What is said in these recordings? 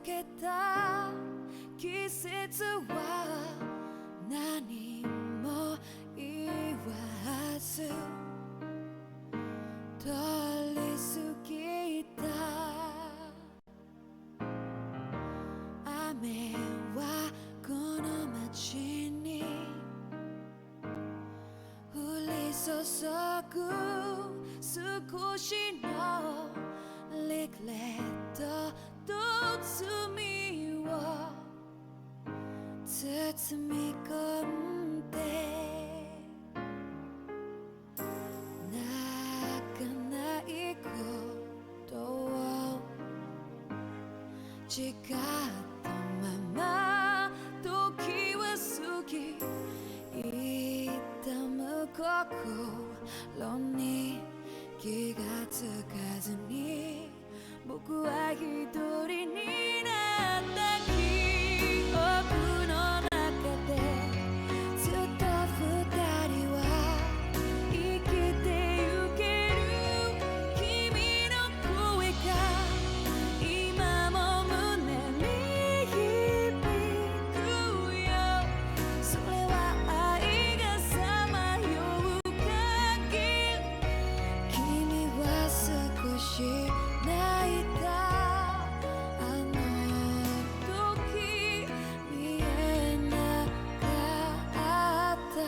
けた季節は何も言わず通り過ぎた雨はこの街に降り注ぐ少しのリグレットと罪を包み込んで泣かないことを誓ったまま時は過ぎ痛む心に気がつかずに僕は一人になった記憶の中でずっと二人は生きてゆける君の声が今も胸に響くよそれは愛がさまよう限り君は少し泣いたあの時見えなかった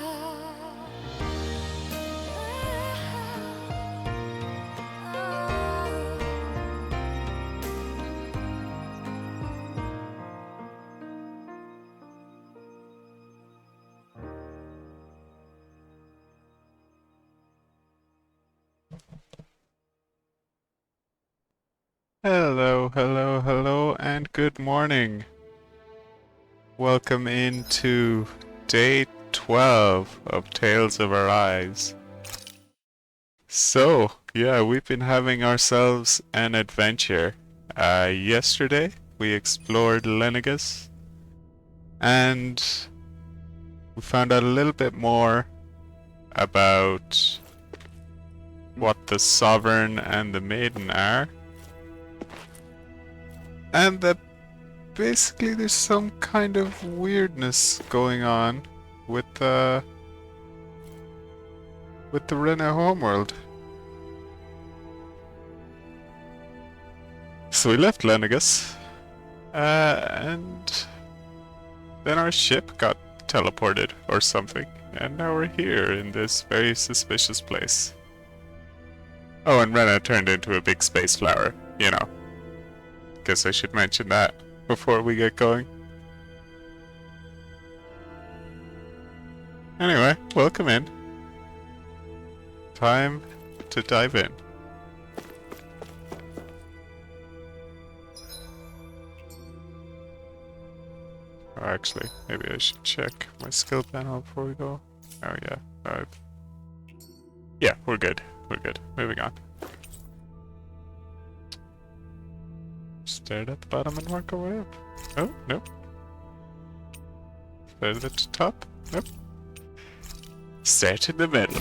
Hello, hello, hello, and good morning. Welcome into day 12 of Tales of Arise. So, yeah, we've been having ourselves an adventure. Yesterday, we explored Lenegus, and we found out a little bit more about what the Sovereign and the Maiden are. And that basically there's some kind of weirdness going on with the Rena homeworld. So we left Lenegus, and then our ship got teleported or something, and now we're here in this very suspicious place. Oh, and Rena turned into a big space flower, you know. Guess I should mention that before we get going. Anyway, welcome in. Time to dive in. Oh, actually, maybe I should check my skill panel before we go. Oh yeah, yeah, we're good. We're good. Moving on. Start at the bottom and work our way up. Oh, nope. Start at the top? Nope. Start in the middle.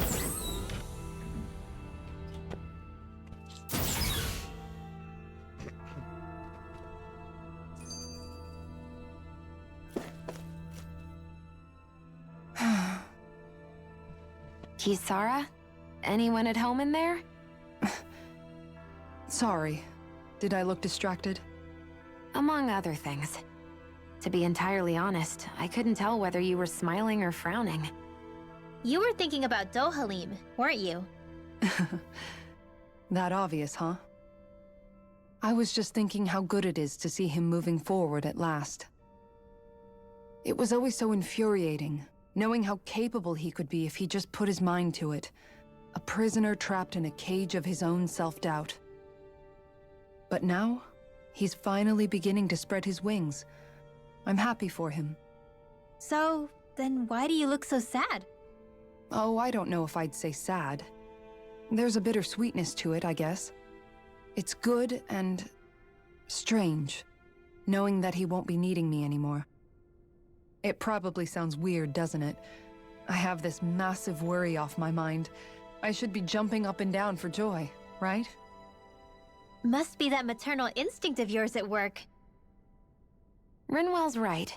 Kisara? Anyone at home in there? Sorry. Did I look distracted? Among other things. To be entirely honest, I couldn't tell whether you were smiling or frowning. You were thinking about Dohalim, weren't you? That obvious, huh? I was just thinking how good it is to see him moving forward at last. It was always so infuriating, knowing how capable he could be if he just put his mind to it. A prisoner trapped in a cage of his own self-doubt. But now, he's finally beginning to spread his wings. I'm happy for him. So, then why do you look so sad? Oh, I don't know if I'd say sad. There's a bittersweetness to it, I guess. It's good and strange, knowing that he won't be needing me anymore. It probably sounds weird, doesn't it? I have this massive worry off my mind. I should be jumping up and down for joy, right? Must be that maternal instinct of yours at work. Rinwell's right.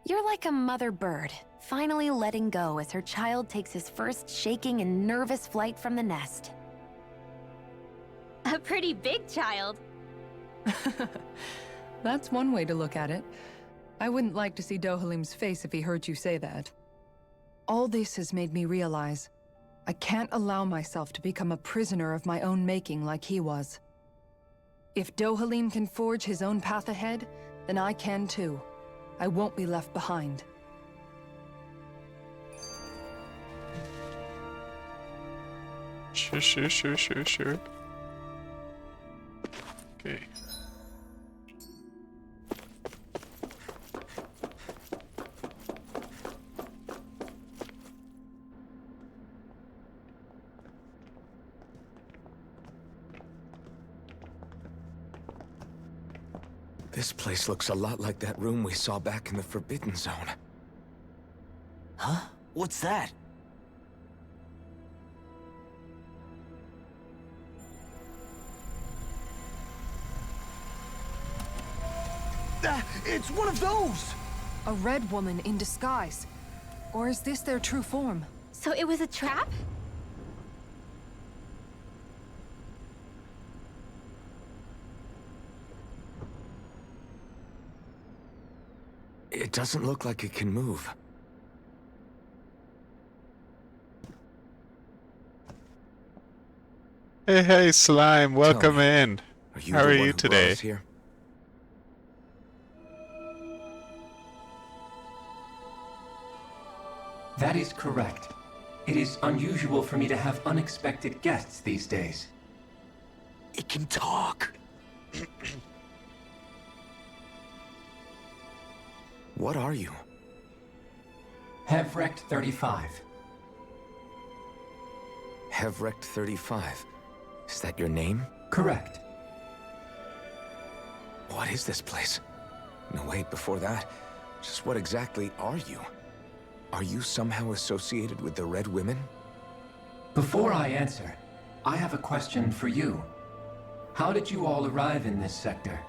You're like a mother bird, finally letting go as her child takes his first shaking and nervous flight from the nest. A pretty big child. That's one way to look at it. I wouldn't like to see Dohalim's face if he heard you say that. All this has made me realize I can't allow myself to become a prisoner of my own making like he was. If Dohalim can forge his own path ahead, then I can too. I won't be left behind. Sure. Okay. This place looks a lot like that room we saw back in the Forbidden Zone. Huh? What's that? It's one of those! A red woman in disguise. Or is this their true form? So it was a trap? It doesn't look like it can move. Hey, Slime, welcome me, in. How the are one you who today? brought us here? That is correct. It is unusual for me to have unexpected guests these days. It can talk. What are you? Hevrect 35. Hevrect 35. Is that your name? Correct. What is this place? No, wait, before that, just what exactly are you? Are you somehow associated with the Red Women? Before I answer, I have a question for you. How did you all arrive in this sector?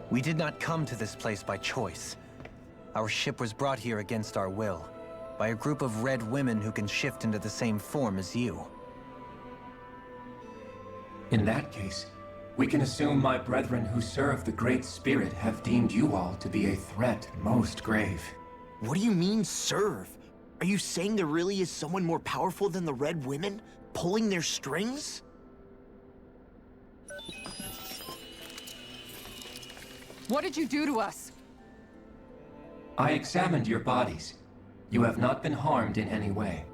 We did not come to this place by choice. Our ship was brought here against our will, by a group of red women who can shift into the same form as you. In that case, we can assume my brethren who serve the Great Spirit have deemed you all to be a threat most grave. What do you mean, serve? Are you saying there really is someone more powerful than the Red Women, pulling their strings? What did you do to us? I examined your bodies. You have not been harmed in any way.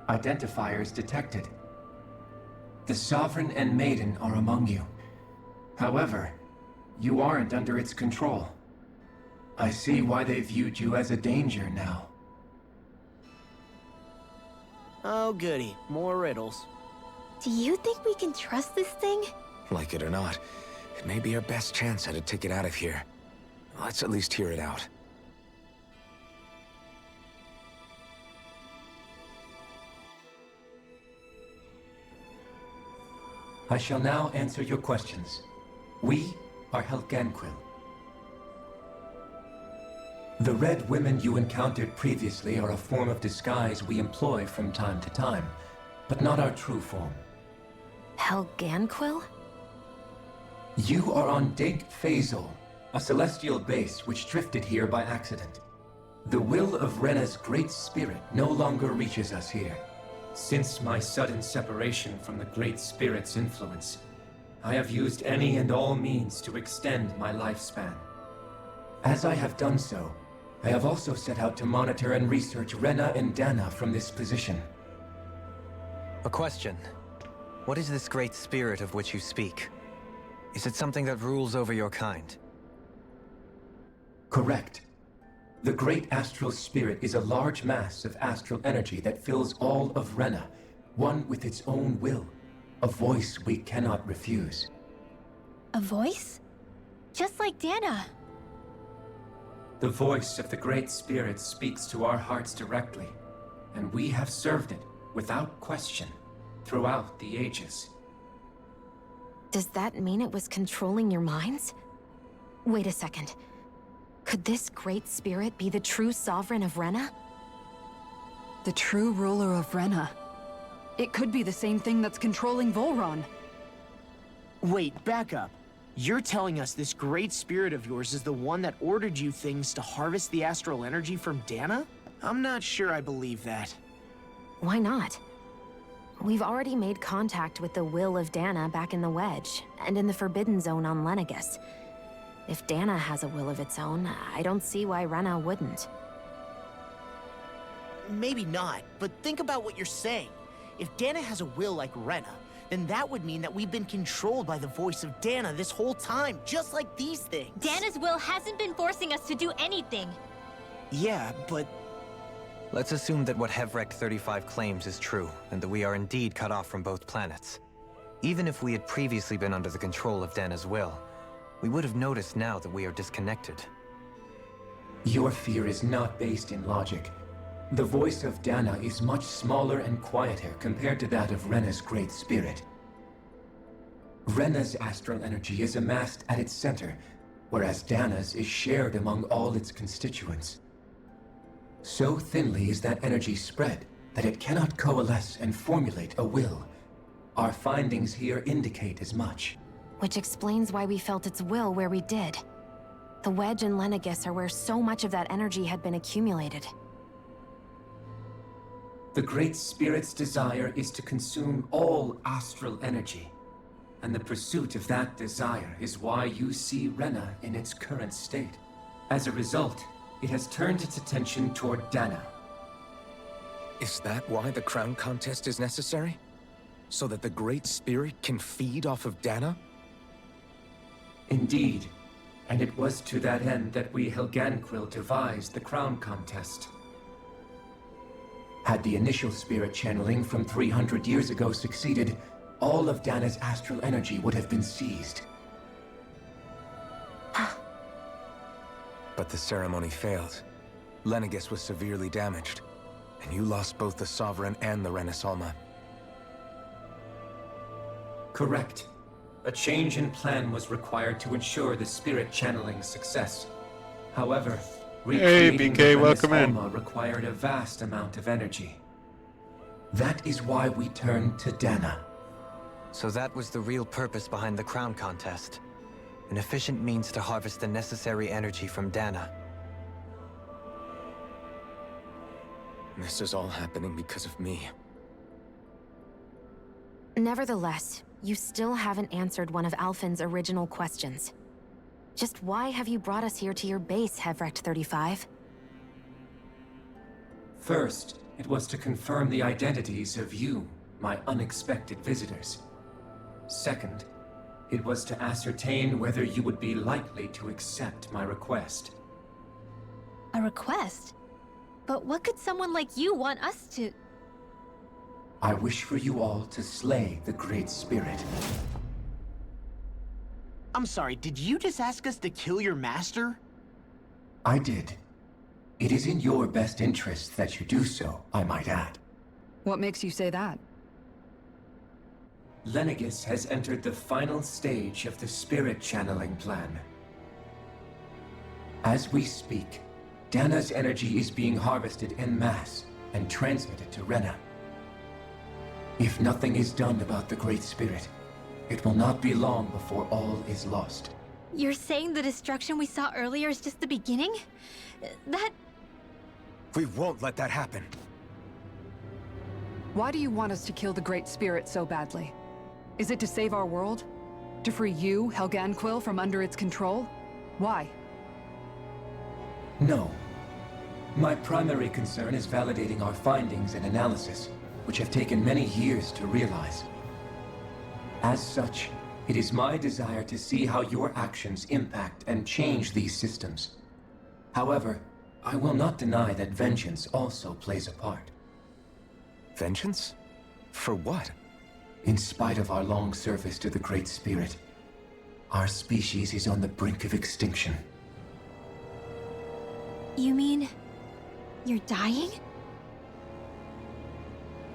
Identifiers detected. The Sovereign and Maiden are among you. However, you aren't under its control. I see why they viewed you as a danger now. Oh goody, more riddles. Do you think we can trust this thing? Like it or not, it may be our best chance at a ticket out of here. Let's at least hear it out. I shall now answer your questions. We are Helganquil. The Red Women you encountered previously are a form of disguise we employ from time to time, but not our true form. Helganquil? You are on Dake Phasol, a celestial base which drifted here by accident. The will of Rena's Great Spirit no longer reaches us here. Since my sudden separation from the Great Spirit's influence, I have used any and all means to extend my lifespan. As I have done so, I have also set out to monitor and research Rena and Dana from this position. A question. What is this Great Spirit of which you speak? Is it something that rules over your kind? Correct. The Great Astral Spirit is a large mass of astral energy that fills all of Rena, one with its own will, a voice we cannot refuse. A voice? Just like Dana. The voice of the Great Spirit speaks to our hearts directly, and we have served it, without question, throughout the ages. Does that mean it was controlling your minds? Wait a second. Could this great spirit be the true sovereign of Rena? The true ruler of Rena. It could be the same thing that's controlling Volron. Wait, back up. You're telling us this great spirit of yours is the one that ordered you things to harvest the astral energy from Dana? I'm not sure I believe that. Why not? We've already made contact with the will of Dana back in the Wedge, and in the Forbidden Zone on Lenegus. If Dana has a will of its own, I don't see why Rena wouldn't. Maybe not, but think about what you're saying. If Dana has a will like Rena, then that would mean that we've been controlled by the voice of Dana this whole time, just like these things. Dana's will hasn't been forcing us to do anything. Yeah, but... Let's assume that what Hevrecht 35 claims is true, and that we are indeed cut off from both planets. Even if we had previously been under the control of Dana's will, we would have noticed now that we are disconnected. Your fear is not based in logic. The voice of Dana is much smaller and quieter compared to that of Rena's great spirit. Rena's astral energy is amassed at its center, whereas Dana's is shared among all its constituents. So thinly is that energy spread that it cannot coalesce and formulate a will. Our findings here indicate as much. Which explains why we felt its will where we did. The Wedge and Lenegus are where so much of that energy had been accumulated. The Great Spirit's desire is to consume all astral energy. And the pursuit of that desire is why you see Rena in its current state. As a result, it has turned its attention toward Dana. Is that why the crown contest is necessary? So that the Great Spirit can feed off of Dana? Indeed. And it was to that end that we Helganquil devised the crown contest. Had the initial spirit channeling from 300 years ago succeeded, all of Dana's astral energy would have been seized. But the ceremony failed. Lenegus was severely damaged, and you lost both the Sovereign and the Renasalma. Correct. A change in plan was required to ensure the spirit channeling's success. However, Hey, recreating BK, the welcome in. Renasalma required a vast amount of energy. That is why we turned to Dana. So that was the real purpose behind the crown contest. An efficient means to harvest the necessary energy from Dana. This is all happening because of me. Nevertheless, you still haven't answered one of Alphen's original questions. Just why have you brought us here to your base, Hevrecht 35? First, it was to confirm the identities of you, my unexpected visitors. Second, it was to ascertain whether you would be likely to accept my request. A request? But what could someone like you want us to... I wish for you all to slay the Great Spirit. I'm sorry, did you just ask us to kill your master? I did. It is in your best interest that you do so, I might add. What makes you say that? Lenegus has entered the final stage of the spirit channeling plan. As we speak, Dana's energy is being harvested en masse and transmitted to Rena. If nothing is done about the Great Spirit, it will not be long before all is lost. You're saying the destruction we saw earlier is just the beginning? That... We won't let that happen. Why do you want us to kill the Great Spirit so badly? Is it to save our world? To free you, Helganquil, from under its control? Why? No. My primary concern is validating our findings and analysis, which have taken many years to realize. As such, it is my desire to see how your actions impact and change these systems. However, I will not deny that vengeance also plays a part. Vengeance? For what? In spite of our long service to the Great Spirit, our species is on the brink of extinction. You mean... you're dying?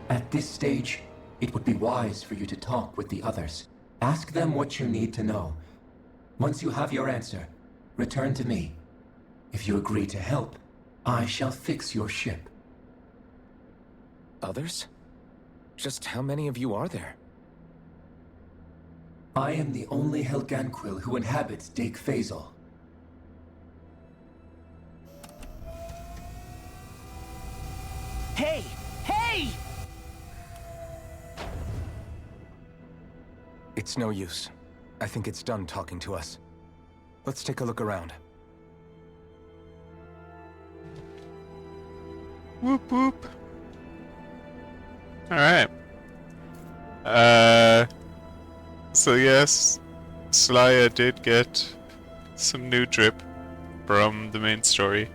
At this stage, it would be wise for you to talk with the others. Ask them what you need to know. Once you have your answer, return to me. If you agree to help, I shall fix your ship. Others? Just how many of you are there? I am the only Helganquil who inhabits Dake Faisal. Hey! Hey! It's no use. I think it's done talking to us. Let's take a look around. Whoop whoop. Alright. So yes, Slaya did get some new drip from the main story.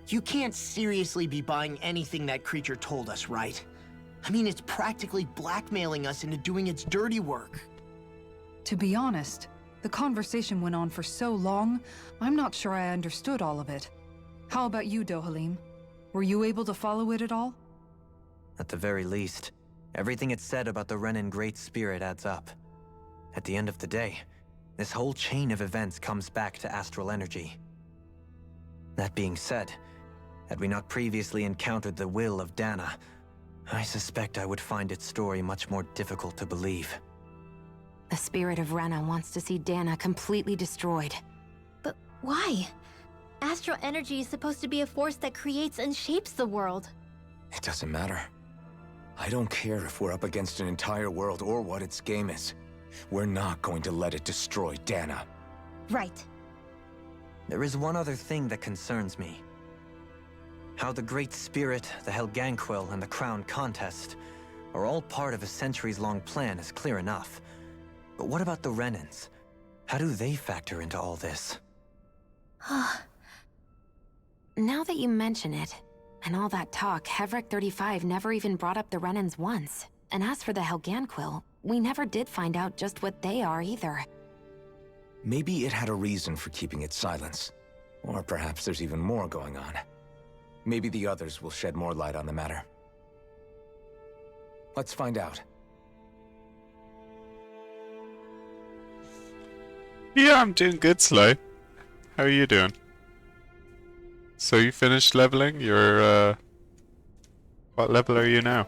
You can't seriously be buying anything that creature told us, right? I mean, it's practically blackmailing us into doing its dirty work. To be honest, the conversation went on for so long, I'm not sure I understood all of it. How about you, Dohalim? Were you able to follow it at all? At the very least, everything it said about the Renan Great Spirit adds up. At the end of the day, this whole chain of events comes back to astral energy. That being said, had we not previously encountered the will of Dana, I suspect I would find its story much more difficult to believe. The spirit of Rena wants to see Dana completely destroyed. But why? Astral energy is supposed to be a force that creates and shapes the world. It doesn't matter. I don't care if we're up against an entire world or what its game is. We're not going to let it destroy Dana. Right. There is one other thing that concerns me. How the Great Spirit, the Helganquil, and the Crown Contest are all part of a centuries-long plan is clear enough. But what about the Renans? How do they factor into all this? Now that you mention it, and all that talk, Hevrek 35 never even brought up the Renans once. And as for the Helganquil, we never did find out just what they are either. Maybe it had a reason for keeping its silence. Or perhaps there's even more going on. Maybe the others will shed more light on the matter. Let's find out. Yeah, I'm doing good, Sly. How are you doing? So you finished leveling? You're, what level are you now?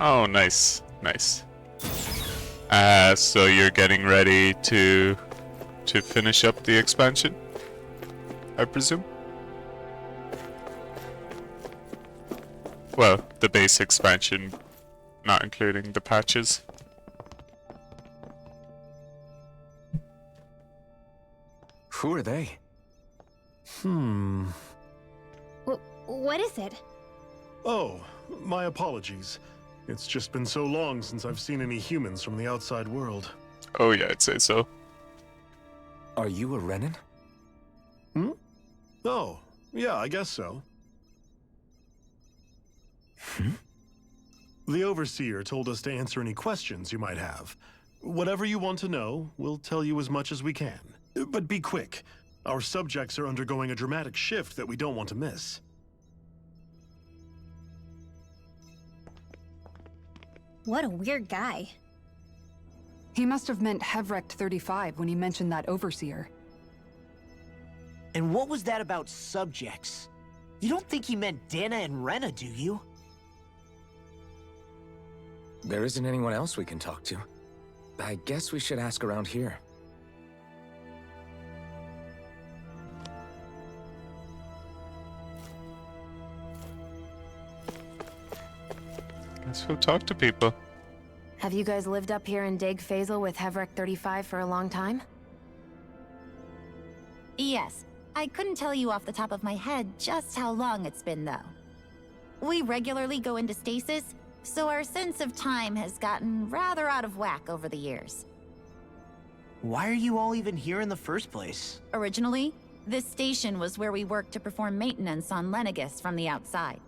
Oh, nice. Nice. So you're getting ready to finish up the expansion, I presume? Well, the base expansion, not including the patches. Who are they? What is it? Oh, my apologies. It's just been so long since I've seen any humans from the outside world. Oh yeah, I'd say so. Are you a Renan? Oh, yeah, I guess so. The Overseer told us to answer any questions you might have. Whatever you want to know, we'll tell you as much as we can. But be quick. Our subjects are undergoing a dramatic shift that we don't want to miss. What a weird guy. He must have meant Hevrek 35 when he mentioned that Overseer. And what was that about subjects? You don't think he meant Dana and Rena, do you? There isn't anyone else we can talk to. I guess we should ask around here. Guess we'll talk to people. Have you guys lived up here in Dake Faisal with Hevrek 35 for a long time? Yes. I couldn't tell you off the top of my head just how long it's been, though. We regularly go into stasis, so our sense of time has gotten rather out of whack over the years. Why are you all even here in the first place? Originally, this station was where we worked to perform maintenance on Lenegis from the outside.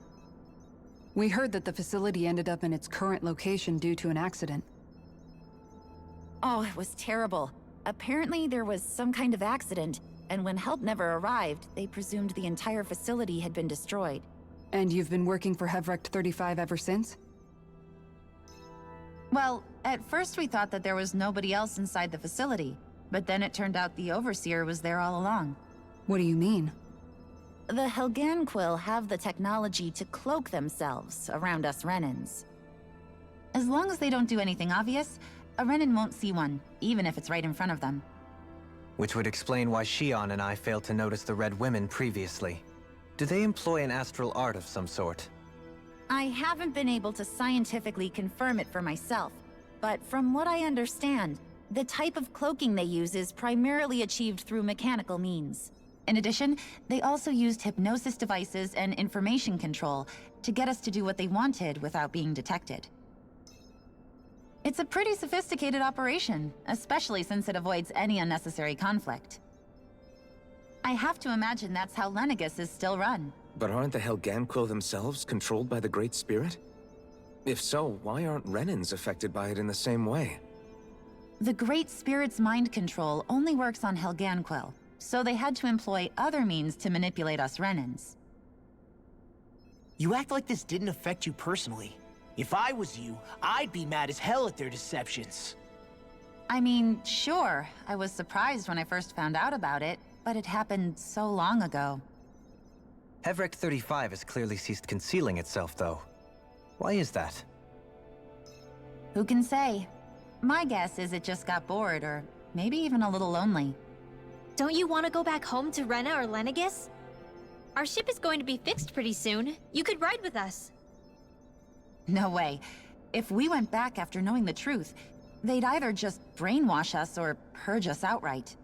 We heard that the facility ended up in its current location due to an accident. Oh, it was terrible. Apparently there was some kind of accident, and when help never arrived, they presumed the entire facility had been destroyed. And you've been working for Hevrecht 35 ever since? Well, at first we thought that there was nobody else inside the facility, but then it turned out the Overseer was there all along. What do you mean? The Helganquil have the technology to cloak themselves around us Renans. As long as they don't do anything obvious, a Renan won't see one, even if it's right in front of them. Which would explain why Shion and I failed to notice the Red Women previously. Do they employ an astral art of some sort? I haven't been able to scientifically confirm it for myself, but from what I understand, the type of cloaking they use is primarily achieved through mechanical means. In addition, they also used hypnosis devices and information control to get us to do what they wanted without being detected. It's a pretty sophisticated operation, especially since it avoids any unnecessary conflict. I have to imagine that's how Lenegis is still run. But aren't the Helganquil themselves controlled by the Great Spirit? If so, why aren't Renans affected by it in the same way? The Great Spirit's mind control only works on Helganquil, so they had to employ other means to manipulate us Renans. You act like this didn't affect you personally. If I was you, I'd be mad as hell at their deceptions. I mean, sure, I was surprised when I first found out about it, but it happened so long ago. Hevrecht 35 has clearly ceased concealing itself, though. Why is that? Who can say? My guess is it just got bored, or maybe even a little lonely. Don't you want to go back home to Rena or Lenegis? Our ship is going to be fixed pretty soon. You could ride with us. No way. If we went back after knowing the truth, they'd either just brainwash us or purge us outright.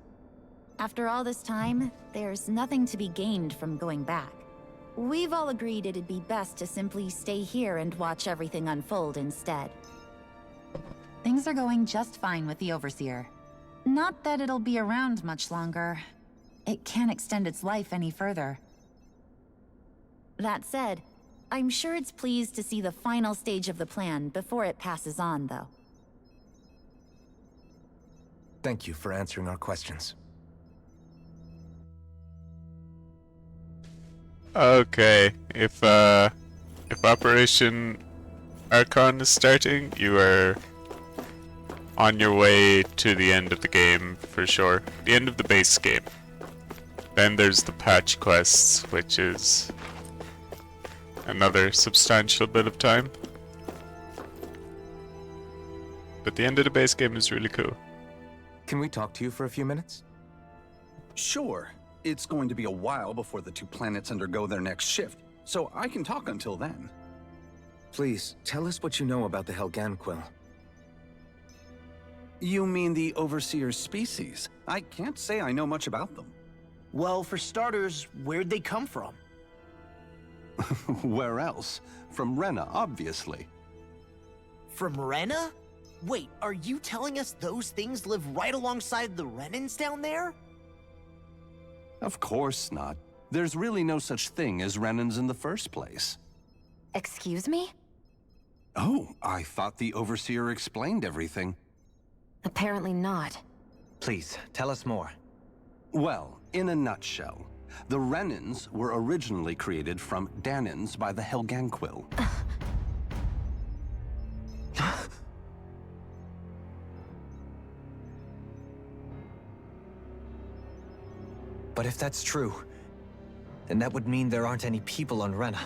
After all this time, there's nothing to be gained from going back. We've all agreed it'd be best to simply stay here and watch everything unfold instead. Things are going just fine with the Overseer. Not that it'll be around much longer. It can't extend its life any further. That said, I'm sure it's pleased to see the final stage of the plan before it passes on, though. Thank you for answering our questions. Okay, if Operation Archon is starting, you are on your way to the end of the game for sure. The end of the base game. Then there's the patch quests, which is another substantial bit of time. But the end of the base game is really cool. Can we talk to you for a few minutes? Sure. It's going to be a while before the two planets undergo their next shift, so I can talk until then. Please, tell us what you know about the Helganquil. You mean the Overseer species? I can't say I know much about them. Well, for starters, where'd they come from? Where else? From Rena, obviously. From Rena? Wait, are you telling us those things live right alongside the Renans down there? Of course not. There's really no such thing as Renans in the first place. Excuse me? Oh, I thought the Overseer explained everything. Apparently not. Please, tell us more. Well, in a nutshell, the Renans were originally created from Danans by the Helganquil. But if that's true, then that would mean there aren't any people on Rena.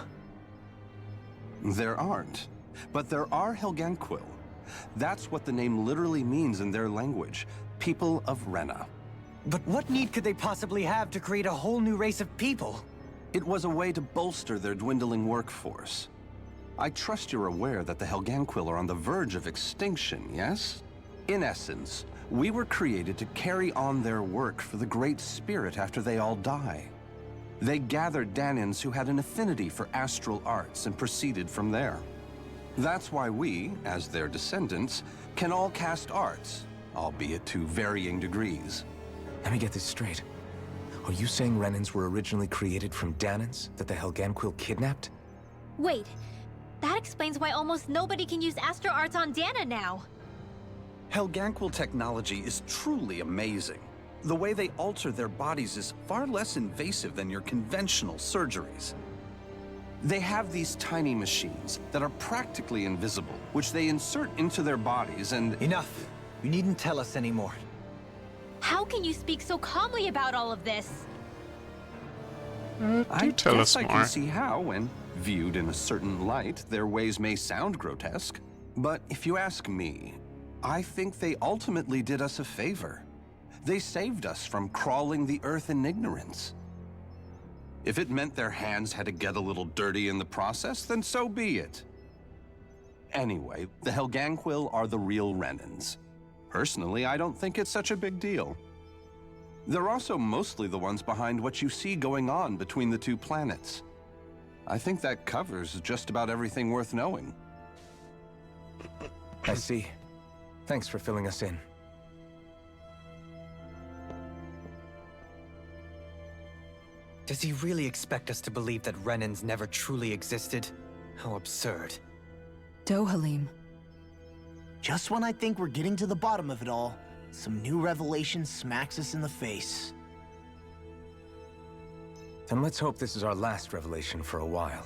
There aren't. But there are Helganquil. That's what the name literally means in their language. People of Rena. But what need could they possibly have to create a whole new race of people? It was a way to bolster their dwindling workforce. I trust you're aware that the Helganquil are on the verge of extinction, yes? In essence, we were created to carry on their work for the Great Spirit after they all die. They gathered Danans who had an affinity for astral arts and proceeded from there. That's why we, as their descendants, can all cast arts, albeit to varying degrees. Let me get this straight. Are you saying Renans were originally created from Danans that the Helganquil kidnapped? Wait, That explains why almost nobody can use Astro Arts on Dana now. Helganquil technology is truly amazing. The way they alter their bodies is far less invasive than your conventional surgeries. They have these tiny machines that are practically invisible, which they insert into their bodies and... Enough! You needn't tell us anymore. How can you speak so calmly about all of this? Do tell us I more. can see how, when viewed in a certain light, their ways may sound grotesque. But if you ask me, I think they ultimately did us a favor. They saved us from crawling the earth in ignorance. If it meant their hands had to get a little dirty in the process, then so be it. Anyway, the Helganquil are the real Renans. Personally, I don't think it's such a big deal. They're also mostly the ones behind what you see going on between the two planets. I think that covers just about everything worth knowing. I see. Thanks for filling us in. Does he really expect us to believe that Renans never truly existed? How absurd. Dohalim. Just when I think we're getting to the bottom of it all, some new revelation smacks us in the face. Then let's hope this is our last revelation for a while.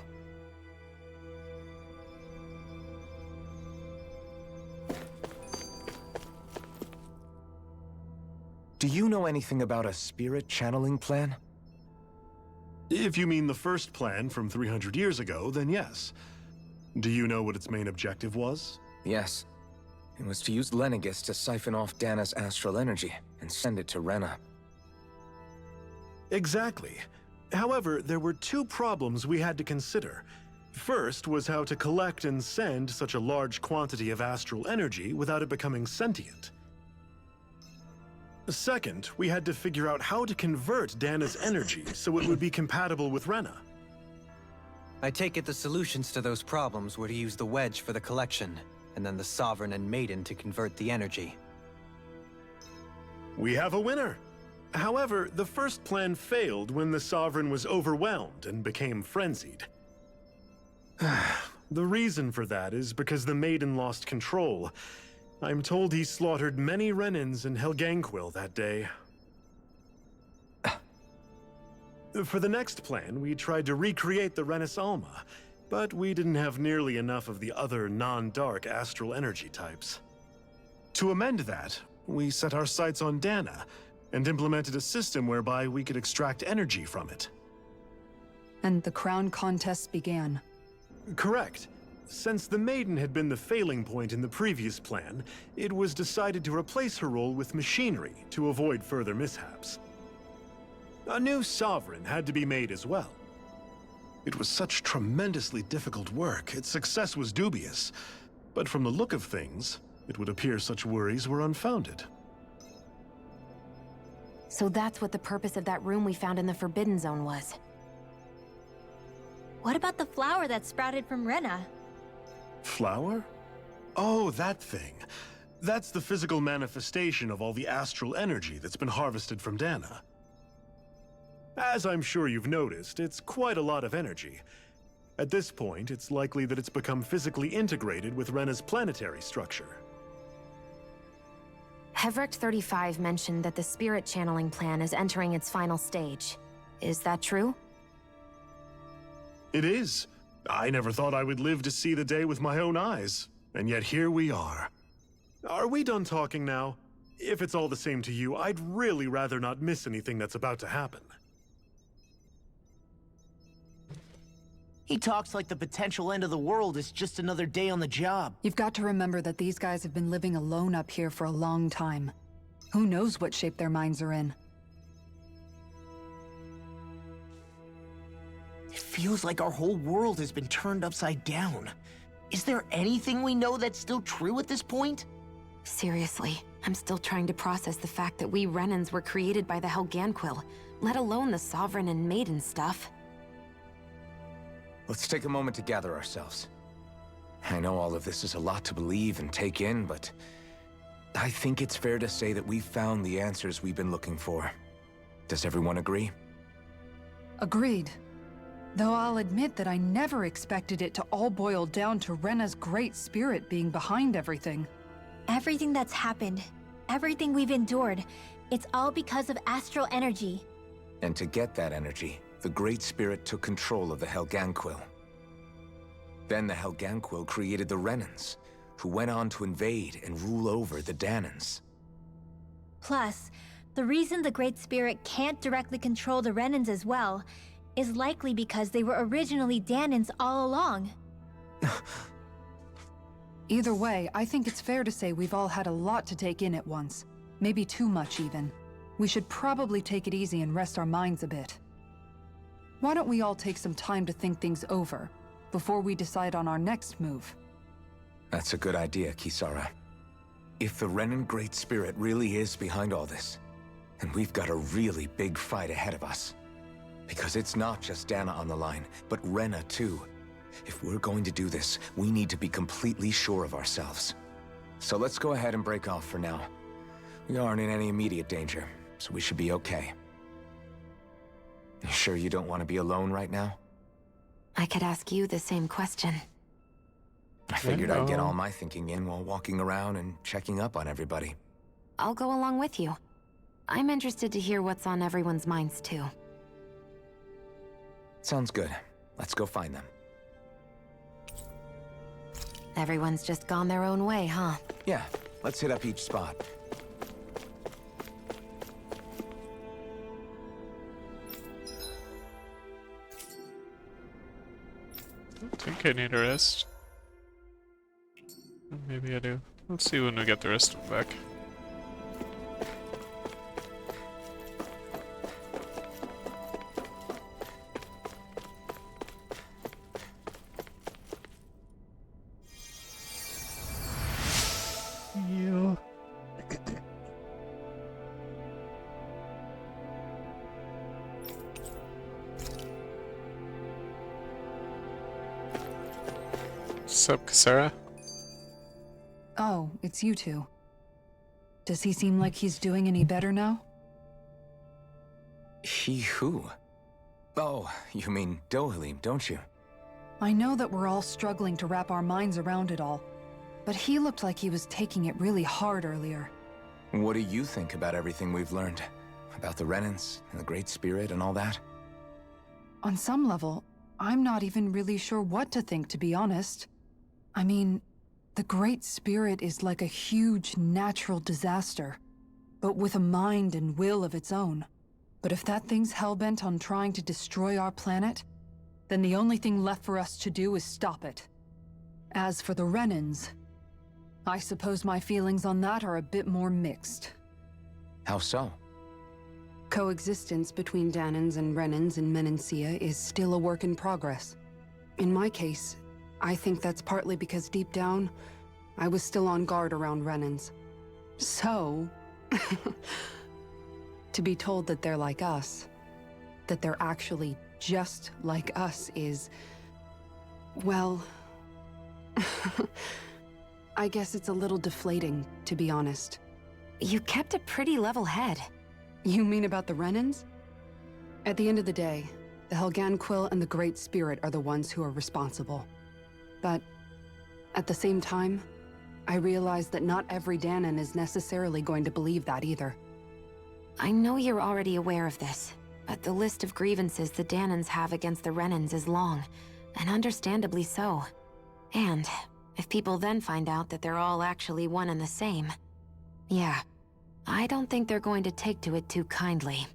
Do you know anything about a spirit channeling plan? If you mean the first plan from 300 years ago, then yes. Do you know what its main objective was? Yes. It was to use Lenegis to siphon off Dana's astral energy and send it to Rena. Exactly. However, there were two problems we had to consider. First was how to collect and send such a large quantity of astral energy without it becoming sentient. Second, we had to figure out how to convert Dana's energy so it would be compatible with Rena. I take it the solutions to those problems were to use the wedge for the collection, and then the Sovereign and Maiden to convert the energy. We have a winner! However, the first plan failed when the Sovereign was overwhelmed and became frenzied. The reason for that is because the Maiden lost control. I'm told he slaughtered many Renans in Helganquil that day. For the next plan, we tried to recreate the Renis Alma, but we didn't have nearly enough of the other non-dark astral energy types. To amend that, we set our sights on Dana, and implemented a system whereby we could extract energy from it. And the crown contests began. Correct. Since the Maiden had been the failing point in the previous plan, it was decided to replace her role with machinery to avoid further mishaps. A new Sovereign had to be made as well. It was such tremendously difficult work, its success was dubious. But from the look of things, it would appear such worries were unfounded. So that's what the purpose of that room we found in the Forbidden Zone was. What about the flower that sprouted from Rena? Flower? Oh, that thing. That's the physical manifestation of all the astral energy that's been harvested from Dana. As I'm sure you've noticed, it's quite a lot of energy. At this point, it's likely that it's become physically integrated with Rena's planetary structure. Hevrecht 35 mentioned that the spirit channeling plan is entering its final stage. Is that true? It is. I never thought I would live to see the day with my own eyes, and yet here we are. Are we done talking now? If it's all the same to you, I'd really rather not miss anything that's about to happen. He talks like the potential end of the world is just another day on the job. You've got to remember that these guys have been living alone up here for a long time. Who knows what shape their minds are in? It feels like our whole world has been turned upside down. Is there anything we know that's still true at this point? Seriously, I'm still trying to process the fact that we Renans were created by the Helganquil, let alone the Sovereign and Maiden stuff. Let's take a moment to gather ourselves. I know all of this is a lot to believe and take in, but I think it's fair to say that we've found the answers we've been looking for. Does everyone agree? Agreed. Though I'll admit that I never expected it to all boil down to Rena's great spirit being behind everything. Everything that's happened, everything we've endured, it's all because of astral energy. And to get that energy, the Great Spirit took control of the Helganquil. Then the Helganquil created the Renans, who went on to invade and rule over the Danans. Plus, the reason the Great Spirit can't directly control the Renans as well is likely because they were originally Danans all along. Either way, I think it's fair to say we've all had a lot to take in at once. Maybe too much, even. We should probably take it easy and rest our minds a bit. Why don't we all take some time to think things over, before we decide on our next move? That's a good idea, Kisara. If the Renan Great Spirit really is behind all this, then we've got a really big fight ahead of us. Because it's not just Dana on the line, but Rena too. If we're going to do this, we need to be completely sure of ourselves. So let's go ahead and break off for now. We aren't in any immediate danger, so we should be okay. You sure you don't want to be alone right now? I could ask you the same question. I figured I'd get all my thinking in while walking around and checking up on everybody. I'll go along with you. I'm interested to hear what's on everyone's minds too. Sounds good. Let's go find them. Everyone's just gone their own way, huh? Yeah, let's hit up each spot. I think I need a rest. Maybe I do. We'll see when we get the rest of them back. What's up, Kisara? Oh, it's you two. Does he seem like he's doing any better now? He who? Oh, you mean Dohalim, don't you? I know that we're all struggling to wrap our minds around it all, but he looked like he was taking it really hard earlier. What do you think about everything we've learned? About the Renans and the Great Spirit and all that? On some level, I'm not even really sure what to think, to be honest. I mean, the Great Spirit is like a huge natural disaster, but with a mind and will of its own. But if that thing's hellbent on trying to destroy our planet, then the only thing left for us to do is stop it. As for the Renans, I suppose my feelings on that are a bit more mixed. How so? Coexistence between Danans and Renans in Menancia is still a work in progress. In my case, I think that's partly because deep down, I was still on guard around Renans. So, to be told that they're like us, that they're actually just like us is, well, I guess it's a little deflating, to be honest. You kept a pretty level head. You mean about the Renans? At the end of the day, the Helganquil and the Great Spirit are the ones who are responsible. But at the same time, I realize that not every Danan is necessarily going to believe that either. I know you're already aware of this, but the list of grievances the Danans have against the Renans is long, and understandably so. And if people then find out that they're all actually one and the same, yeah, I don't think they're going to take to it too kindly.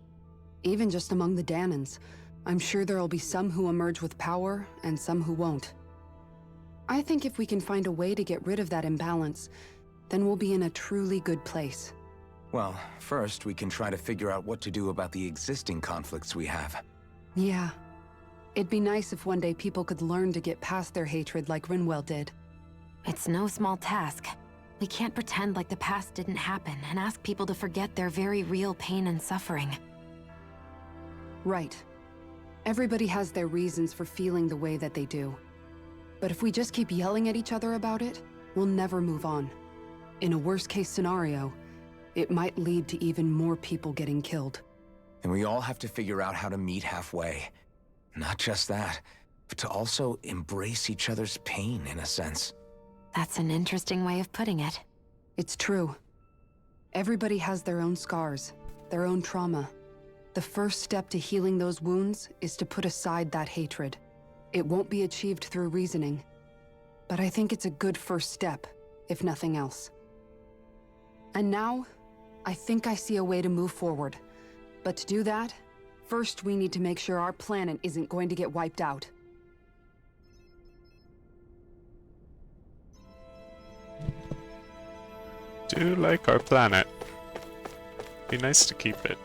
Even just among the Danans, I'm sure there'll be some who emerge with power and some who won't. I think if we can find a way to get rid of that imbalance, then we'll be in a truly good place. Well, first we can try to figure out what to do about the existing conflicts we have. Yeah. It'd be nice if one day people could learn to get past their hatred like Rinwell did. It's no small task. We can't pretend like the past didn't happen and ask people to forget their very real pain and suffering. Right. Everybody has their reasons for feeling the way that they do. But if we just keep yelling at each other about it, we'll never move on. In a worst-case scenario, it might lead to even more people getting killed. And we all have to figure out how to meet halfway. Not just that, but to also embrace each other's pain in a sense. That's an interesting way of putting it. It's true. Everybody has their own scars, their own trauma. The first step to healing those wounds is to put aside that hatred. It won't be achieved through reasoning, but I think it's a good first step, if nothing else. And now, I think I see a way to move forward. But to do that, first we need to make sure our planet isn't going to get wiped out. Do like our planet. Be nice to keep it.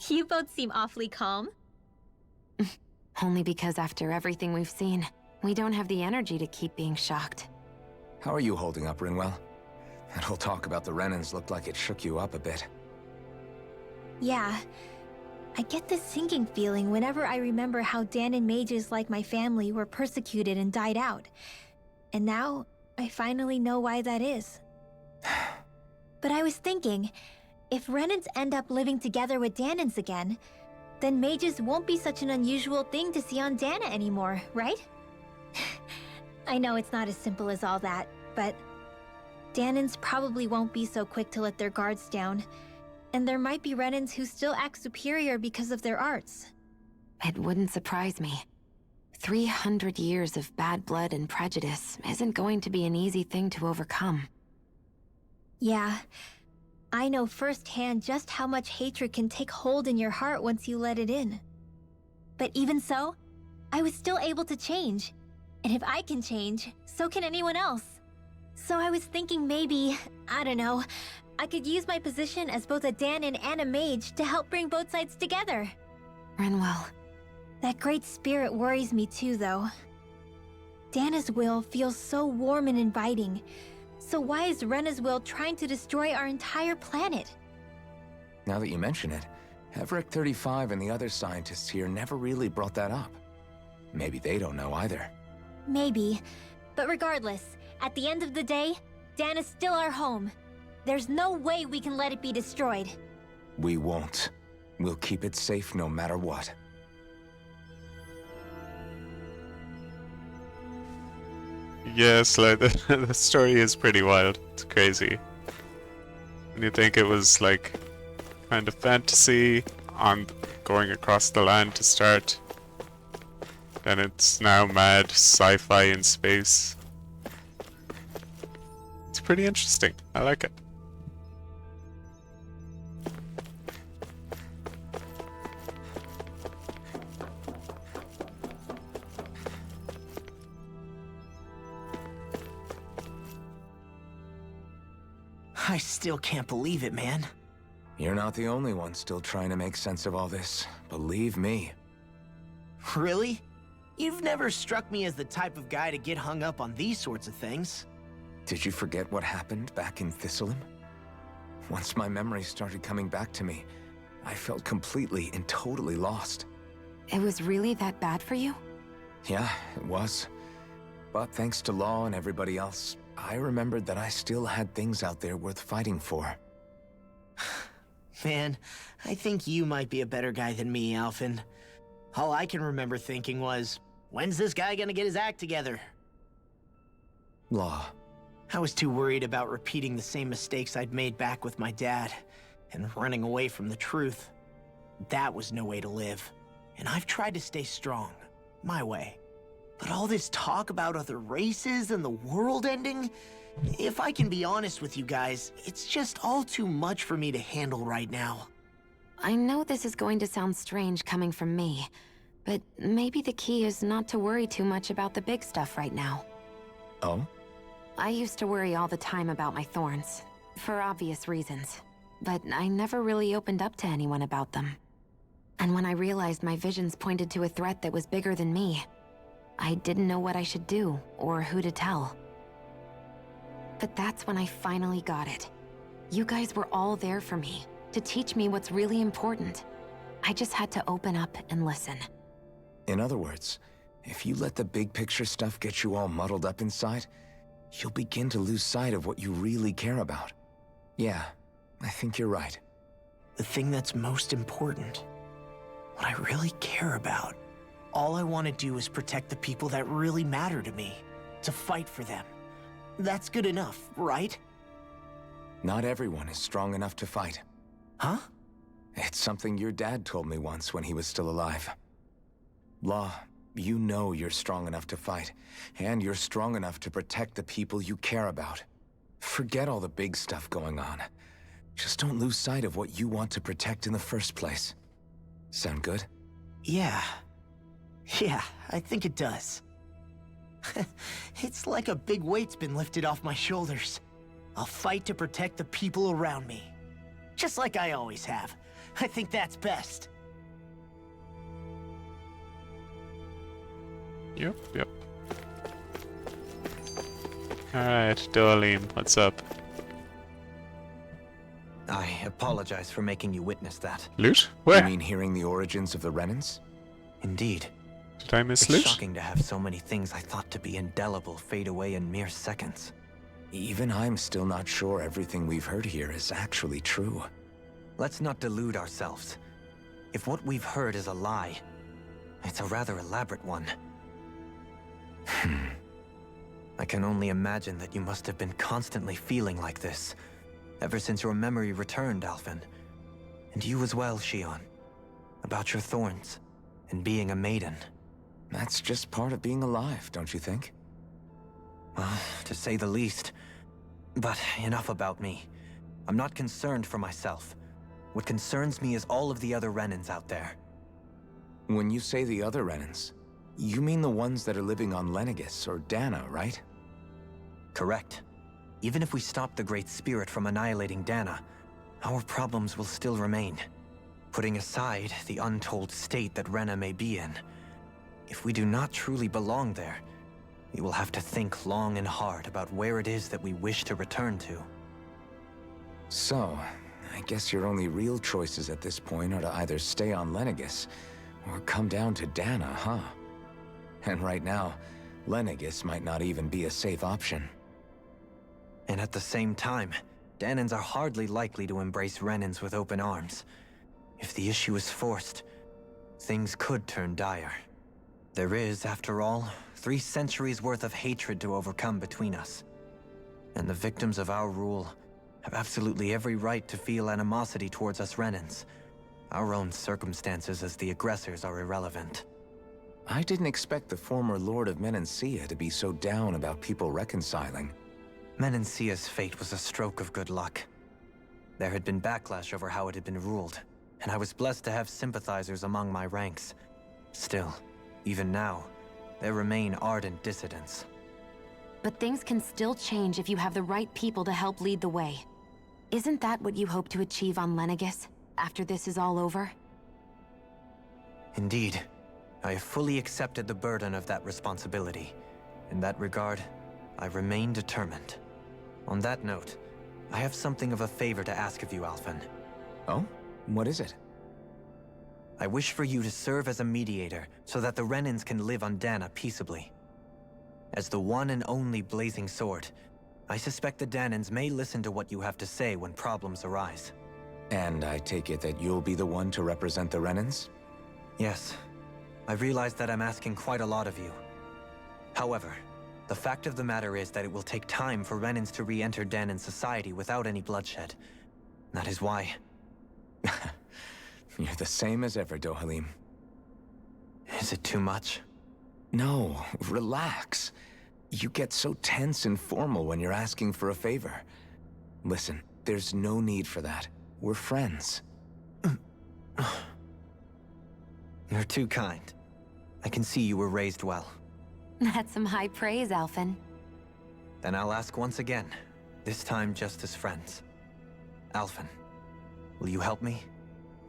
You both seem awfully calm. Only because after everything we've seen, we don't have the energy to keep being shocked. How are you holding up, Rinwell? That whole talk about the Renans looked like it shook you up a bit. Yeah. I get this sinking feeling whenever I remember how Danon mages like my family were persecuted and died out. And now, I finally know why that is. But I was thinking, if Renans end up living together with Danons again, then mages won't be such an unusual thing to see on Dana anymore, right? I know it's not as simple as all that, but Danons probably won't be so quick to let their guards down, and there might be Renans who still act superior because of their arts. It wouldn't surprise me. 300 years of bad blood and prejudice isn't going to be an easy thing to overcome. Yeah. I know firsthand just how much hatred can take hold in your heart once you let it in. But even so, I was still able to change. And if I can change, so can anyone else. So I was thinking maybe, I don't know, I could use my position as both a Danon and a mage to help bring both sides together. Rinwell. That great spirit worries me too, though. Dana's will feels so warm and inviting. So why is Rena's will trying to destroy our entire planet? Now that you mention it, Heverick 35 and the other scientists here never really brought that up. Maybe they don't know either. Maybe. But regardless, at the end of the day, Dana's still our home. There's no way we can let it be destroyed. We won't. We'll keep it safe no matter what. Yes, like the story is pretty wild. It's crazy. And you think it was like kind of fantasy on going across the land to start. Then it's now mad sci-fi in space. It's pretty interesting. I like it. I still can't believe it, man. You're not the only one still trying to make sense of all this. Believe me. Really? You've never struck me as the type of guy to get hung up on these sorts of things. Did you forget what happened back in Thistleum? Once my memories started coming back to me, I felt completely and totally lost. It was really that bad for you? Yeah, it was. But thanks to Law and everybody else, I remembered that I still had things out there worth fighting for. Man, I think you might be a better guy than me, Alphen. All I can remember thinking was, when's this guy gonna get his act together? Law. I was too worried about repeating the same mistakes I'd made back with my dad, and running away from the truth. That was no way to live. And I've tried to stay strong, my way. But all this talk about other races and the world ending, if I can be honest with you guys, it's just all too much for me to handle right now. I know this is going to sound strange coming from me, but maybe the key is not to worry too much about the big stuff right now. Oh? I used to worry all the time about my thorns, for obvious reasons, but I never really opened up to anyone about them. And when I realized my visions pointed to a threat that was bigger than me, I didn't know what I should do, or who to tell. But that's when I finally got it. You guys were all there for me, to teach me what's really important. I just had to open up and listen. In other words, if you let the big picture stuff get you all muddled up inside, you'll begin to lose sight of what you really care about. Yeah, I think you're right. The thing that's most important. what I really care about. All I want to do is protect the people that really matter to me, to fight for them. That's good enough, right? Not everyone is strong enough to fight. Huh? It's something your dad told me once when he was still alive. Law, you know you're strong enough to fight, and you're strong enough to protect the people you care about. Forget all the big stuff going on. Just don't lose sight of what you want to protect in the first place. Sound good? Yeah. Yeah, I think it does. It's like a big weight's been lifted off my shoulders. I'll fight to protect the people around me. Just like I always have. I think that's best. Yep. Alright, Dohalim, what's up? I apologize for making you witness that. Loot? Where? You mean hearing the origins of the Renans? Indeed. Did I miss It's loot? shocking to have so many things I thought to be indelible fade away in mere seconds. Even I'm still not sure everything we've heard here is actually true. Let's not delude ourselves. If what we've heard is a lie, it's a rather elaborate one. I can only imagine that you must have been constantly feeling like this, ever since your memory returned, Alphen. And you as well, Shion. About your thorns, and being a maiden. That's just part of being alive, don't you think? Well, to say the least. But enough about me. I'm not concerned for myself. What concerns me is all of the other Renans out there. When you say the other Renans, you mean the ones that are living on Lenegis or Dana, right? Correct. Even if we stop the Great Spirit from annihilating Dana, our problems will still remain. Putting aside the untold state that Rena may be in, if we do not truly belong there, we will have to think long and hard about where it is that we wish to return to. So, I guess your only real choices at this point are to either stay on Lenegis, or come down to Dana, huh? And right now, Lenegis might not even be a safe option. And at the same time, Danans are hardly likely to embrace Renans with open arms. If the issue is forced, things could turn dire. There is, after all, 3 centuries worth of hatred to overcome between us. And the victims of our rule have absolutely every right to feel animosity towards us Renans. Our own circumstances as the aggressors are irrelevant. I didn't expect the former Lord of Menancia to be so down about people reconciling. Menancia's fate was a stroke of good luck. There had been backlash over how it had been ruled, and I was blessed to have sympathizers among my ranks. Still, even now, there remain ardent dissidents. But things can still change if you have the right people to help lead the way. Isn't that what you hope to achieve on Lenegis, after this is all over? Indeed. I have fully accepted the burden of that responsibility. In that regard, I remain determined. On that note, I have something of a favor to ask of you, Alphen. Oh? What is it? I wish for you to serve as a mediator so that the Renans can live on Dana peaceably. As the one and only Blazing Sword, I suspect the Danans may listen to what you have to say when problems arise. And I take it that you'll be the one to represent the Renans? Yes. I realize that I'm asking quite a lot of you. However, the fact of the matter is that it will take time for Renans to re-enter Danan society without any bloodshed. That is why... You're the same as ever, Dohalim. Is it too much? No, relax. You get so tense and formal when you're asking for a favor. Listen, there's no need for that. We're friends. You're too kind. I can see you were raised well. That's some high praise, Alphen. Then I'll ask once again, this time just as friends. Alphen, will you help me?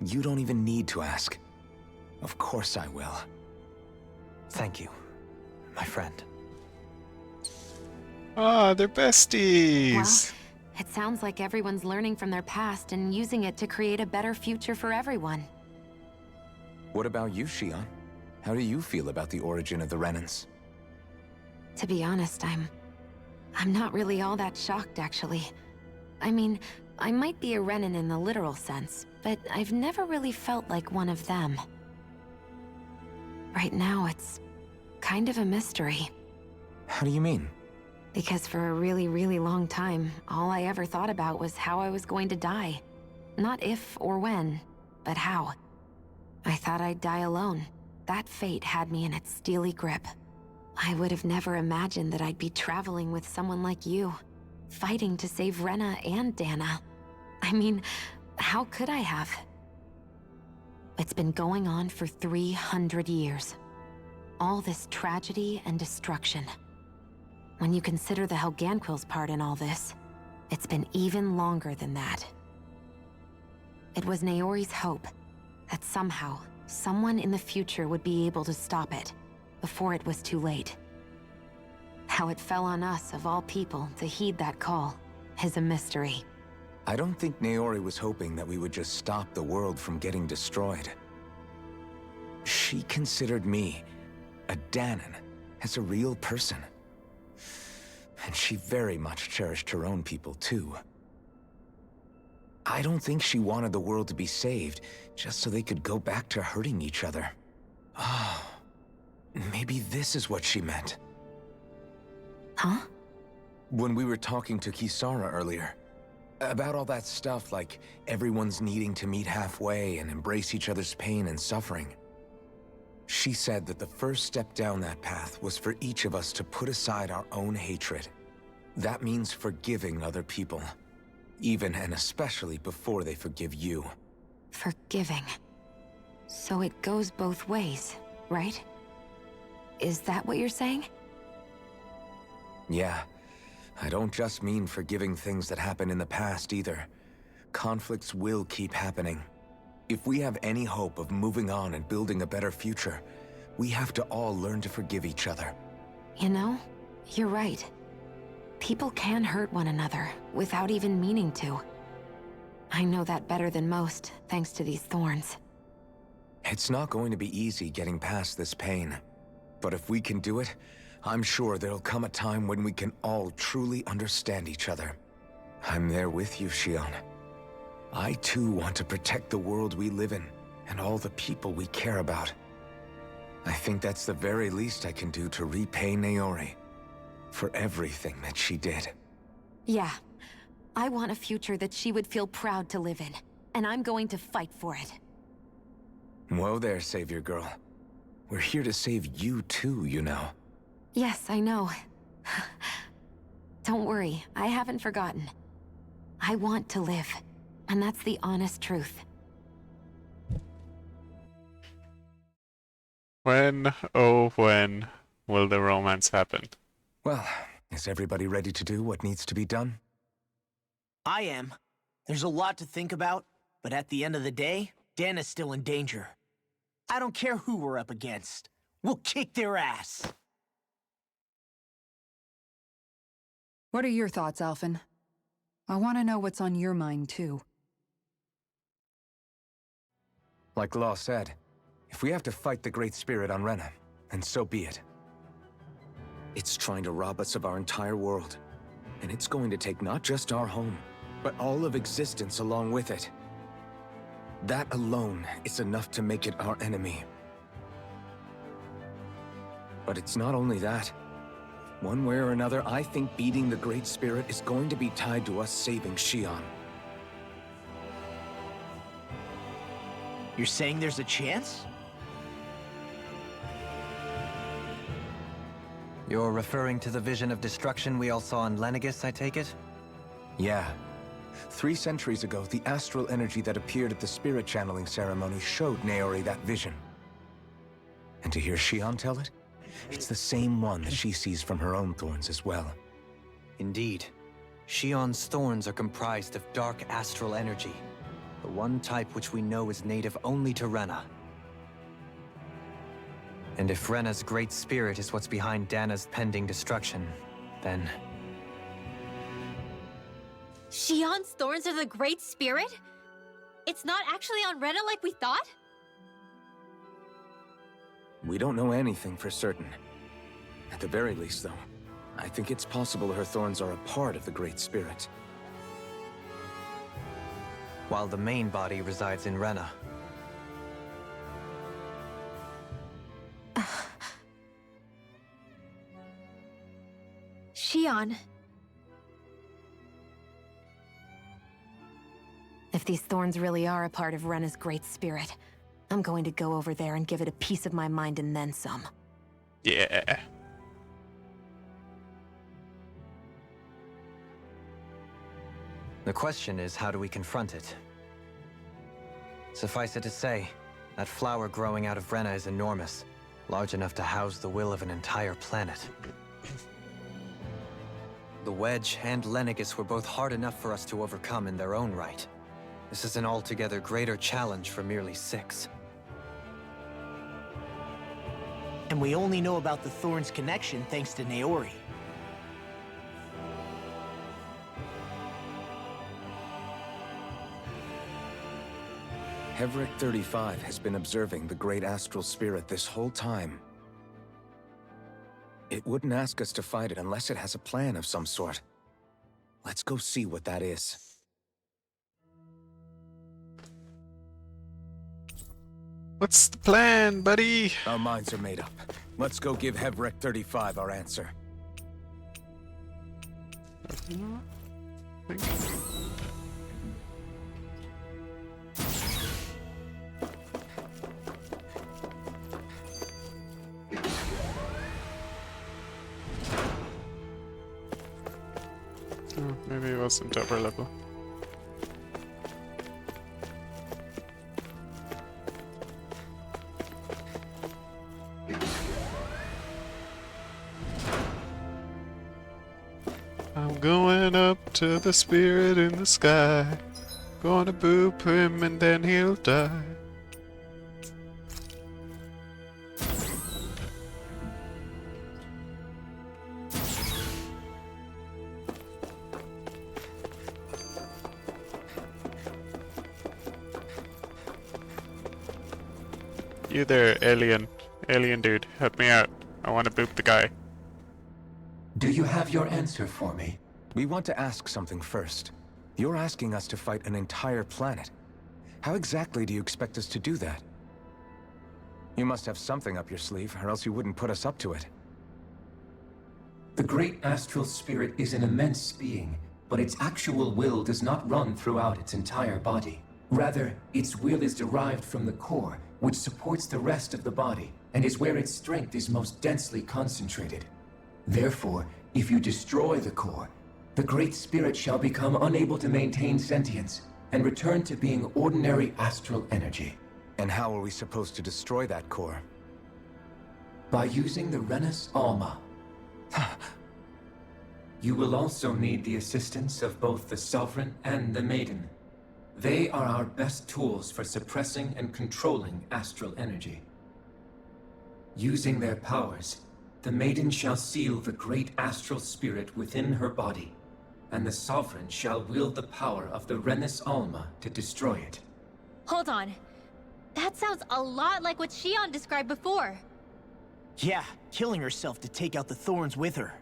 You don't even need to ask. Of course I will. Thank you, my friend. Ah, they're besties! Well, it sounds like everyone's learning from their past and using it to create a better future for everyone. What about you, Shion? How do you feel about the origin of the Renans? To be honest, I'm not really all that shocked, actually. I mean, I might be a Renan in the literal sense, but I've never really felt like one of them. Right now, it's kind of a mystery. How do you mean? Because for a really, really long time, all I ever thought about was how I was going to die. Not if or when, but how. I thought I'd die alone. That fate had me in its steely grip. I would have never imagined that I'd be traveling with someone like you, fighting to save Rena and Dana. I mean, how could I have? It's been going on for 300 years. All this tragedy and destruction. When you consider the Helganquil's part in all this, it's been even longer than that. It was Naori's hope that somehow, someone in the future would be able to stop it before it was too late. How it fell on us, of all people, to heed that call is a mystery. I don't think Naori was hoping that we would just stop the world from getting destroyed. She considered me, a Dahnan, as a real person. And she very much cherished her own people, too. I don't think she wanted the world to be saved, just so they could go back to hurting each other. Oh, maybe this is what she meant. Huh? When we were talking to Kisara earlier, about all that stuff like everyone's needing to meet halfway and embrace each other's pain and suffering. She said that the first step down that path was for each of us to put aside our own hatred. That means forgiving other people, even and especially before they forgive you. Forgiving. So it goes both ways, right? Is that what you're saying? Yeah. I don't just mean forgiving things that happened in the past either. Conflicts will keep happening. If we have any hope of moving on and building a better future, we have to all learn to forgive each other. You know, you're right. People can hurt one another without even meaning to. I know that better than most, thanks to these thorns. It's not going to be easy getting past this pain. But if we can do it, I'm sure there'll come a time when we can all truly understand each other. I'm there with you, Shion. I too want to protect the world we live in, and all the people we care about. I think that's the very least I can do to repay Naori for everything that she did. Yeah. I want a future that she would feel proud to live in, and I'm going to fight for it. Whoa there, Savior Girl. We're here to save you too, you know. Yes, I know. Don't worry, I haven't forgotten. I want to live, and that's the honest truth. When, oh when, will the romance happen? Well, is everybody ready to do what needs to be done? I am. There's a lot to think about, but at the end of the day, Dana's still in danger. I don't care who we're up against. We'll kick their ass. What are your thoughts, Alphen? I want to know what's on your mind, too. Like Law said, if we have to fight the Great Spirit on Rena, then so be it. It's trying to rob us of our entire world. And it's going to take not just our home, but all of existence along with it. That alone is enough to make it our enemy. But it's not only that. One way or another, I think beating the Great Spirit is going to be tied to us saving Shion. You're saying there's a chance? You're referring to the vision of destruction we all saw in Lenegis, I take it? Yeah. 3 centuries ago, the astral energy that appeared at the spirit channeling ceremony showed Naori that vision. And to hear Shion tell it, it's the same one that she sees from her own thorns as well. Indeed. Shion's thorns are comprised of dark astral energy, the one type which we know is native only to Rena. And if Rena's great spirit is what's behind Dana's pending destruction, then... Shion's thorns are the Great Spirit? It's not actually on Rena like we thought? We don't know anything for certain. At the very least, though, I think it's possible her thorns are a part of the Great Spirit. While the main body resides in Rena. Shion. If these thorns really are a part of Rena's great spirit, I'm going to go over there and give it a piece of my mind and then some. Yeah. The question is, how do we confront it? Suffice it to say, that flower growing out of Rena is enormous, large enough to house the will of an entire planet. The Wedge and Lenegis were both hard enough for us to overcome in their own right. This is an altogether greater challenge for merely 6. And we only know about the Thorns' connection thanks to Naori. Hevric 35 has been observing the great astral spirit this whole time. It wouldn't ask us to fight it unless it has a plan of some sort. Let's go see what that is. What's the plan, buddy? Our minds are made up. Let's go give Hevric 35 our answer. Oh, maybe it wasn't upper level. I'm going up to the spirit in the sky. Gonna boop him and then he'll die. You there, alien. Alien dude, help me out. I want to boop the guy. Do you have your answer for me? We want to ask something first. You're asking us to fight an entire planet. How exactly do you expect us to do that? You must have something up your sleeve, or else you wouldn't put us up to it. The great astral spirit is an immense being, but its actual will does not run throughout its entire body. Rather, its will is derived from the core, which supports the rest of the body, and is where its strength is most densely concentrated. Therefore, if you destroy the core, the Great Spirit shall become unable to maintain sentience, and return to being ordinary astral energy. And how are we supposed to destroy that core? By using the Renus Alma. You will also need the assistance of both the Sovereign and the Maiden. They are our best tools for suppressing and controlling astral energy. Using their powers, the Maiden shall seal the great astral spirit within her body, and the Sovereign shall wield the power of the Renus Alma to destroy it. Hold on. That sounds a lot like what Shion described before. Yeah, killing herself to take out the Thorns with her.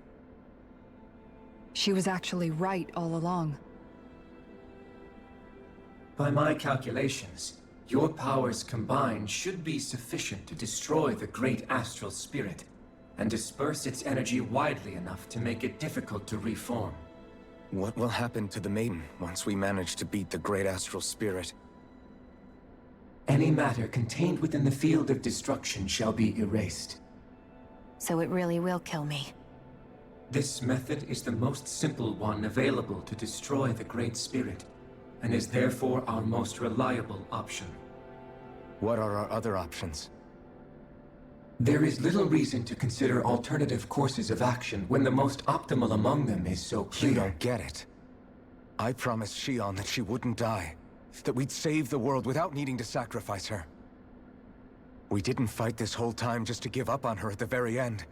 She was actually right all along. By my calculations, your powers combined should be sufficient to destroy the great astral spirit, and disperse its energy widely enough to make it difficult to reform. What will happen to the Maiden once we manage to beat the great astral spirit? Any matter contained within the field of destruction shall be erased. So it really will kill me. This method is the most simple one available to destroy the Great Spirit, and is therefore our most reliable option. What are our other options? There is little reason to consider alternative courses of action when the most optimal among them is so clear. You don't get it. I promised Shion that she wouldn't die, that we'd save the world without needing to sacrifice her. We didn't fight this whole time just to give up on her at the very end.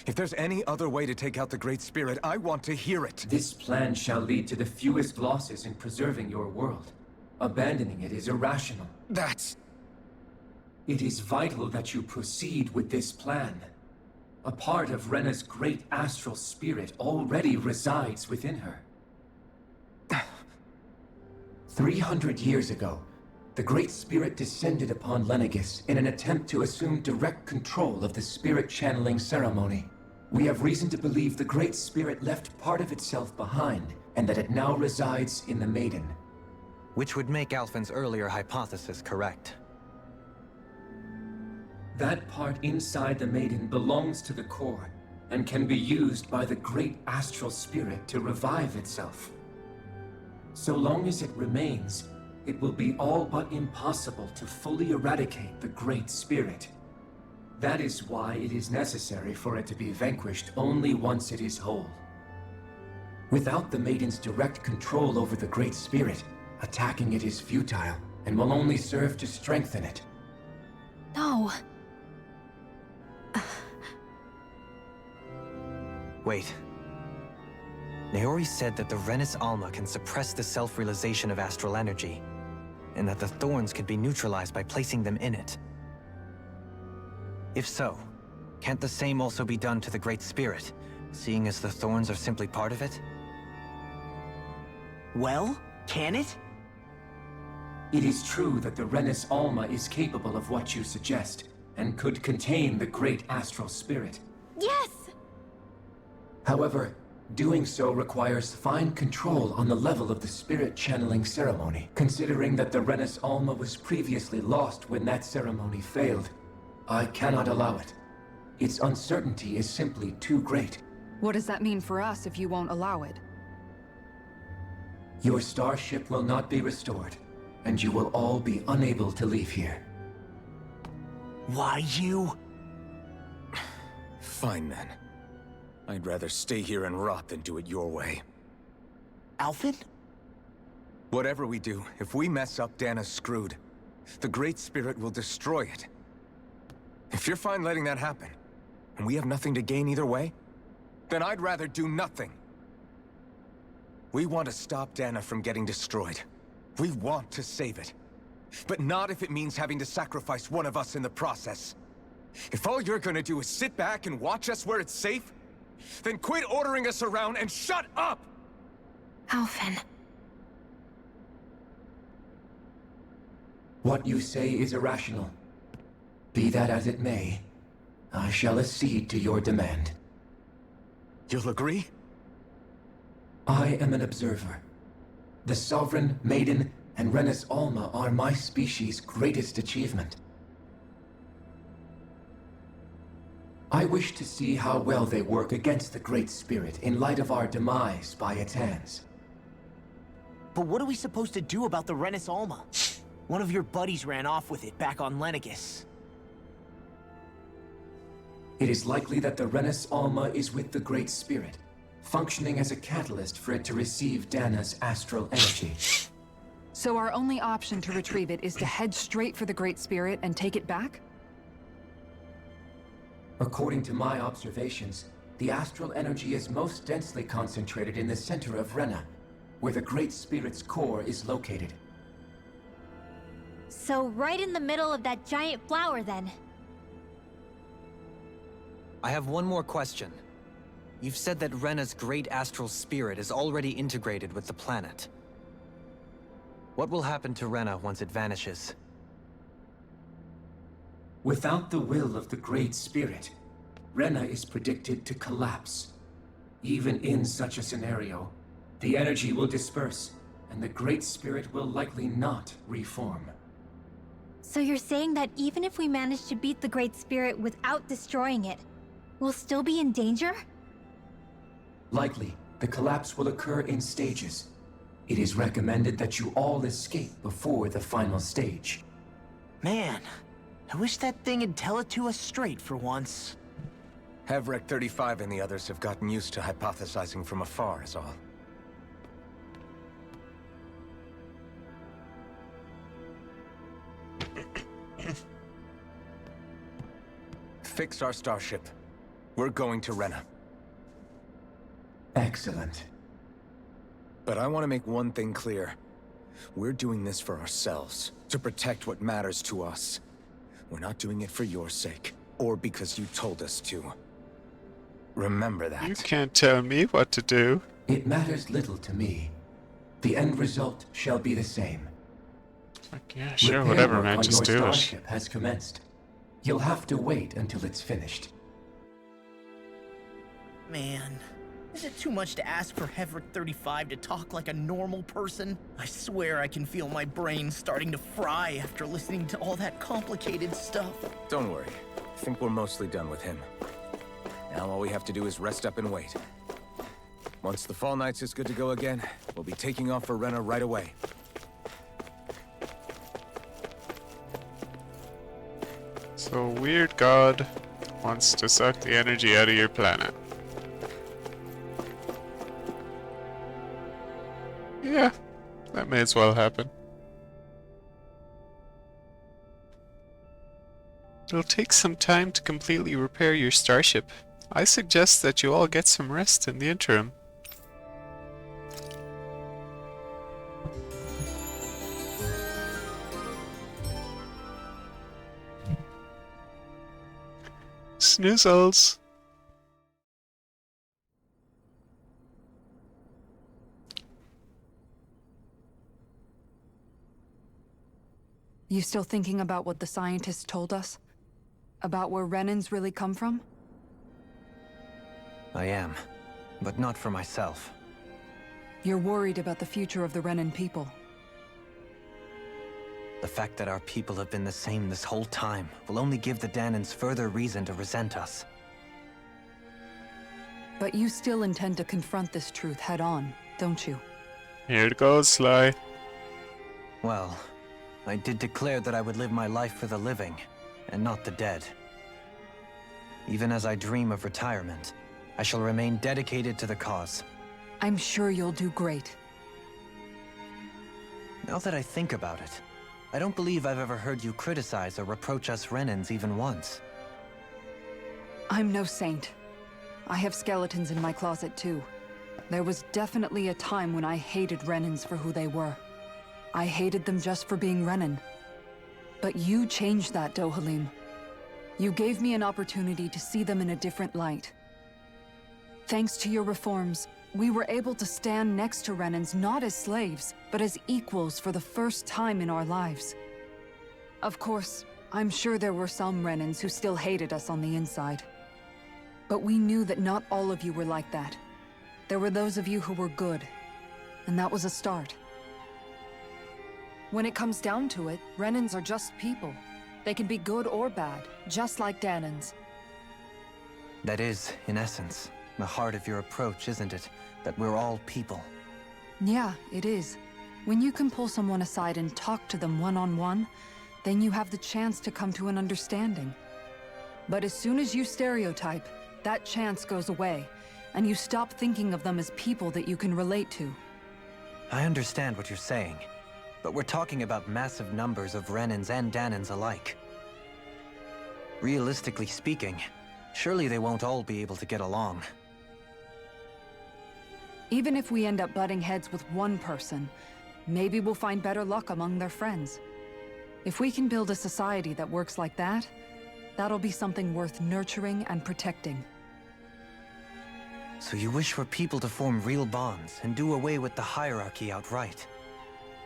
If there's any other way to take out the Great Spirit, I want to hear it. This plan shall lead to the fewest losses in preserving your world. Abandoning it is irrational. That's... It is vital that you proceed with this plan. A part of Rena's great astral spirit already resides within her. 300 years ago, the Great Spirit descended upon Lenegis in an attempt to assume direct control of the spirit channeling ceremony. We have reason to believe the Great Spirit left part of itself behind, and that it now resides in the Maiden. Which would make Alphen's earlier hypothesis correct. That part inside the Maiden belongs to the core, and can be used by the Great Astral Spirit to revive itself. So long as it remains, it will be all but impossible to fully eradicate the Great Spirit. That is why it is necessary for it to be vanquished only once it is whole. Without the Maiden's direct control over the Great Spirit, attacking it is futile, and will only serve to strengthen it. No. Wait. Naori said that the Renis Alma can suppress the self-realization of astral energy, and that the thorns could be neutralized by placing them in it. If so, can't the same also be done to the Great Spirit, seeing as the thorns are simply part of it? Well, can it? It is true that the Renis Alma is capable of what you suggest, and could contain the Great Astral Spirit. Yes! However, doing so requires fine control on the level of the spirit channeling ceremony, considering that the Renis Alma was previously lost when that ceremony failed. I cannot allow it. Its uncertainty is simply too great. What does that mean for us if you won't allow it? Your starship will not be restored, and you will all be unable to leave here. Why you? Fine then. I'd rather stay here and rot than do it your way. Alphen? Whatever we do, if we mess up, Dana's screwed. The Great Spirit will destroy it. If you're fine letting that happen, and we have nothing to gain either way, then I'd rather do nothing. We want to stop Dana from getting destroyed. We want to save it. But not if it means having to sacrifice one of us in the process. If all you're gonna do is sit back and watch us where it's safe, then quit ordering us around and shut up! Alphen. What you say is irrational. Be that as it may, I shall accede to your demand. You'll agree? I am an observer. The Sovereign, Maiden, and Renis Alma are my species' greatest achievement. I wish to see how well they work against the Great Spirit in light of our demise by its hands. But what are we supposed to do about the Renis Alma? One of your buddies ran off with it back on Lenegis. It is likely that the Renis Alma is with the Great Spirit, functioning as a catalyst for it to receive Dana's astral energy. So our only option to retrieve it is to head straight for the Great Spirit and take it back? According to my observations, the astral energy is most densely concentrated in the center of Rena, where the Great Spirit's core is located. So right in the middle of that giant flower, then. I have one more question. You've said that Rena's great astral spirit is already integrated with the planet. What will happen to Rena once it vanishes? Without the will of the Great Spirit, Rena is predicted to collapse. Even in such a scenario, the energy will disperse, and the Great Spirit will likely not reform. So you're saying that even if we manage to beat the Great Spirit without destroying it, we'll still be in danger? Likely, the collapse will occur in stages. It is recommended that you all escape before the final stage. Man, I wish that thing would tell it to us straight for once. Hevrek 35 and the others have gotten used to hypothesizing from afar, is all. Fix our starship. We're going to Rena. Excellent. But I want to make one thing clear. We're doing this for ourselves, to protect what matters to us. We're not doing it for your sake, or because you told us to. Remember that. You can't tell me what to do. It matters little to me. The end result shall be the same. Yeah, sure, Repair whatever, work man, on just your do it. starship has commenced. You'll have to wait until it's finished. Man, is it too much to ask for Hevric 35 to talk like a normal person? I swear I can feel my brain starting to fry after listening to all that complicated stuff. Don't worry. I think we're mostly done with him. Now all we have to do is rest up and wait. Once the Fall Knights is good to go again, we'll be taking off for Rena right away. So, Weird God wants to suck the energy out of your planet. Yeah, that may as well happen. It'll take some time to completely repair your starship. I suggest that you all get some rest in the interim. Snoozles! You still thinking about what the scientists told us? About where Renans really come from? I am, but not for myself. You're worried about the future of the Renan people. The fact that our people have been the same this whole time will only give the Danans further reason to resent us. But you still intend to confront this truth head-on, don't you? Here it goes, Sly. Well, I did declare that I would live my life for the living, and not the dead. Even as I dream of retirement, I shall remain dedicated to the cause. I'm sure you'll do great. Now that I think about it, I don't believe I've ever heard you criticize or reproach us Renans even once. I'm no saint. I have skeletons in my closet too. There was definitely a time when I hated Renans for who they were. I hated them just for being Renan. But you changed that, Dohalim. You gave me an opportunity to see them in a different light. Thanks to your reforms, we were able to stand next to Renans not as slaves, but as equals for the first time in our lives. Of course, I'm sure there were some Renans who still hated us on the inside. But we knew that not all of you were like that. There were those of you who were good, and that was a start. When it comes down to it, Renans are just people. They can be good or bad, just like Danans. That is, in essence, the heart of your approach, isn't it? That we're all people. Yeah, it is. When you can pull someone aside and talk to them one-on-one, then you have the chance to come to an understanding. But as soon as you stereotype, that chance goes away, and you stop thinking of them as people that you can relate to. I understand what you're saying, but we're talking about massive numbers of Renans and Danans alike. Realistically speaking, surely they won't all be able to get along. Even if we end up butting heads with one person, maybe we'll find better luck among their friends. If we can build a society that works like that, that'll be something worth nurturing and protecting. So you wish for people to form real bonds and do away with the hierarchy outright?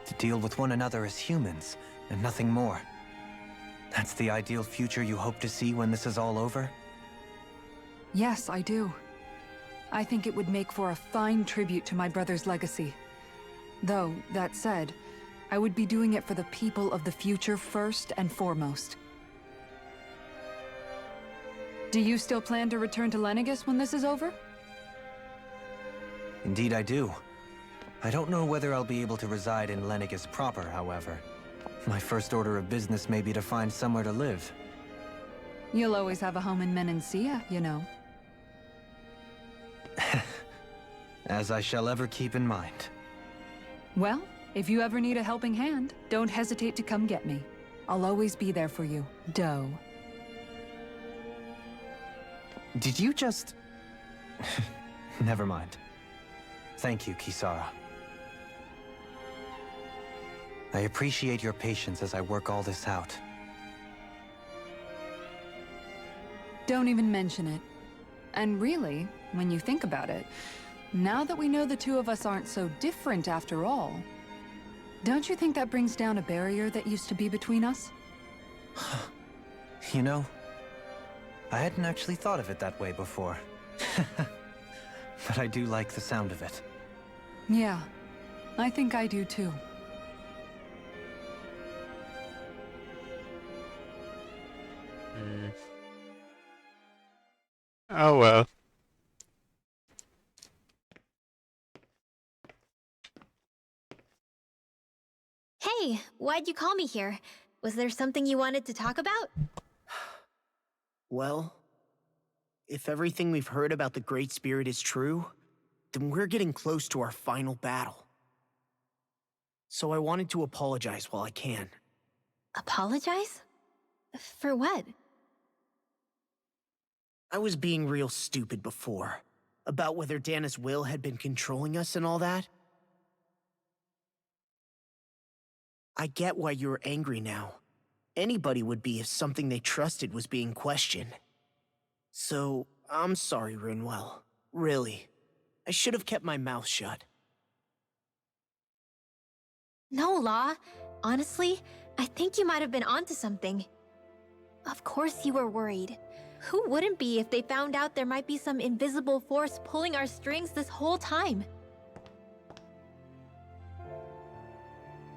To deal with one another as humans, and nothing more? That's the ideal future you hope to see when this is all over? Yes, I do. I think it would make for a fine tribute to my brother's legacy. Though, that said, I would be doing it for the people of the future first and foremost. Do you still plan to return to Lenegis when this is over? Indeed I do. I don't know whether I'll be able to reside in Lenegis proper, however. My first order of business may be to find somewhere to live. You'll always have a home in Menancia, you know. As I shall ever keep in mind. Well, if you ever need a helping hand, don't hesitate to come get me. I'll always be there for you, Doe. Did you just... Never mind. Thank you, Kisara. I appreciate your patience as I work all this out. Don't even mention it. And really, when you think about it, now that we know the two of us aren't so different after all, don't you think that brings down a barrier that used to be between us? You know, I hadn't actually thought of it that way before. but I do like the sound of it. Yeah, I think I do too. Oh well. Hey, why'd you call me here? Was there something you wanted to talk about? Well, if everything we've heard about the Great Spirit is true, then we're getting close to our final battle. So I wanted to apologize while I can. Apologize? For what? I was being real stupid before, about whether Dana's will had been controlling us and all that. I get why you're angry now. Anybody would be if something they trusted was being questioned. So, I'm sorry, Rinwell. Really. I should have kept my mouth shut. No, Law. Honestly, I think you might have been onto something. Of course you were worried. Who wouldn't be if they found out there might be some invisible force pulling our strings this whole time?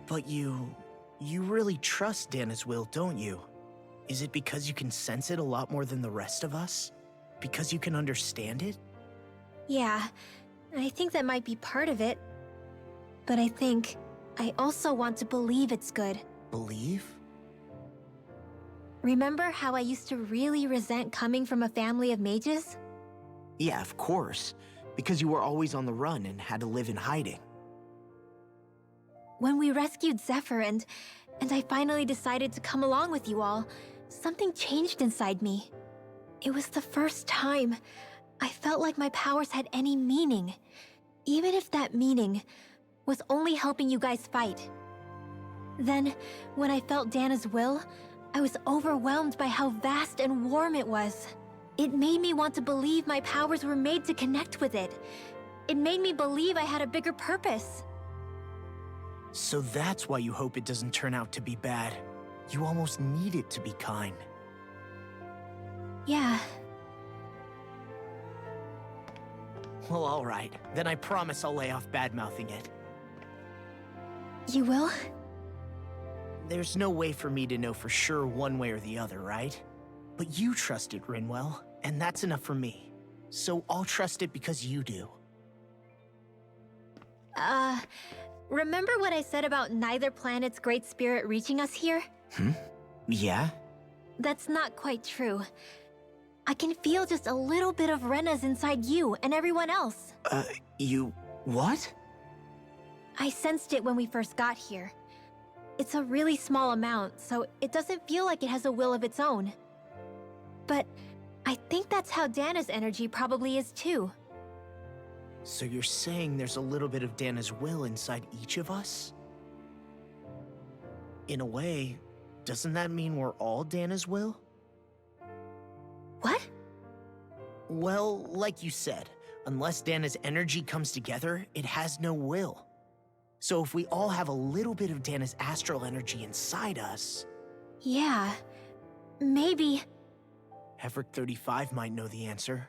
But you really trust Dana's will, don't you? Is it because you can sense it a lot more than the rest of us? Because you can understand it? Yeah, I think that might be part of it. But I think I also want to believe it's good. Believe? Remember how I used to really resent coming from a family of mages? Yeah, of course. Because you were always on the run and had to live in hiding. When we rescued Zephyr and I finally decided to come along with you all, something changed inside me. It was the first time I felt like my powers had any meaning, even if that meaning was only helping you guys fight. Then, when I felt Dana's will, I was overwhelmed by how vast and warm it was. It made me want to believe my powers were made to connect with it. It made me believe I had a bigger purpose. So that's why you hope it doesn't turn out to be bad. You almost need it to be kind. Yeah. Well, alright. Then I promise I'll lay off bad-mouthing it. You will? There's no way for me to know for sure one way or the other, right? But you trust it, Rinwell, and that's enough for me. So I'll trust it because you do. Remember what I said about neither planet's great spirit reaching us here? Yeah? That's not quite true. I can feel just a little bit of Rena's inside you and everyone else. You... what? I sensed it when we first got here. It's a really small amount, so it doesn't feel like it has a will of its own. But I think that's how Dana's energy probably is too. So you're saying there's a little bit of Dana's will inside each of us? In a way, doesn't that mean we're all Dana's will? What? Well, like you said, unless Dana's energy comes together, it has no will. So if we all have a little bit of Dana's astral energy inside us... Yeah, maybe... Heverick 35 might know the answer.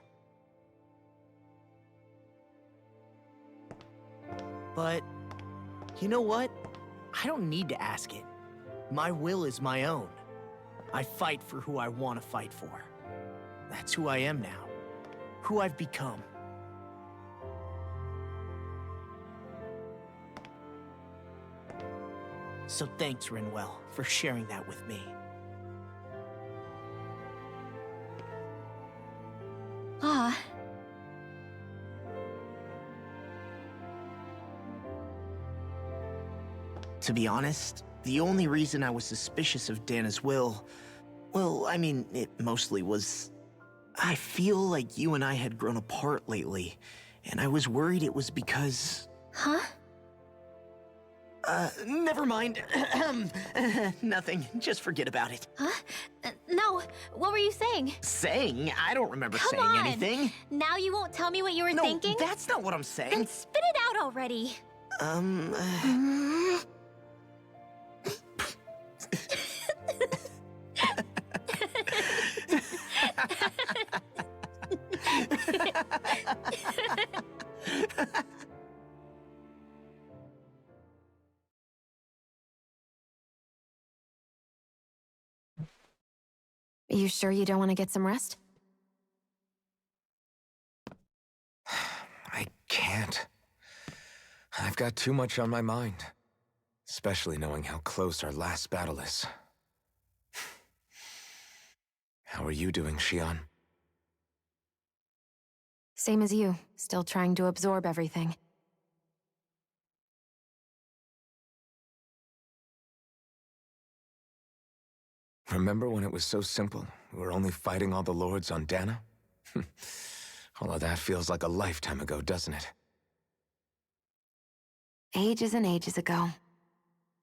But, you know what? I don't need to ask it. My will is my own. I fight for who I want to fight for. That's who I am now. Who I've become. So thanks, Rinwell, for sharing that with me. Ah. To be honest, the only reason I was suspicious of Dana's will... well, I mean, it mostly was... I feel like you and I had grown apart lately, and I was worried it was because... Huh? Never mind. Nothing. Just forget about it. Huh? No, what were you saying? Saying? I don't remember saying anything. Now you won't tell me what you were thinking? No, that's not what I'm saying. Then spit it out already. You sure you don't want to get some rest? I can't. I've got too much on my mind. Especially knowing how close our last battle is. How are you doing, Xion? Same as you, still trying to absorb everything. Remember when it was so simple? We were only fighting all the lords on Dana? All of that feels like a lifetime ago, doesn't it? Ages and ages ago.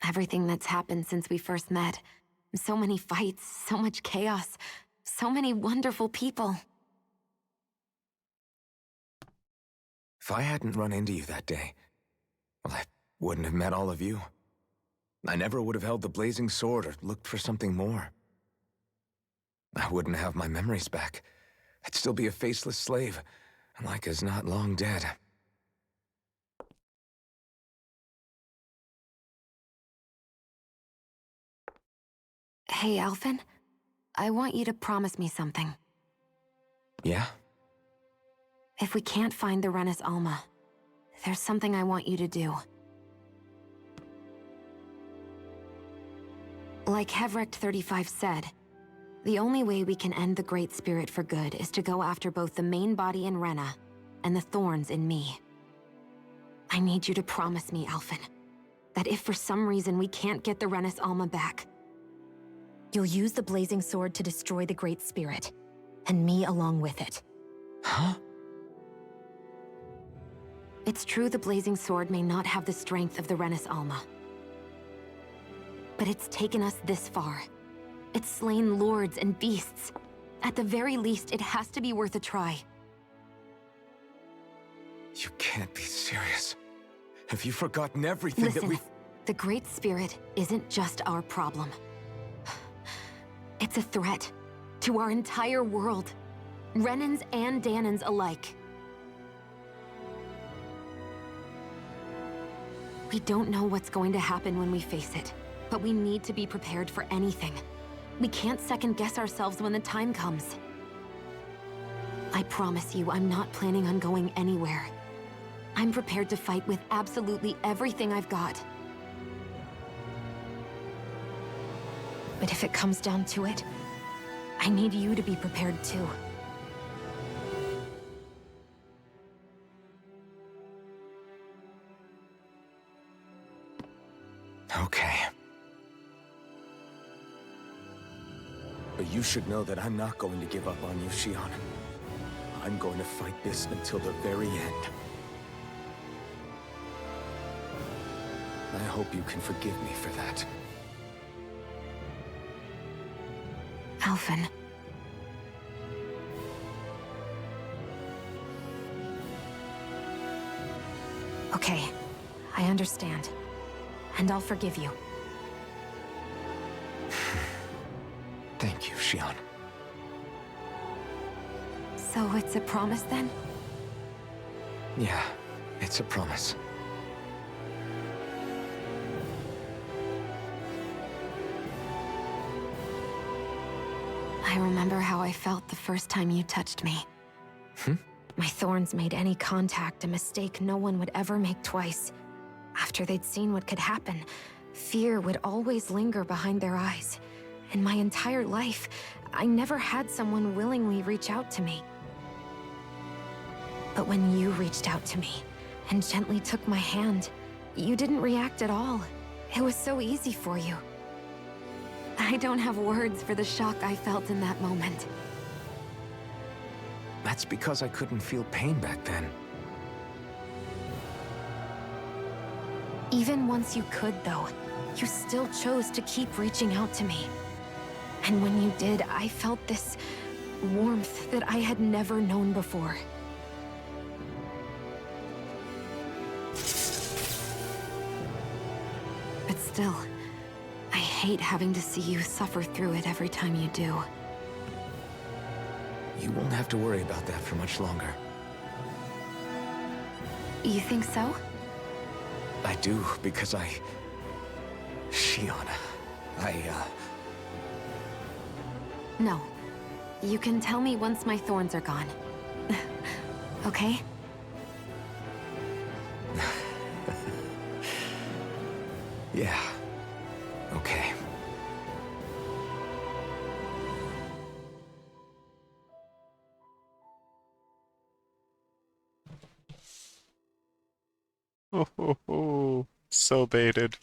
Everything that's happened since we first met. So many fights, so much chaos, so many wonderful people. If I hadn't run into you that day, well, I wouldn't have met all of you. I never would have held the blazing sword or looked for something more. I wouldn't have my memories back. I'd still be a faceless slave, like as not long dead. Hey, Alphen. I want you to promise me something. Yeah? If we can't find the Renis Alma, there's something I want you to do. Like Hevrect 35 said, the only way we can end the Great Spirit for good is to go after both the main body in Rena and the thorns in me. I need you to promise me, Alphen, that if for some reason we can't get the Renis Alma back, you'll use the Blazing Sword to destroy the Great Spirit, and me along with it. Huh? It's true the Blazing Sword may not have the strength of the Renis Alma. But it's taken us this far. It's slain lords and beasts. At the very least, it has to be worth a try. You can't be serious. Have you forgotten everything Listen, that we've... the Great Spirit isn't just our problem. It's a threat to our entire world. Renans and Danans alike. We don't know what's going to happen when we face it, but we need to be prepared for anything. We can't second-guess ourselves when the time comes. I promise you, I'm not planning on going anywhere. I'm prepared to fight with absolutely everything I've got. But if it comes down to it, I need you to be prepared too. Okay. But you should know that I'm not going to give up on you, Xion. I'm going to fight this until the very end. I hope you can forgive me for that. Alphen. Okay, I understand. And I'll forgive you. Thank you, Xion. So it's a promise then? Yeah, it's a promise. I remember how I felt the first time you touched me. My thorns made any contact a mistake no one would ever make twice. After they'd seen what could happen, fear would always linger behind their eyes. In my entire life, I never had someone willingly reach out to me. But when you reached out to me and gently took my hand, you didn't react at all. It was so easy for you. I don't have words for the shock I felt in that moment. That's because I couldn't feel pain back then. Even once you could, though, you still chose to keep reaching out to me. And when you did, I felt this warmth that I had never known before. But still, I hate having to see you suffer through it every time you do. You won't have to worry about that for much longer. You think so? I do, because Xion, No, You can tell me once my thorns are gone. Okay? Yeah. Okay. Oh, so baited.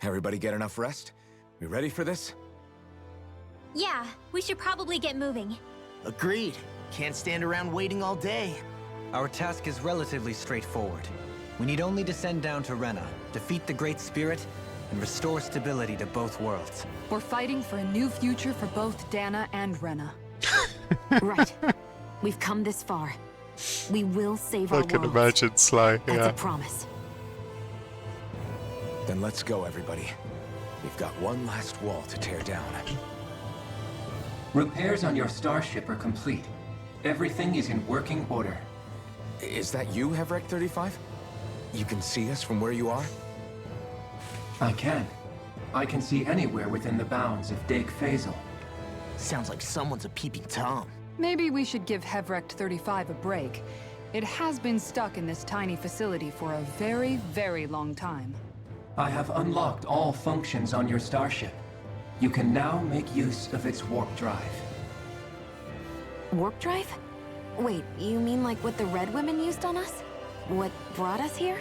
Everybody get enough rest? We ready for this? Yeah, we should probably get moving. Agreed. Can't stand around waiting all day. Our task is relatively straightforward. We need only descend down to Rena, defeat the Great Spirit, and restore stability to both worlds. We're fighting for a new future for both Dana and Rena. Right. We've come this far. We will save our I can world. imagine Sly, That's yeah. a promise. Then let's go, everybody. We've got one last wall to tear down. Repairs on your starship are complete. Everything is in working order. Is that you, Hevrek 35? You can see us from where you are? I can. I can see anywhere within the bounds of Dake Faisal. Sounds like someone's a peeping Tom. Maybe we should give Hevrek 35 a break. It has been stuck in this tiny facility for a very, very long time. I have unlocked all functions on your starship. You can now make use of its warp drive. Warp drive? Wait, you mean like what the Red Women used on us? What brought us here?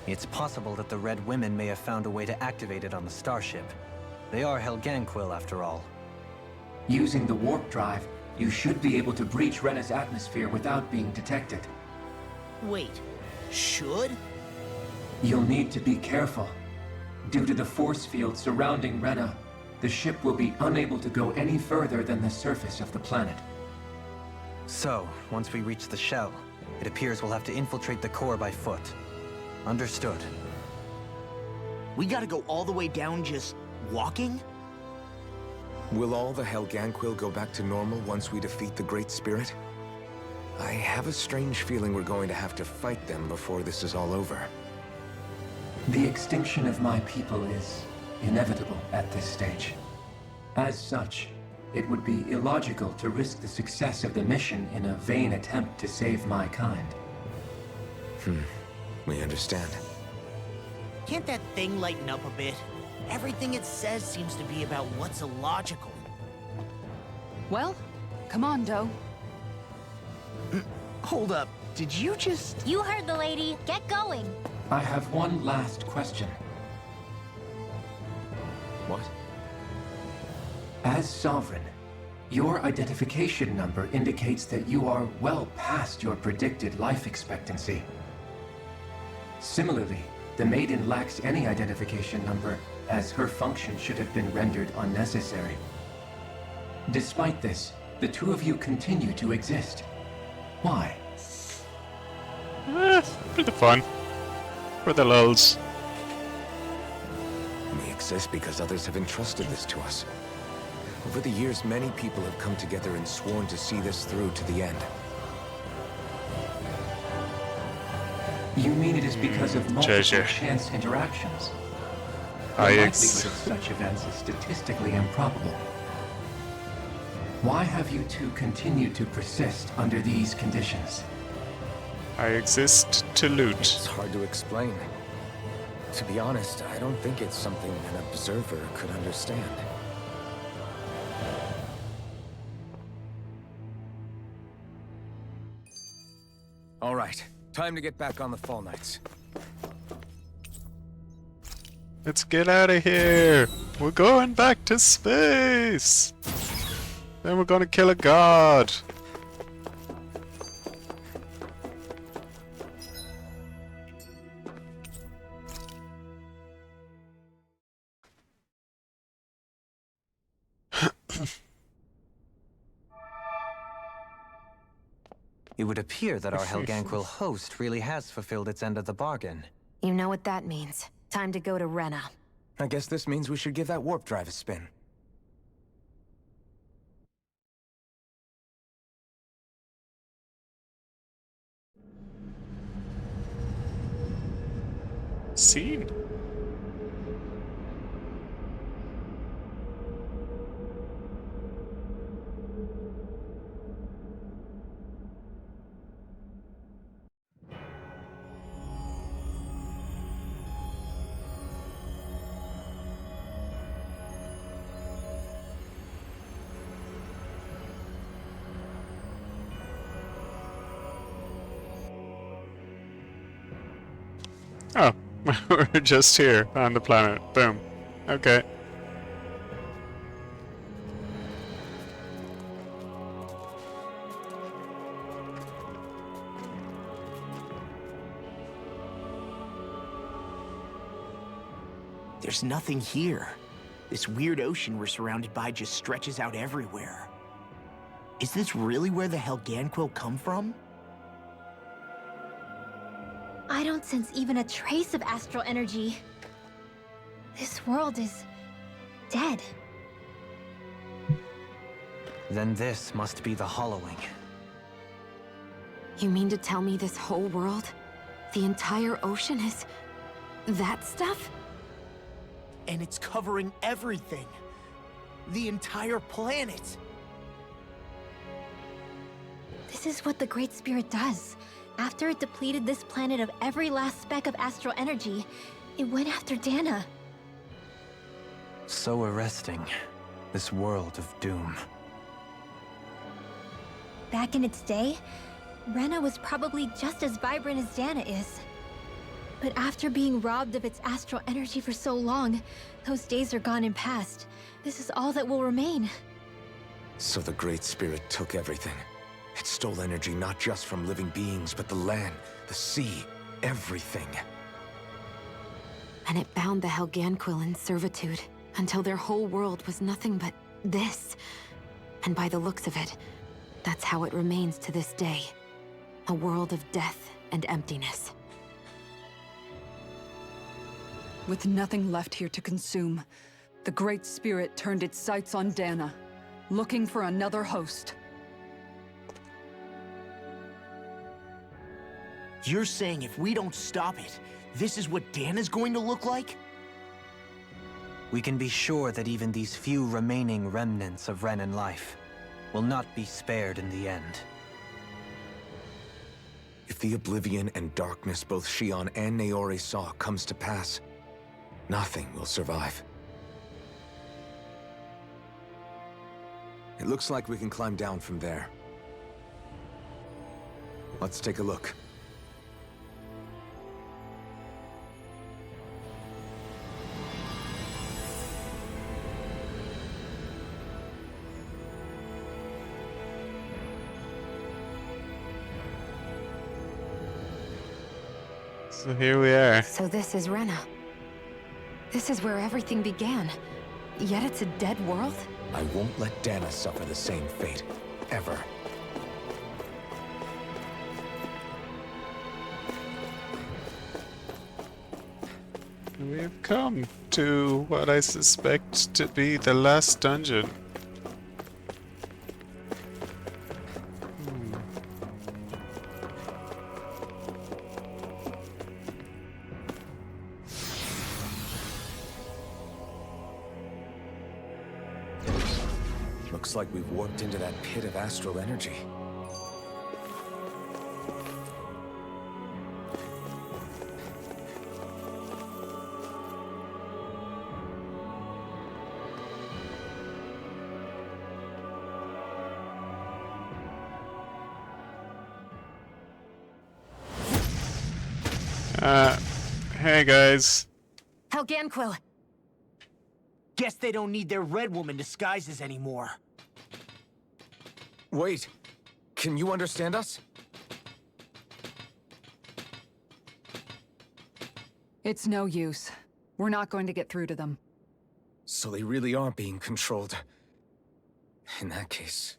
It's possible that the Red Women may have found a way to activate it on the starship. They are Helganquil, after all. Using the warp drive, you should be able to breach Rena's atmosphere without being detected. Wait, should? You'll need to be careful. Due to the force field surrounding Rena, the ship will be unable to go any further than the surface of the planet. So, once we reach the shell, it appears we'll have to infiltrate the core by foot. Understood. We gotta go all the way down just walking? Will all the Helganquil go back to normal once we defeat the Great Spirit? I have a strange feeling we're going to have to fight them before this is all over. The extinction of my people is inevitable at this stage. As such, it would be illogical to risk the success of the mission in a vain attempt to save my kind. We understand. Can't that thing lighten up a bit? Everything it says seems to be about what's illogical. Well, come on, Doe. Hold up, did you just... You heard the lady. Get going. I have one last question. What? As Sovereign, your identification number indicates that you are well past your predicted life expectancy. Similarly, the Maiden lacks any identification number, as her function should have been rendered unnecessary. Despite this, the two of you continue to exist. Why? For the fun. For the lulz. We exist because others have entrusted this to us. Over the years, many people have come together and sworn to see this through to the end. You mean it is because of multiple Treasure. chance interactions? The I likelihood of ex- such events is statistically improbable. Why have you two continued to persist under these conditions? I exist to loot. It's hard to explain. To be honest, I don't think it's something an observer could understand. All right, time to get back on the Fall Knights. Let's get out of here. We're going back to space. Then we're gonna kill a god. It would appear that our Helganquil host really has fulfilled its end of the bargain. You know what that means. Time to go to Rena. I guess this means we should give that warp drive a spin. Scene. Oh, we're just here on the planet. Boom. Okay. There's nothing here. This weird ocean we're surrounded by just stretches out everywhere. Is this really where the Helganquil come from? I don't sense even a trace of astral energy. This world is dead. Then this must be the Hollowing. You mean to tell me this whole world, the entire ocean is that stuff? And it's covering everything. The entire planet. This is what the Great Spirit does. After it depleted this planet of every last speck of astral energy, it went after Dana. So arresting. This world of doom. Back in its day, Rena was probably just as vibrant as Dana is. But after being robbed of its astral energy for so long, those days are gone and past. This is all that will remain. So the Great Spirit took everything. It stole energy not just from living beings, but the land, the sea, everything. And it bound the Helganquil in servitude, until their whole world was nothing but this. And by the looks of it, that's how it remains to this day. A world of death and emptiness. With nothing left here to consume, the Great Spirit turned its sights on Dana, looking for another host. You're saying if we don't stop it, this is what Dana's going to look like? We can be sure that even these few remaining remnants of Renan life will not be spared in the end. If the oblivion and darkness both Shion and Naori saw comes to pass, nothing will survive. It looks like we can climb down from there. Let's take a look. So here we are. So this is Rena. This is where everything began. Yet it's a dead world? I won't let Dana suffer the same fate. Ever. We've come to what I suspect to be the last dungeon. Looks like we've warped into that pit of astral energy. Hey guys. Helganquil! Guess they don't need their Red Woman disguises anymore. Wait, can you understand us? It's no use. We're not going to get through to them. So they really are being controlled. In that case,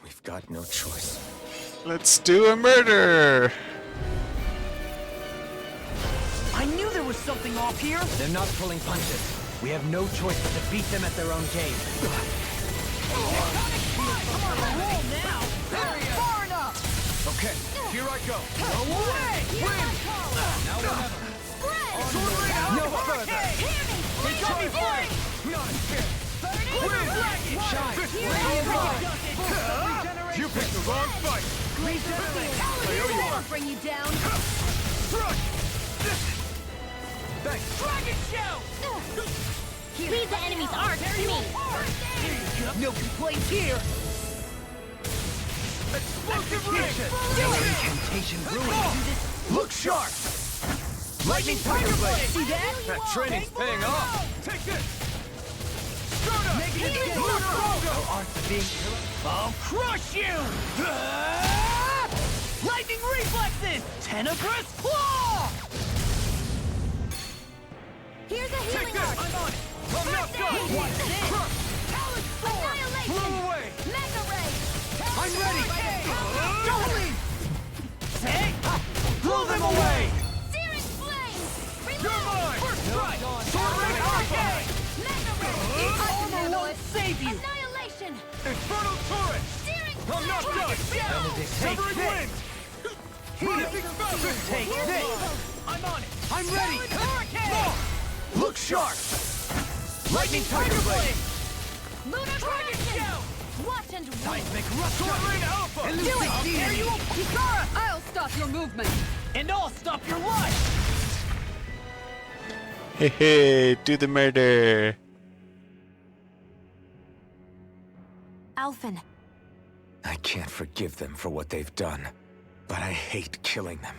we've got no choice. Let's do a murder! I knew there was something off here! They're not pulling punches. We have no choice but to beat them at their own game. Far enough! Okay, here I go. No way! Win! Now or never. No further! They got me flanked! You picked the wrong fight. Bring you down. Thanks. Dragon Show! Leave the enemy's art to me. No complaints here! Explosive ring! Your incantation ruined. Look sharp! Lightning Tiger Blade! See that? That training's paying off! Take this! Make it again! I'll crush you! Lightning reflexes! Tenebrous claw! Here's a healing arc. I'm on it! I'm not First done! aid. Watch this! Talon Sword. Annihilation. Blow away! Mega Ray. I'm ready! Don't leave! Say! Blow them away! Searing Flame. You're mine! First strike! Sword Ring Arcade! Mega Ray. Armor won't save you! Annihilation. Infernal Turret! Steering I'm not done! Severing Wind! Piercing Falcon! Take this! I'm on it! I'm ready! Hurricane! Look sharp! Lightning Tiger Blade! Lunar Dragon Correction. Shout! Watch and Seismic Rupture! Sword Ring Alpha! Do it! I'll tear you up! Kisara! I'll stop your movement. And I'll stop your life! Hey, hey, do the murder. Alphen, I can't forgive them for what they've done, but I hate killing them.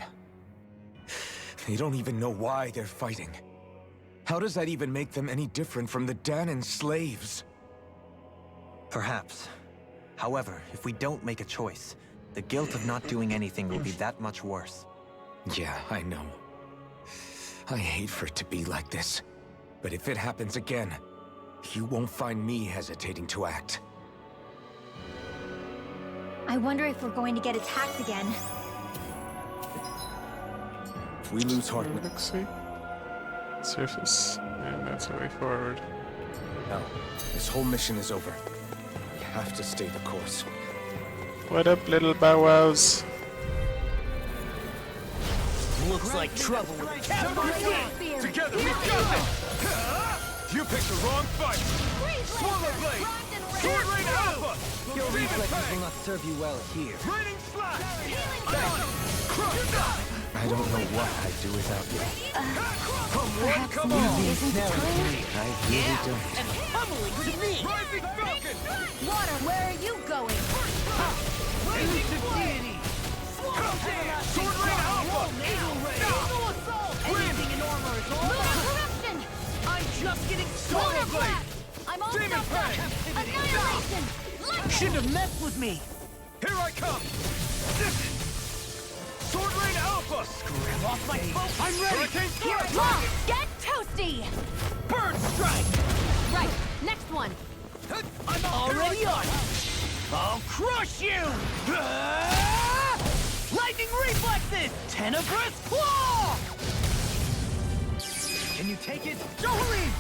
They don't even know why they're fighting. How does that even make them any different from the Danan slaves? Perhaps. However, if we don't make a choice, the guilt of not doing anything will be that much worse. Yeah, I know. I hate for it to be like this. But if it happens again, you won't find me hesitating to act. I wonder if we're going to get attacked again. If we lose Hartman... Galaxy. Surface. And that's the way forward. No, this whole mission is over. We have to stay the course. What up, little bow wows? Looks like trouble with the Captain. Together, we got it! You picked the wrong fight! Swallow Blade! Sword Rain Alpha! Your reflexes will not serve you well here. Raining Slash! I don't know what I'd do without you. perhaps come now on! isn't the time? I really don't. And pummeling to me! Rising Falcon! Water, where are you going? Elusive Deity! Sword Rain Alpha! Eagle Ray! Eagle Assault! Anything in armor is all Lunar mine! Corruption. I'm just getting Lunar started! Blast. I'm all Demon stuffed up. Fang. Annihilation. Lightning. Shouldn't have messed with me! Here I come! Sword Rain Alpha! Grab off my boat! I'm ready! Hurricane Thrust! Mom, get toasty. Bird Strike! Right, next one. I'm already on it! I'll crush you! Lightning reflexes! Tenebrous claw! Can you take it? Jolene!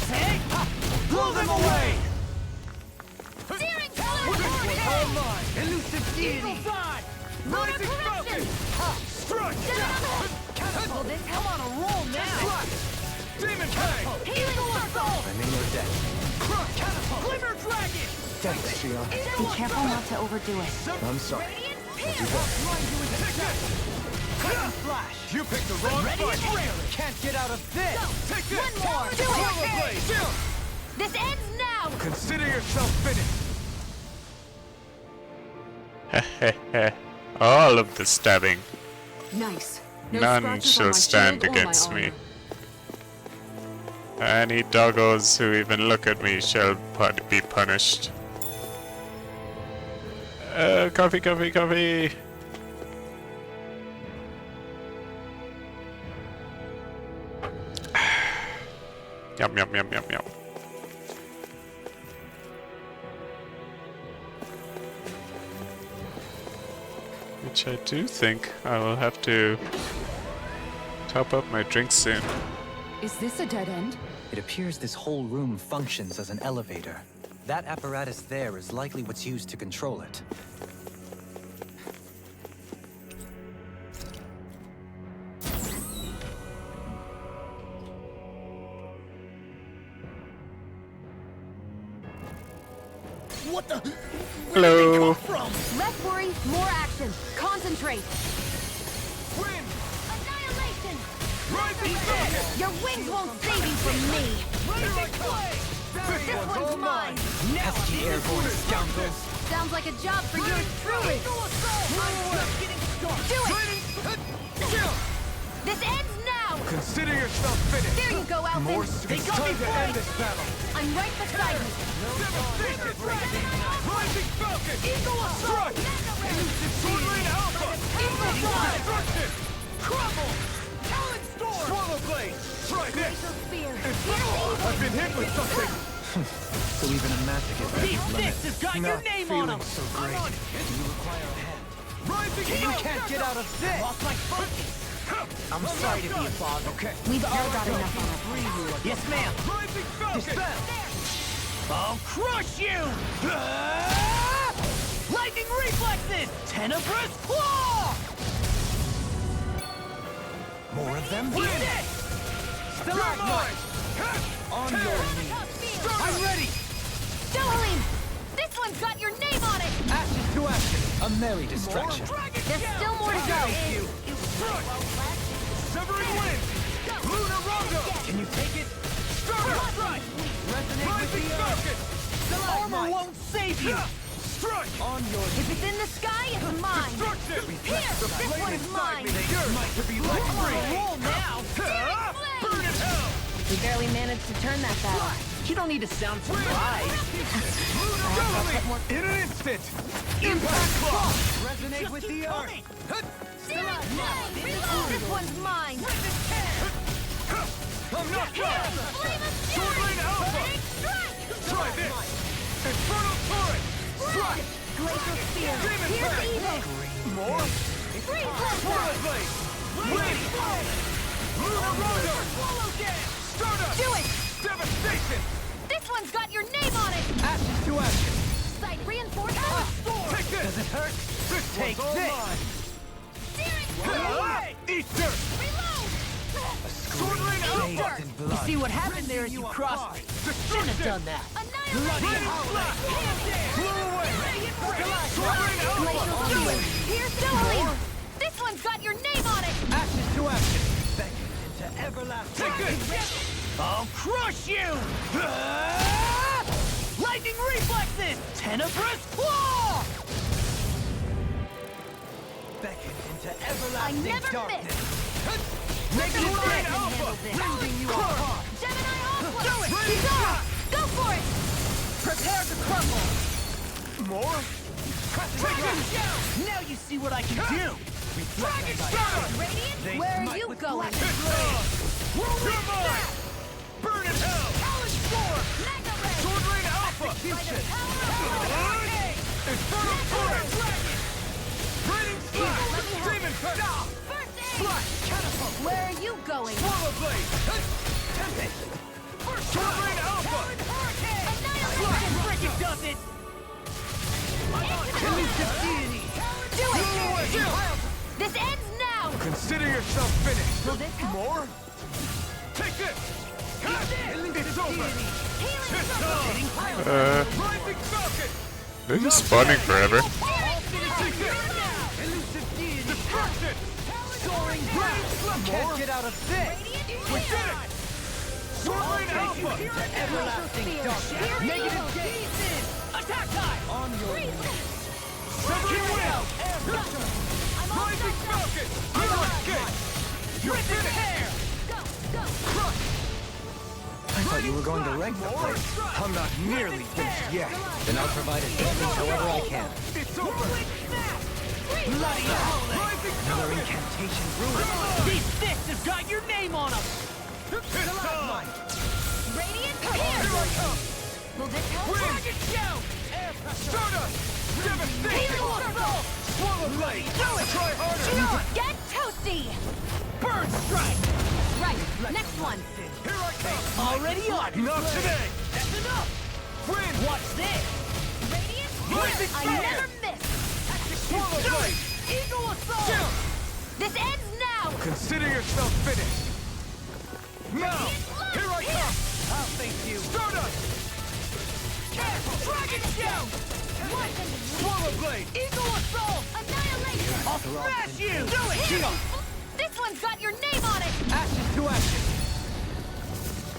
Say! Blow them away! Steering All mine! Elusive Deity! Eagle's eye. Lunar Rising Corruption. Falcon! Strike! Catapult this. I'm on a roll now! Demon Fang! Healing Circle. I'm in your debt. Catapult! Glimmer Dragon! Thanks, Shion. Be careful not to overdo it. I'm sorry. I'll do that. Cutting Flash! You picked the wrong Ready fight! and railing! Can't get out of this! Take this! One more. Do Swallow it. Blade! This ends now. Consider yourself finished! All of the stabbing. Nice. None scratches on shall my stand shield or my against me. armor. Any doggos who even look at me shall be punished. Coffee, coffee, coffee! Yum, yum, yum, yum, yum. Which I do think I will have to top up my drink soon. Is this a dead end? It appears this whole room functions as an elevator. That apparatus there is likely what's used to control it. What the? Hello. Less worry, more action. Concentrate. Wind! Annihilation. Rising Falcon! Your wings won't save you from me. Rising Flame! This one's mine. Pesky airborne scoundrels! Sounds like a job for yours truly. I'm just getting started! Do it. This ends Consider yourself finished. There you go, Alphen. More it's time to end this battle. I'm right beside you. Devastation! Rising Falcon! Eagle Assault! Sword Rain Alpha! Eagle Destruction! Crumble! Talon Storm! Swallow Blade! Try this! I've been hit with something! So even a magic is at its limit. This has got your name on him! So great. You require a hand. Rising You can't get out of this! Lost my focus! I'm sorry to be a bother. Okay. We've all got enough on our plate. Yes, ma'am. Rising Falcon! Dispel! I'll crush you! Lightning reflexes! Tenebrous claw! More of them? Eat this! Stalagmite! On your knees! I'm ready! Dohalim! This one's got your name on it! Ashes to ashes. A merry distraction. There's still more to go. Severing Wind! Luna Rondo! Can you take it? Stardust Strike! Resonate with Rising the Falcon! Armor won't save you! Strike! On your If it's in the sky, it's mine. Destruction! Here, this one's mine. Yours might to be like free! roll now! Burn in hell! We barely managed to turn that battle. You don't need to sound surprised. In an instant! Impact Claw! Resonate with the earth. This one's mine. I'm not done! Sword Rain Alpha! Try this! Infernal Torrent! Strike! Glacial Spear. Demon Here's Blade! evil. More! Swirl Blade! Wind! Luna Rondo! Stardust! Do it! Devastation! This one's got your name on it. Ashes to ashes. Site reinforcement. Take this! Does it hurt? This Take one's all this. mine! Reload. Eat dirt! Sword Rain Alpha! Bathed in You blood. see what happened there as you crossed me? Shouldn't have done that. Annihilate. Blew away! Sword Rain Alpha! Here's Dohalim. This one's got your name on it. Ashes to ashes. Beckoned into everlasting. Take this! I'll crush you! Lightning reflexes! Tenebrous claw! Beckoned into I everlasting never darkness. miss. Sword Rain Gemini Alpha! Rending you apart. Aqua. Do it! Kizaar, go for it. Prepare to crumble! More? Take it! Now you see what I can do! Dragon Stardust! Radiant, where are you going? You're mine! Burn in hell! Talon Storm. Mega Ray. Sword Rain Alpha! Infernal Torrent! Raining Slash! Demon Pest! First aid. Slash! Catapult! Where are you going? Swallow Blade! Tempest! Sword Rain Alpha! Annihilation. Frickin' does it! Elusive deity! Do it. This ends now. Consider yourself finished! Will this help? More? Take this! It's over! Rising Falcon! They're just spawning forever. Take this! Elusive deity! Destruction! Soaring blast! Can't get out of this. We did it! Sword Rain Alpha! Everlasting darkness. Negative gaze! Attack time! On your Severing Wind! Rising Falcon! You escape! You're finished! Crush! I thought you were going to wreck the place. I'm not nearly finished yet. Then I'll provide assistance however I can. It's over! Bloody hell! Rising Another Falcon! incantation ruined. These fists have got your name on them! It's time! Radiant, Here here. I come! Will this help? Wind! Stardust! Devastation! Swallow Blade! Try harder! Get toasty. Bird strike! Right, next one. Here I come! Already on! Not today! That's enough! Wind! What's this? Radiant, Rising I Fire! never miss. Swallow Blade! Eagle assault! This ends now. Consider yourself finished! Now! Here I come! I'll thank you. Stardust! Dragon shout! Swallow Blade! Eagle assault! Annihilation. I'll smash you! Do it! Here. This one's got your name on it. Ashes to ashes.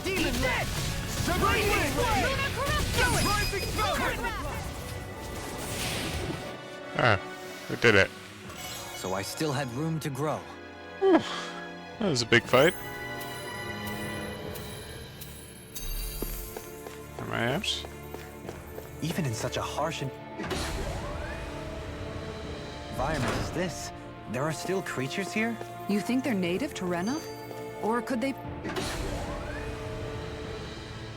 Demon Leg! Severing Wind! Luna Corruption. Rising Falcon! Ah, we did it. So I still had room to grow. That was a big fight. Am I out? Even in such a harsh environment as this, there are still creatures here? You think they're native to Rena? Or could they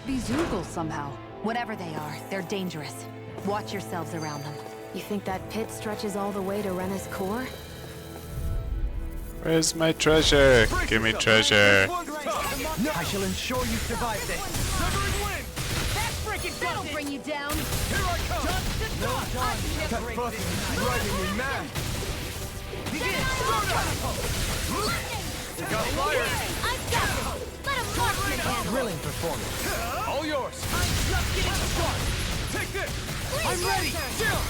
be Zeugles somehow? Whatever they are, they're dangerous. Watch yourselves around them. You think that pit stretches all the way to Rena's core? Where's my treasure? Give me treasure. I shall ensure you survive this. That'll bring you down. Here I come! That button is driving me mad! Begin! You got fire! I've got it. Let him mark me down. Thrilling performance. All yours! I'm just getting started. Take this! Please, I'm ready! Lancer. Chill!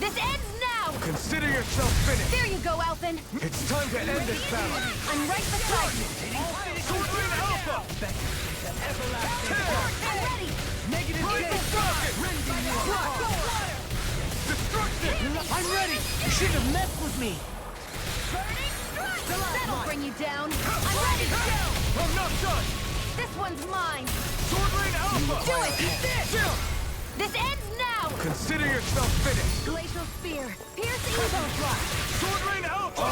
This ends now. Consider yourself finished! There you go, Alphen. It's time to end this battle! I'm right beside you. Swordman Alpha! I'm ready. Negative Destruction! I'm ready! You shouldn't have messed with me! That'll bring you down. I'm ready. I'm not done! This one's mine. Swordman Alpha! Do it. Chill! This ends now. Consider yourself finished! Glacial Spear. Pierce Evo Drop. Swordman Alpha!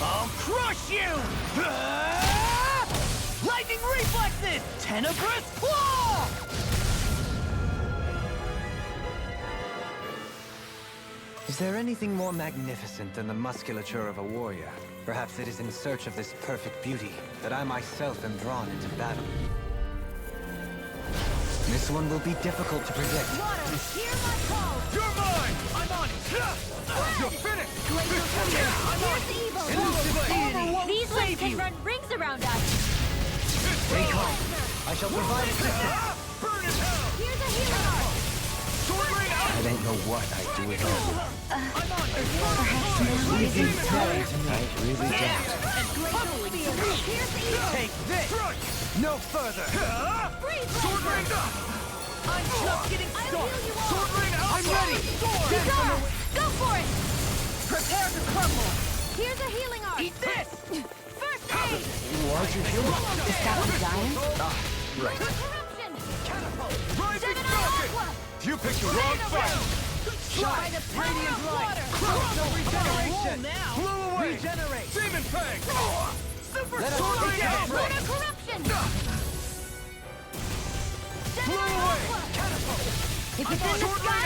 I'll crush you! Lightning reflexes! Tenebrous Claw! Is there anything more magnificent than the musculature of a warrior? Perhaps it is in search of this perfect beauty that I myself am drawn into battle. This one will be difficult to predict. Water, hear my call. You're mine! I'm on it! You're finished! Pierce Evo. These ones can run rings around us. Stay calm. I shall provide assistance. Burn in hell. Here's a healing art. I don't know what I do with all. Perhaps now It is very to me. I really don't. Glacial Spear. Pierce Evo. Take this! No further! Sword ring up! I'm just getting started! Sword ring out! I'm ready! Kizara, go for it! Prepare to crumble! Here's a healing art! Eat this! First aid! Why'd you heal me? Is that one dying? Right. Corruption! Rising Gemini Falcon! Aqua! You picked the wrong fight! Try the Radiant light! water! Regeneration! now! Blow away! Regenerate! Demon Fang! Super Let us Sword take Ring it! Lunar Corruption! Blow away! If it's in the sky,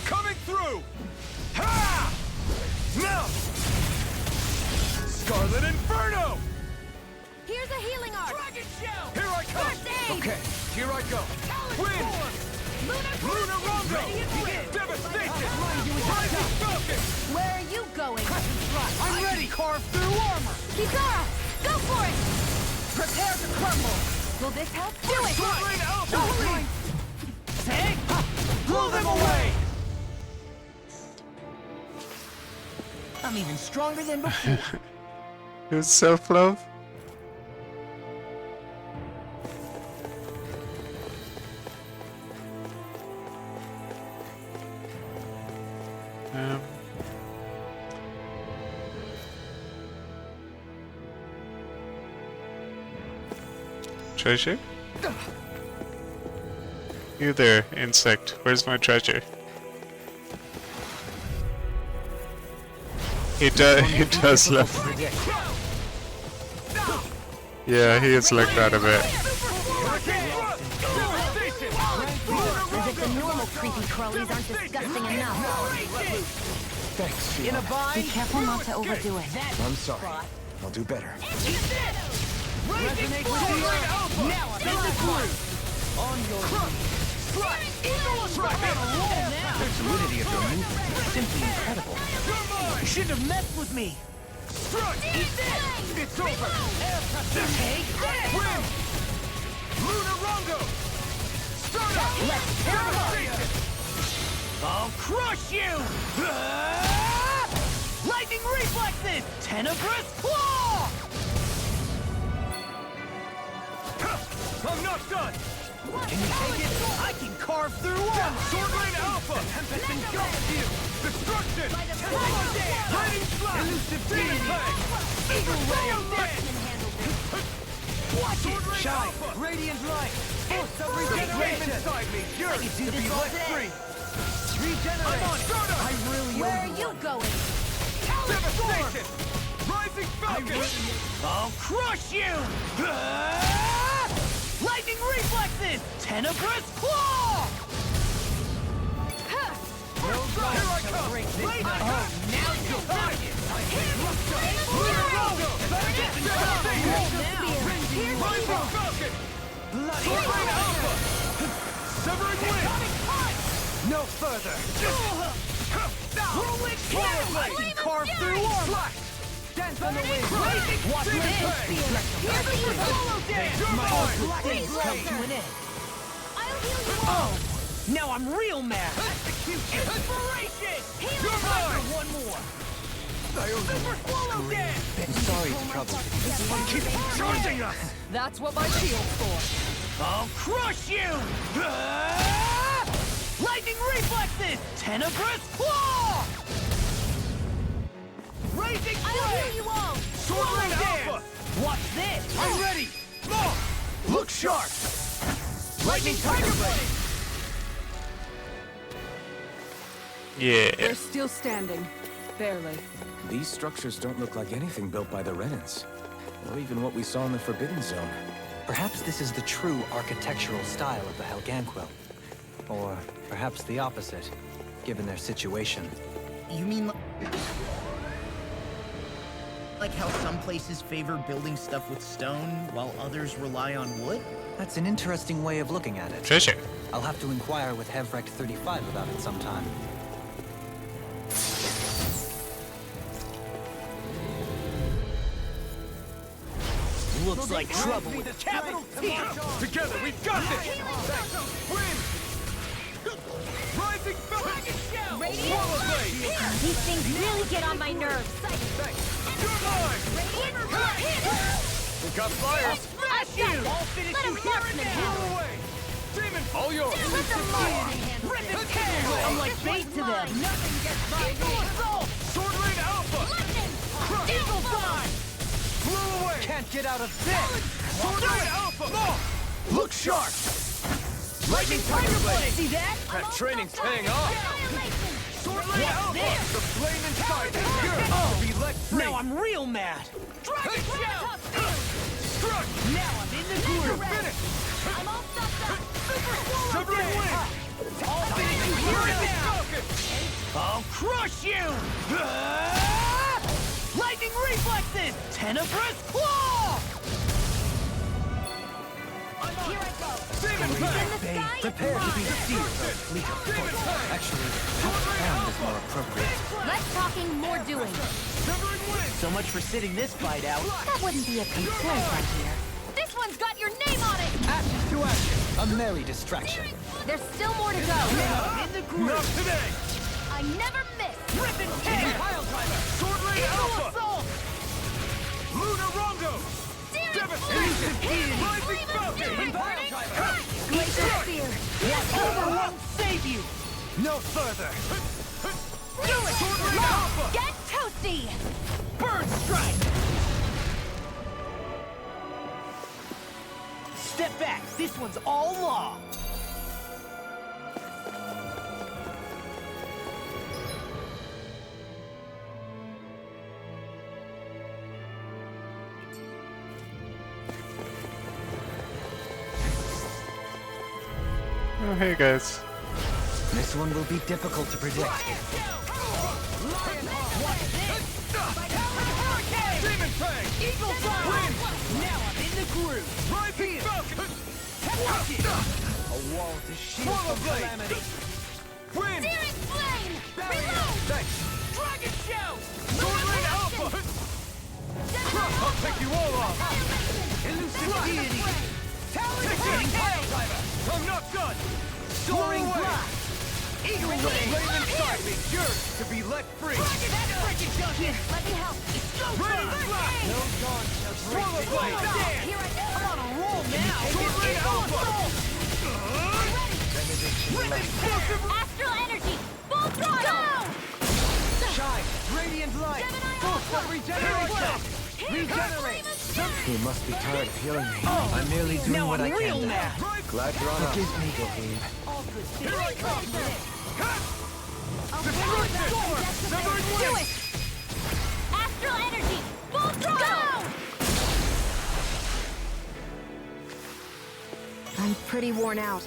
Coming through! Ha! Now! Scarlet Inferno! here's a healing art! Dragon Shell! Here I come! First aid! Okay, here I go! Wind! Lunar Rondo! Devastation! Rising Falcon! Where are you going? I'm ready! Carve through armor! Kizara, go for it! Prepare to crumble! Will this help? Do it! Sword Ring Alpha! Take! Blow them away! I'm even stronger than before. Who's self-love? Treasure? You there, insect. Where's my treasure? He does love. Yeah, he is like that a bit. As if the normal creepy crawlies aren't disgusting enough. Thanks, In a Fiona. bind? Be careful not to overdo it. I'm sorry. I'll do better. Resonate with the earth! Now I'm in the groove! On your The fluidity of your movement is simply incredible. You shouldn't have messed with me! It's over! Take this! Win! Lunar Rondo! Start up! Let's tear I'll crush you! Lightning reflexes! Tenebrous Claw! I'm not done! Can you take it? I can carve through armor! Sword Rain Alpha! Tempest engulfs you! Destruction! Lightning Slash! Elusive Demon deity! Fang! Eagle Ray of Death! Watch Sword it! Rain Shine! Alpha! Radiant light! Force of regeneration! Inside me, yours to be let free. Regenerate. I really Where are you going? Devastation! Rising Falcon! I'll crush you! Lightning reflexes! Tenebrous Claw! Here I come! Right now you're target! Rising Falcon! Bloody Alpha! Severing Wind! No further! Rolling Swirl! I can carve through armor! Dance on the wind! Watch this! Here's the solo dance! My ultimate days come to an end! I'll heal you Oh! Now I'm real mad! Execution! Inspiration! You're mine! One more! Super swallow dance! I'm sorry to trouble you. This one keeps charging us! That's what my shield's for. I'll crush you! Lightning reflexes! Tenebrous Claw! Raising Flame! you all! Swirling Alpha! Watch this! I'm ready! Look sharp! Lightning Tiger Blade! Yeah. They're still standing. Barely. These structures don't look like anything built by the Renans, or even what we saw in the Forbidden Zone. Perhaps this is the true architectural style of the Helganquil. Or perhaps the opposite, given their situation. You mean like how some places favor building stuff with stone while others rely on wood? That's an interesting way of looking at it. Treasure. I'll have to inquire with Hevrek 35 about it sometime. Looks like trouble with the capital T! Together, we've got this! Win! Rising Falcon! Swallow Blade! These things really get on my nerves. You're mine! We got fire! Smash you! I'll finish you here and now! Blow away! Demon, all yours! Rip and tear! I'm like bait to them! Nothing gets by Eagle Assault! Sword Rain Alpha! Crush! Eagle Fly! Blow away! Can't get out of this! Sword Rain Alpha! Look sharp! Lightning Tiger Blade! See that? That training's paying off! Sword Rain Alpha! The flame inside is yours to be let free! Now I'm real mad! Dragon Shout! Struck! Now I'm in the groove! You're finished! I'm all stuffed up. Severing Wind! I'll finish you here and now! Falcon! I'll crush you! Lightning reflexes! Tenebrous Claw! Here I go. Demon Fang! Prepare to be seized. Actually, pound is more appropriate. Less talking, more doing. Severing Wind! So much for sitting this fight out. That wouldn't be a complaint, I hear. This one's got your name on it! Action to action. A merry distraction. There's still more to go. In the groove! Not today! I never miss. Rip and tear! Pile Driver! Sword Rain Eagle Alpha! Assault! Luna Rondo! Devastation! Rising Falcon! Pile Driver! Glacier Spear. Whatever won't save you! No further! Do it! Sword Rain Alpha! Get toasty! Bird Strike! Step back! This one's all law! Oh, hey guys. This one will be difficult to predict. Demon Fang! Eagle Fly! Now I'm in the groove! Rising Falcon! Watch it! A wall to shield Swallow from Blade! calamity! Wind! Searing Flame! Barrier! Thanks! Dragon Shout! Sword Rain Alpha! I'll take you all off! Elusive Deity! Taking Pile Driver! I'm not done! Soaring Blow away! Blast! Eagle The Ray! flame inside me, yours to be let free! Here, Let me help. Rain Blast! No dawn shall break Swallow this Blade! down. Dance! Here I go. I'm on a roll now! Sword Rain Alpha! Rip and tear! Astral energy. Full throttle. Shine! Radiant light! Force of regeneration! Regenerate! You must be tired of healing me. I'm merely doing Now what I'm I real can. mad! Rising Glad you're on our Forgive me, side. Gabe. All good things. Here I come! I'll The bring you truth back is, from death to Severn base. Do wins! it! Astral energy! Full throttle! I'm pretty worn out.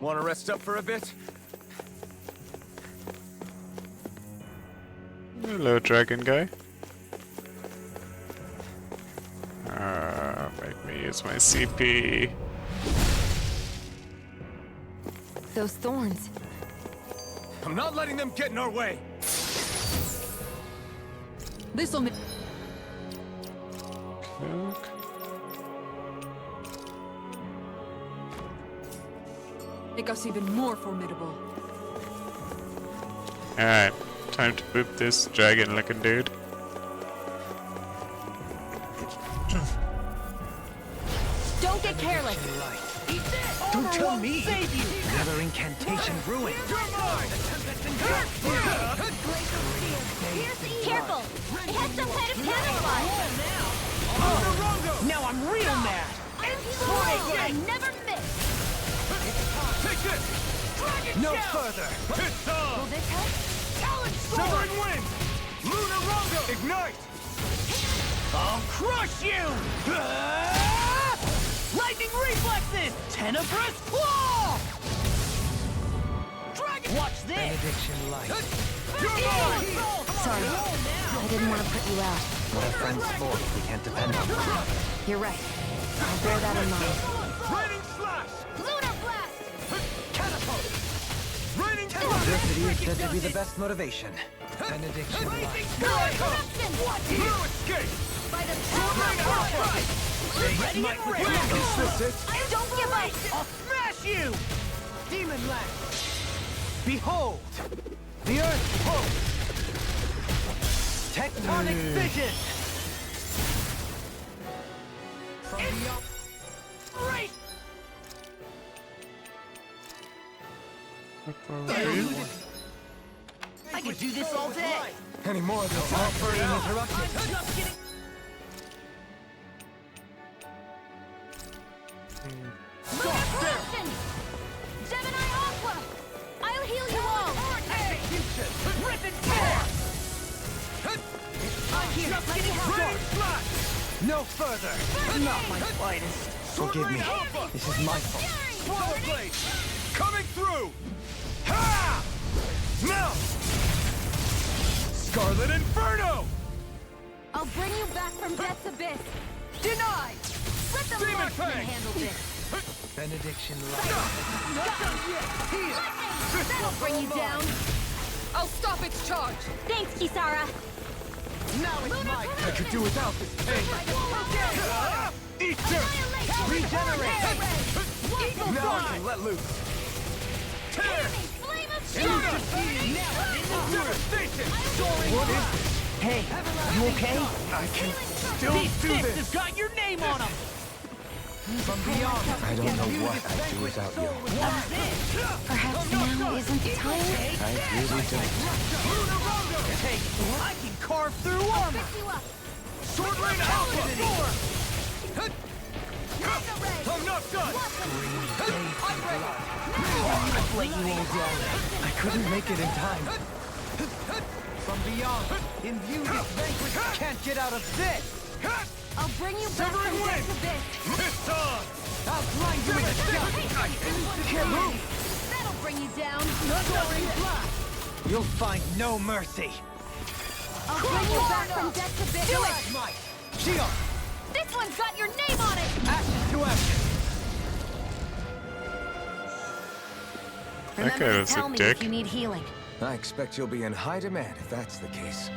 Want to rest up for a bit? Hello, dragon guy. Make me use my CP. Those thorns. I'm not letting them get in our way. This'll make us even more formidable. Alright, time to boop this dragon looking dude. Don't get careless! Don't tell me! Another incantation ruined! Careful! It has some kind of camouflage! Now I'm real mad! I'm slow! I never miss! Take this! No further! Will this help? Talent Severn win! Lunar Rongo! Ignite! I'll crush you! Lightning reflexes! Tenebrous claw! Dragon! Watch this! Benediction light. Sorry, I didn't want to put you out. What are friends for if we can't depend on them? You're right. I'll bear that in mind. Raining slash! Lunar blast! Catapult! Raining Adversity is said to be the best motivation. Benediction light. Lunar corruption! Blue escape! By the power of Alpha! Ready and ready! Don't give up! I'll smash you! Demon Land! Behold! The Earth hope! Tectonic vision! From beyond... Great! I could do this all day! Any more of this? Offer uninterrupted! Just kidding! Lunar corruption! Gemini Aqua! I'll heal you all! Execution! Rip and tear! I'm here! Just getting help! No further! Not my finest! Forgive me. This is my fault. Swallow blade! Coming through! Ha! Now! Scarlet Inferno! I'll bring you back from death's abyss! Denied! Let the Demon marksman Fang! handle this! Benediction light. Not done yet! Here! That'll bring you down! I'll stop its charge! Thanks, Kisara! Now it's my turn! I could do without this pain! Eat dirt! Regenerate! Eagle now I can let loose! Tear! Flame of Illusion! Now in the devastation! What is this? Hey, you okay? I can still do this! has got your name on him! From beyond! I don't know what I'd do without you. Perhaps now isn't the time? I really don't. Hey, I can carve through armor! Sword Rain Alpha! I'm not done! I've let you all down. I couldn't make it in time. From beyond, imbue this vanquish can't get out of this! I'll bring you back from death's abyss! It's on! I'll blind you with a shot! Can't move! That'll bring you down! Soaring blast! You'll find no mercy! I'll bring you back from death's abyss! Do it! Might! Shion! This one's got your name on it! Ashes to ashes! That guy Remember to was tell a me dick. if you need healing. I expect you'll be in high demand if that's the case.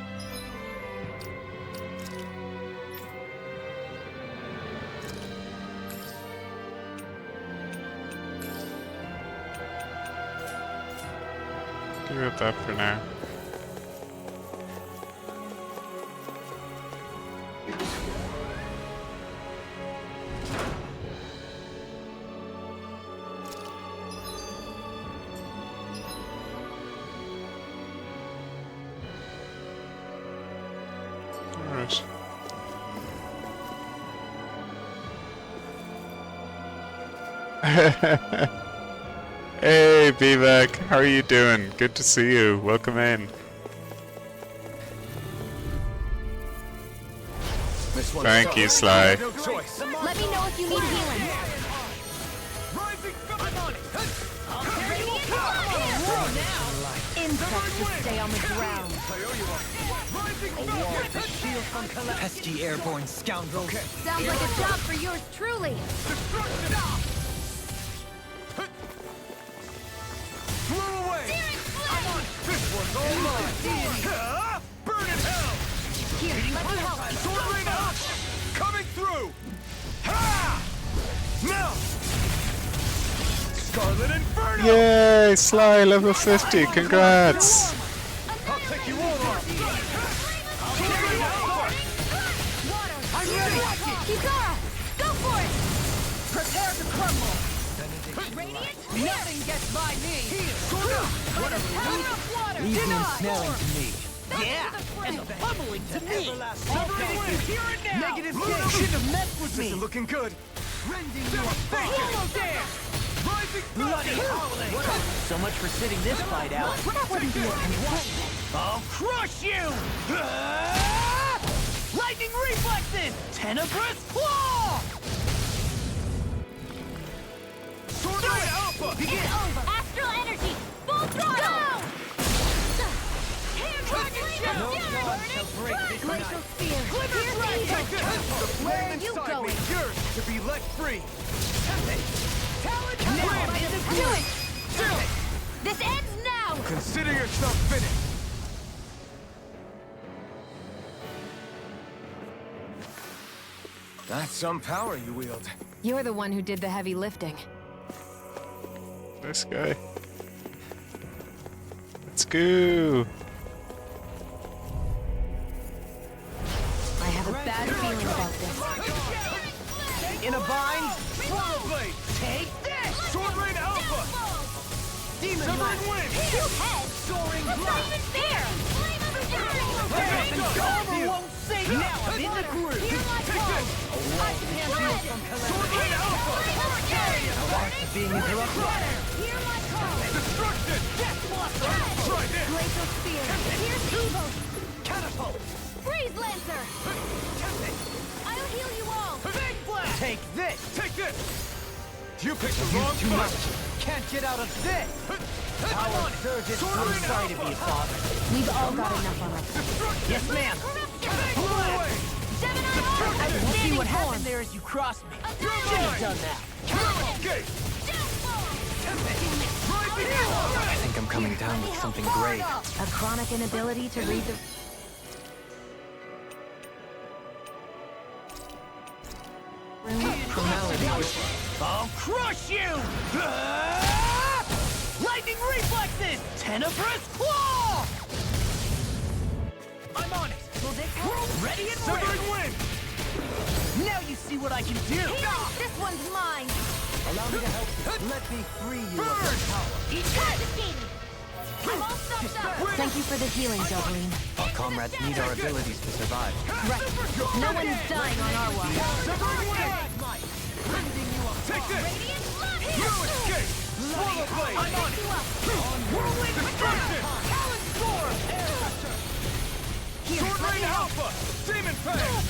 Give it that for now. Hey, Vivek, how are you doing? Good to see you. Welcome in. Thank you, Sly. Let me know if you need healing. Insects should stay on the ground. Pesky airborne scoundrels. Sounds like a job for yours truly. Blow away! This one's all mine! Burn in hell! Here, let me help. Sword rain up! Coming through! Ha! Now! Scarlet Inferno! Yay, Sly level 50. Congrats. I'll take you all on! Sword rain alpha! I'm ready! Kisara, go for it! Prepare to crumble! Nothing gets by me! What a Power of water! Easy and Denied! smelling to me. Yeah, and the bubbling to me! Here and now! Negative game! Shouldn't have messed with me! Isn't looking good! Rending you a Almost there! Rising bloody howling! So much for sitting this fight out. That wouldn't be a complaint. I'll crush you! Lightning reflexes! Tenebrous claw! Sword Rain Alpha! Begin! Astral energy! Full throttle! No god shall break this Glacial night. sphere! Take this! The Where flame are you inside going? me yearns to be let free! Now, do it! This ends now! Consider yourself finished! That's some power you wield. You're the one who did the heavy lifting. This guy. Let's go. I have a bad feeling about this. In a bind, Swallow Blade! Take this! Sword Rain Alpha! Demon Blade! Wind! Soaring Blast! Fair! Won't save now I'm in the groove! Take this! Sword Rain Alpha! Being interrupted! Destruction! Try this! Glacial sphere! Here's evil! Catapult! Freeze Lancer! I'll heal you all! Big Blast! Take this! Take this! You picked the wrong too much! Can't get out of this! Power surges! I'm sorry to be a father. We've all got enough on us. Yes, ma'am! Blow away! We'll see what happened there as you cross me. Should have done that. Gate! I think I'm coming down with something grave. A chronic inability to read the... I'll crush you! Lightning reflexes! Tenebrous claw! I'm on it! Ready and Severing Wind! now you see what I can do! This one's mine! Allow me to help you. Let me free you of your power. I'm all stuffed up! Thank you for the healing, Jolene. Our comrades need our abilities to survive. Right. No one's dying on our watch. Severing Wind! Take this! You escape! Swallow Blade! I'm on it! Whirlwind Destruction! Talon Storm! Here, Sword let Rain me help. Alpha! Demon Fang!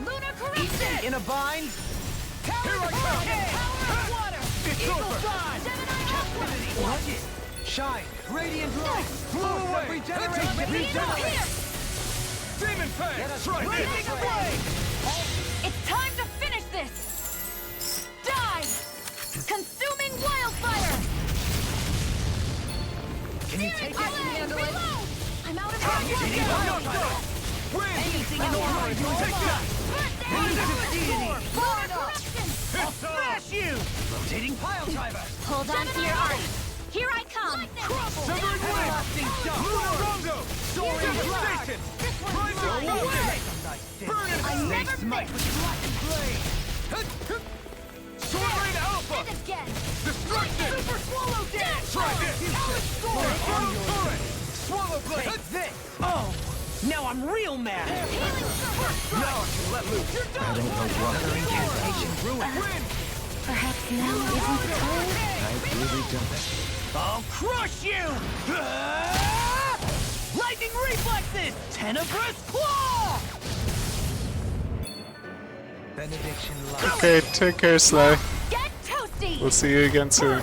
Lunar corruption! In a bind? Here I come! Power of water! It's over! Gemini Alpha! Watch it! Shine! Radiant Light! Blow away! Regenerate! Demon Fang! Try this! Blade! It's time to finish this! Die! Consuming wildfire! Can you take it? Reload! I'm out of Win! Anything in the world! Take that! Lunar corruption! I'll smash you! Rotating pile driver! Hold on to your art! Here I come! Severing Wind! Lunar Rongo! Soaring Station! Rising Wind! Burn it! I never Smite with Blackened Blade! Sword Rain Alpha! again! Destruction! Super Swallow Dance! Try this! Swallow Turret! Swallow Blade! Take this! Oh! Now I'm real mad! Now I can let loose! I don't know what. Wind! Perhaps now isn't the time? I really don't. I'll crush you! Ah! Lightning reflexes! Tenebrous claw! Benediction light. Okay, take care, Sly. Get toasty! We'll see you again soon.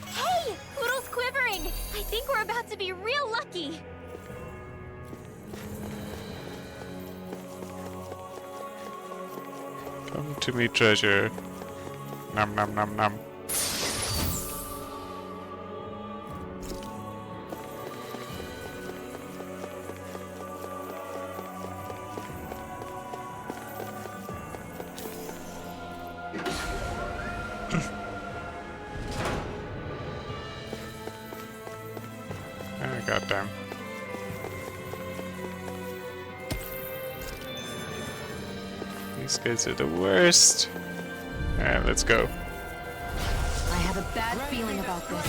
Hey! Poodle's quivering! I think we're about to be real lucky! Come to me, treasure. Nom nom nom nom. Goddamn. These guys are the worst. Alright, let's go. I have a bad feeling about this.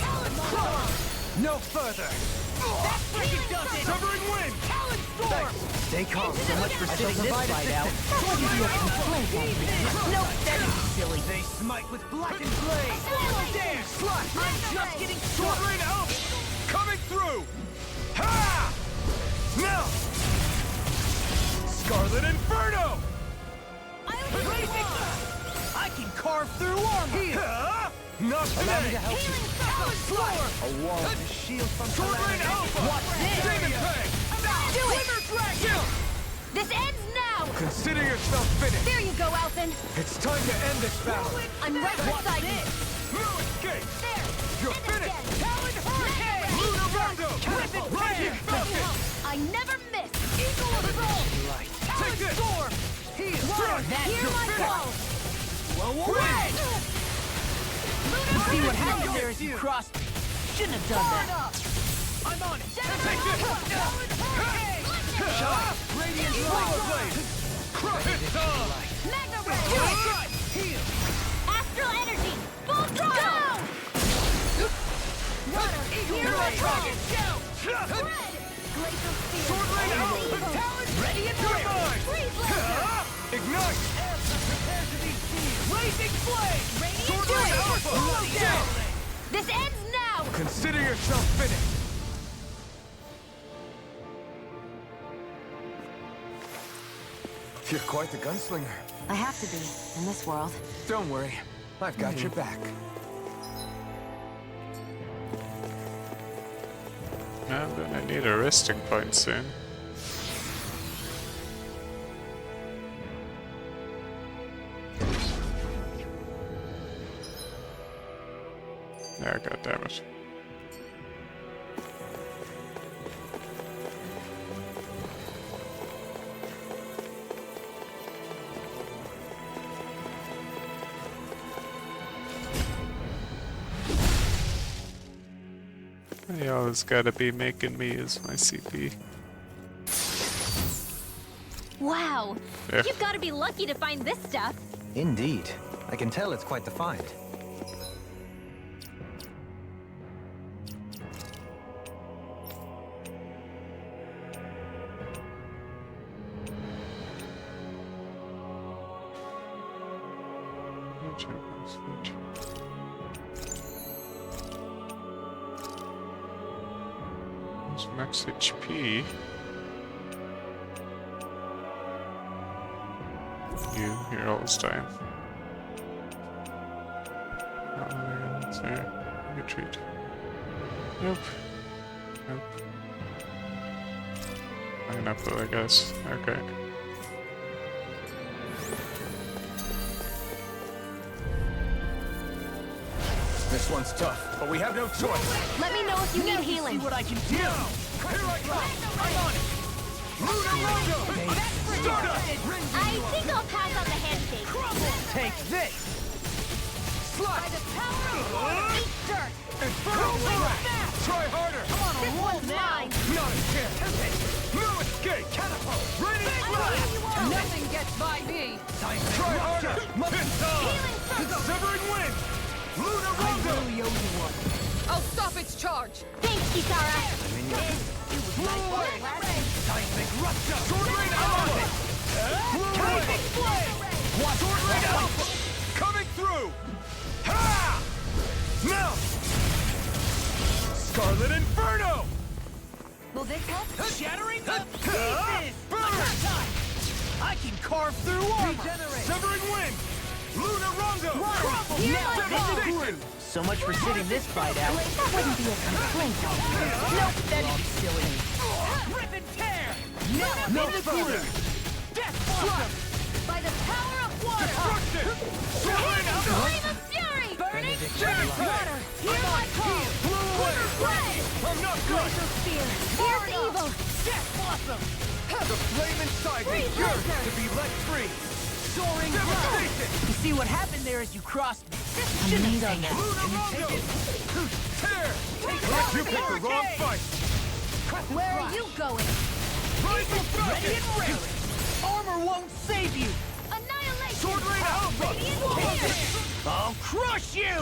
No further! That freaking does it! Severing wind! Talon storm! Stay calm. So much for sitting this fight out. I'll give you a complaint on this. No, that is silly. They smite with blackened blade. Swallow dance! Slash! I'm just getting sword rain out! Coming through! Ha! Now! Scarlet Inferno! I can carve through armor! Not today! A wall of shield from sword rain alpha! Watch this! Demon Fang! Do it! Glimmer Dragon! This ends now! Consider yourself finished! There you go, Alphen! It's time to end this battle! I'm right beside you! No escape! There! You're finished! Talon Hurricane! Lunar Rondo! Catapult! Rising Falcon! I never miss! Eagle Assault! Take this! Storm! Heal! Hear my call! Red! See what happened there as you crossed. Shouldn't have done that. I'm on it! Take this! Shot! Radiant Power Blade! Crush it! Mega Ray! Heal! Astral Energy! Full throttle! Water! Hear my call! Red! Glacial Spear! Sword Rain out! Talon! Ready and turbine! Freeze Laser! Ignite! Prepare to be seized! Blazing Flame! Radiant Sword Rain Blade! Alpha! Follow down! This ends now! Consider yourself finished! You're quite the gunslinger. I have to be, in this world. Don't worry. I've got your back. Now then I need a resting point soon. Yeah, goddammit. You always gotta be making me use my CP. Wow! Yeah. You've got to be lucky to find this stuff. Indeed. I can tell it's quite the find. Max HP. You here all this time. Oh, it's there. Retreat. Nope. Nope. Enough though, I guess. Okay. This one's tough, but we have no choice. Let me know if you need healing. See what I can do! Here I go! I'm on it! Lunar Rondo! Stardust! I think I'll pass on the handshake. Take this! Slide! Eat dirt. Infernal Blast! Try harder! Come on, This one's mine. Not a chance! No escape! Catapult! Radiant Blast! Nothing gets by me. Try harder! Severing Wind! Lunar Rondo! I'll stop its charge. Thanks, Kisara. Seismic Rupture! Sword Rain Alpha! Blue Flame! Watch Sword Rain Alpha! Coming through! Ha! Now! Scarlet Inferno! Will this help? Shattering the pieces! Burn! I can carve through armor! Regenerate! Severing Wind! Luna Rongo! Crumble! Devastation! So much for sitting this fight out. That wouldn't be a complaint. Nope, that'd be silly. Rip and tear! No further! Death Blossom! By the power of water! Destruction! Sword Rain Alpha! Flame of fury! Burning Demon water! Hear my call! Water flame! I'm not done! Glacial spear! Fierce evil! Death Blossom! The flame inside me yearns to be let free! Soaring devastation! You see, what happened there is you crossed me. Shouldn't have done that. Luna Rongo! Tear! You picked the wrong fight! Where are you going? Rising Ready Falcon! and railing! Armor won't save you! Annihilation! Sword Rain Alpha! I'll crush you!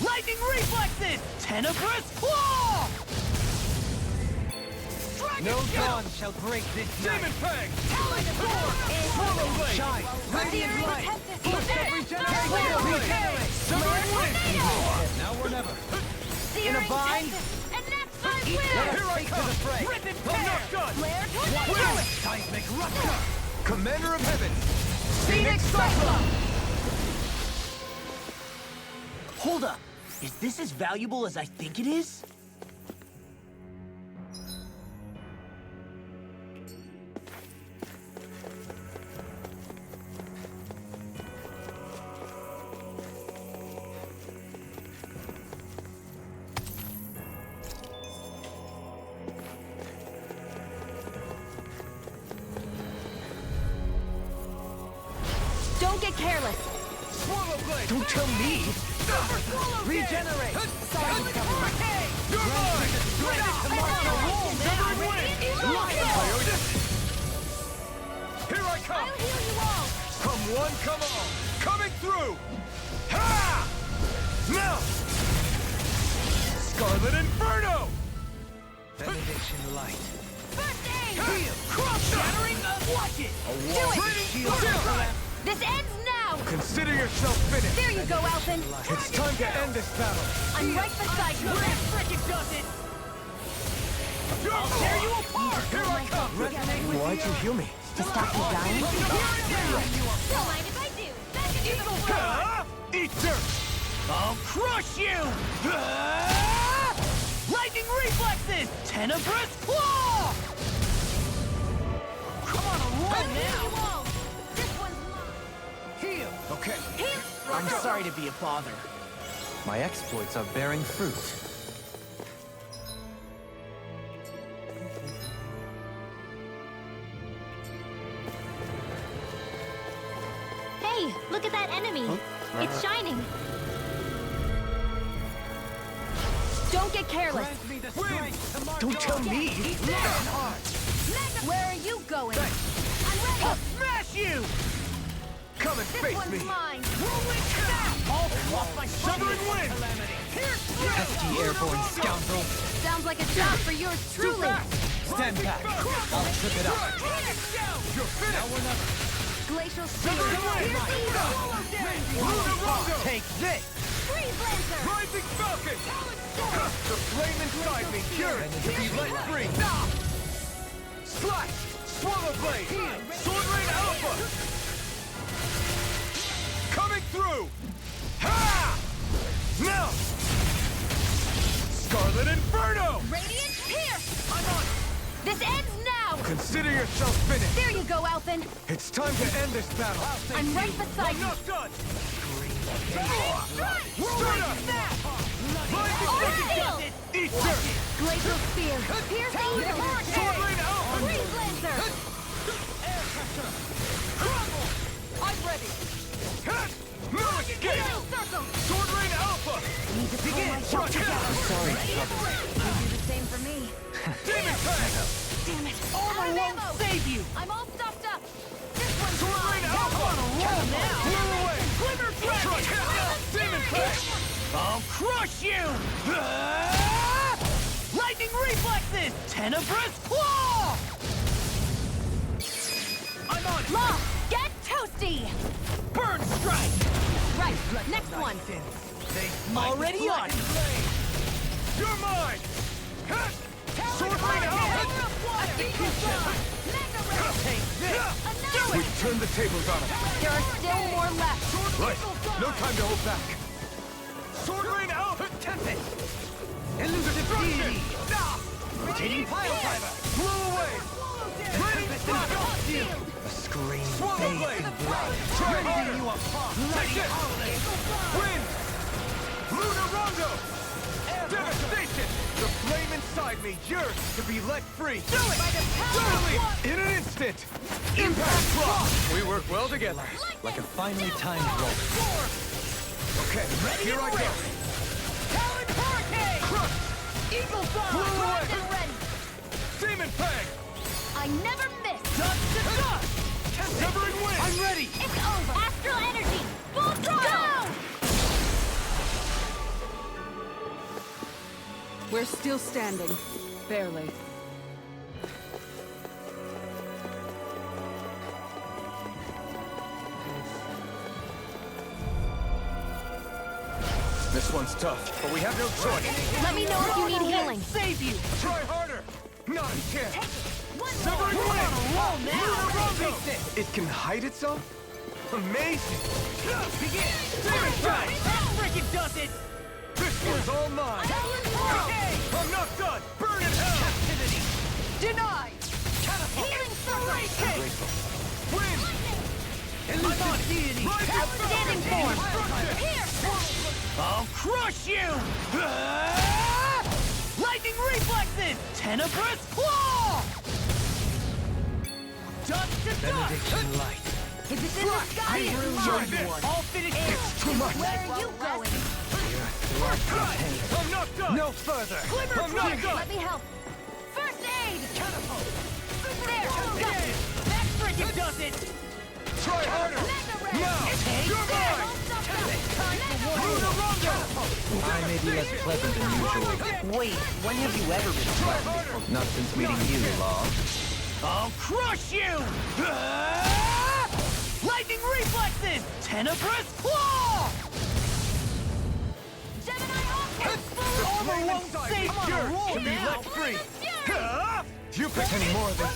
Lightning reflexes! Tenebrous claw! No dawn shall break this Demon Fang! Swallow Blade! Shine! Radiant Light! Regenerate! Severing Wind! Now or never! In a bind? And that's my Here will! I come! Rip and I'm tear! not done! Flare tornado! Wind! Seismic Rupture! Commander of Heaven! Phoenix Cyclone! Hold up! Is this as valuable as I think it is? Don't get careless! Swallow Blade! Don't tell me! Regenerate! Sorry, You're mine! Ready to march the wall! Severing Wind! Here I come! I'll heal you all! Come one, come all! Coming through! Ha! Now! Scarlet Inferno! Benediction Light. First aid! Heal! Crush! Shattering of watch it! Do it! Shield! This ends now! Consider yourself finished! There you go, Alphen! It's time to end this battle! I'm right beside you! Frickin' does it! I'll tear you apart! Here I come! Why'd you heal me? To stop you dying? Don't mind if I do! Back into the world! Eat dirt! I'll crush you! Lightning reflexes! Tenebrous claw! Come on, a roll now! This one's mine! Heal! Okay. I'm sorry to be a bother. My exploits are bearing fruit. Hey, look at that enemy. It's shining. Don't get careless! Don't tell me! Where are you going? I'll smash you! Come and This face one's me! mine! I'll swap my Severing Wind! Pesky airborne scoundrel! Sounds like a job for yours truly! Stand back! I'll trip it up! You're finished! Glacial spear! Severing Wind! Luna Rongo! Take this! Freeze Lancer! Rising Falcon! The flame inside me yearns to be let free! Slash! Swallow Blade! Sword Rain Alpha! Coming through! Ha! Now! Scarlet Inferno! Radiant Pierce! I'm on! This ends now! Consider yourself finished! There you go, Alphen! It's time to end this battle! I'm right beside you! Not done! Strike! Stardust! Ordeal! Eat dirt! Glacial spear! Pierce the evil! Sword Rain Alpha! Freeze Lancer! I'm ready. No escape! Circle! Sword Rain Alpha! Need to pull myself together. Sorry, You do the same for me. Demon Fang! Damn it! Armor Out of won't ammo! save you! I'm all stuffed up! This one's Sword Rain mine! Alpha! Roll now! Clear away! Glimmer Dragon! Demon Fang! I'll crush you! Lightning reflexes! Tenebrous claw! Next one. Already on. You're mine. Sword Blade out. We've turned the tables on him. There are still more left. Right. No time to hold back. Sword Rain out. Tempest. Destruction. Retaining pile driver. Blow away. Raining frost. A scream Swallow blade. Rending you apart. Take it. Wind. Lunar Rondo. Devastation. The flame inside me yearns to be let free. Do it. Totally. In an instant. Impact frost. We work well together. like a finely timed roll. Okay, here I go. Talon Hurricane! Crush. Eagle Fly! Blow away. Poison Ready! Demon Fang. I never miss! Dust to dust. Severing wind. I'm ready. It's over! Astral Energy! Full throttle! We're still standing. Barely. This one's tough, but we have no choice. Let me know if you need healing. Save you. Try harder. Not a chance. Severing We're wind. on a roll now. Lunar Rondo. It can hide itself? Amazing! Begin. Demon Fang. Freaking does it! This one's all mine. I'm not done. Burn in hell. Captivity. Denied! Healing Circle! Wind. I'm on deity! Standing form! Here! I'll crush you! Lightning reflexes! Tenebrous claw! Dust to dust! Benediction light. If it's in the sky, it's mine! All finished. It's too much. Where are you going? I'm not done. No further. I'm not done. Let me help. First aid! Catapult. There! Got it! That freaking does it! Try harder. Now, you're mine. Lunar Rondo. I may be less pleasant than usual. Wait, when have you ever been Try pleasant? harder. Not since meeting you, Law. I'll crush you! Lightning reflexes! Tenebrous claw! Gemini Hawk! The armor won't save yours to be let free! You pick any more of them.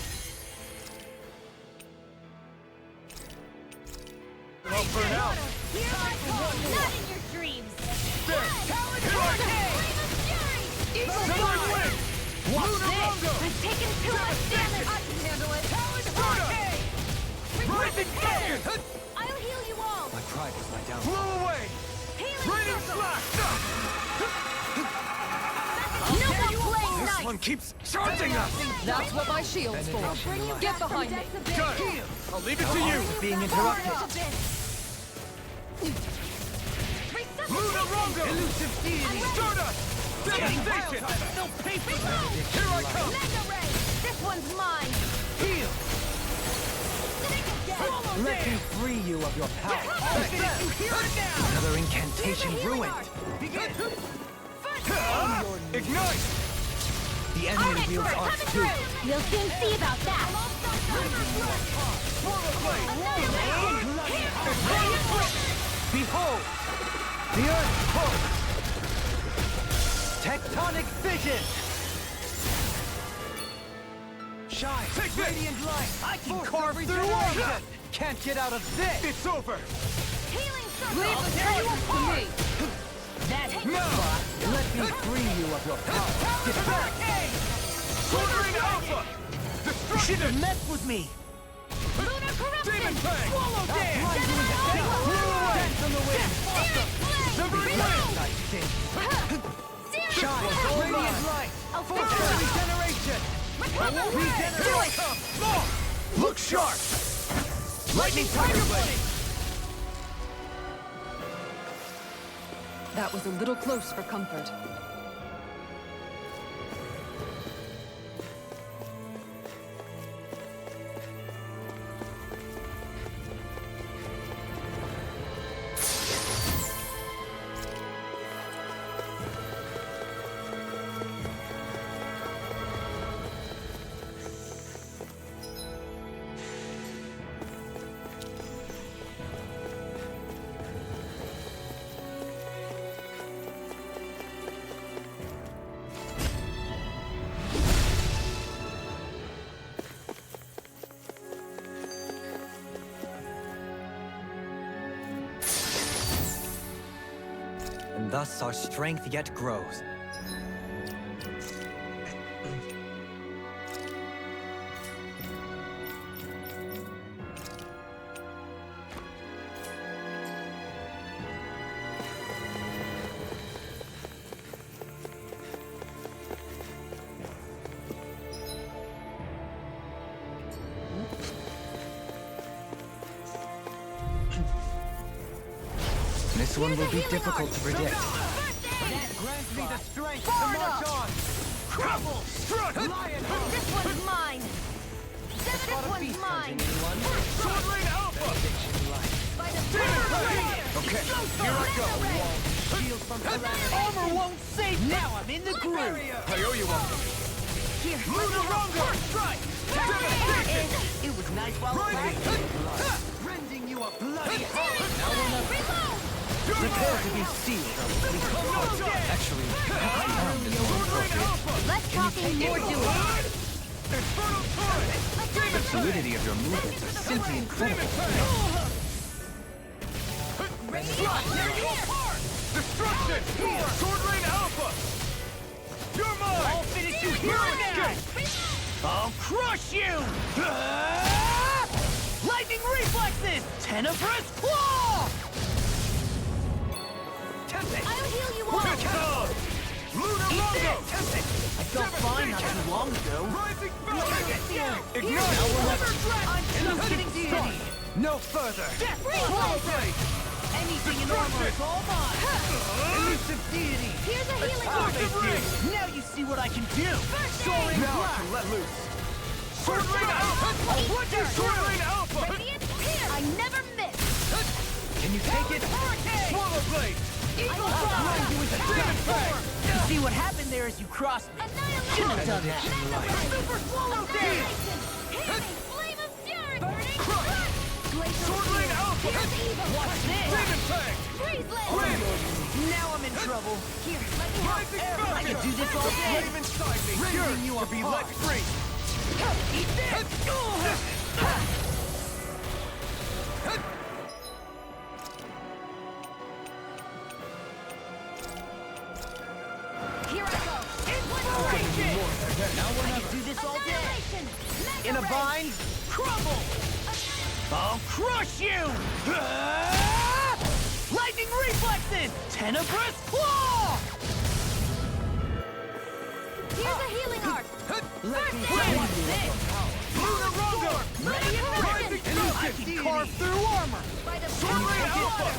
I'll burn out. Here I come! Not in your dreams! There! Talon Hurricane! Eagle Severing Fly! wind! Watch Lunar this! Rondo! I've taken too much damage! I can handle it! Talon Hurricane! Risen Fang! I'll heal you all! My pride was my downfall. Blow away! Healing Raining Circle! Slash! No more playing This nice! one keeps charging us! That's what my shield's for. Get behind me. Got it! I'll leave it to you! Being interrupted. Lunar Rondo! Elusive deity! Stardust! Devastation! No paper! Here I come! Mega Ray! This one's mine! Heal! Let me free you of your power. You hear it now! Another incantation ruined. Begin! Ignite! The enemy wields arts too. You'll soon see about that! Behold! The Earth pulse! Tectonic vision! Shine! Take Radiant light! I can carve through all! Can't get out of this! It's over! Healing Circle! Leave the chaos to me. Now! Let me free you of your power. Get back! Soldering Alpha! You should have messed with me! Lunar Corruption! Demon Fang! Swallow dance! Blew away! Dance on the wind! Severing wind! Shine! Radiant light! I'll fix Force it! regeneration! Do it! More! Look sharp! Lightning Tiger Blade! That was a little close for comfort. thus our strength yet grows. This one will be difficult to predict. That grants me the strength to march on! Crumble! Strut! Lion! This one's mine! This one's mine! Sword Lane Alpha! By the Okay, here I go! Shield from Armor won't save me! Now I'm in the groove! I owe you one! Here, Lunarongo! Strike! Devastation! It was nice while it lasted. Rending you a bloody reload! Prepare to be sealed. Actually, Less talking, more doing. the fluidity of your movements is simply incredible. Destruction! Sword Lane Alpha! You're mine! I'll finish you here and now! I'll crush you! Lightning reflexes! Tenebrous claw! I'll heal you all! Lunarongo! I felt fine not too long ago. Rising Falcon! Ignite! I'm just getting steady! No further! Swallow Blade! Anything in armor is all mine! Elusive deity! Here's a healing heart! Now you see what I can do! Soaring now I can let loose! Sword Lane Alpha! What is Sword Lane Alpha? Radiant here! I never miss! Can you take it? Swallow Blade! Eagle Fly! Demon Fang! You see what happened there as you crossed me? Shouldn't have done that. Super Swallow Dance! Flame of fury! Burning! Sword Lane Alpha! What's this? Demon Fang! Freeze Win! Now I'm in trouble. Here, let me help. Rising I Falcon! can do this all day. Flame inside me! Yours to be let free! Eat this! Here I go! Now we're not do this all day. Annihilation! In a bind, crumble! I'll crush you! Lightning reflexes! Tenebrous claw! Here's a healing heart! What's this? Lunarongo! Ready and Rising present! I can carve through armor! By the Sword Lane Alpha!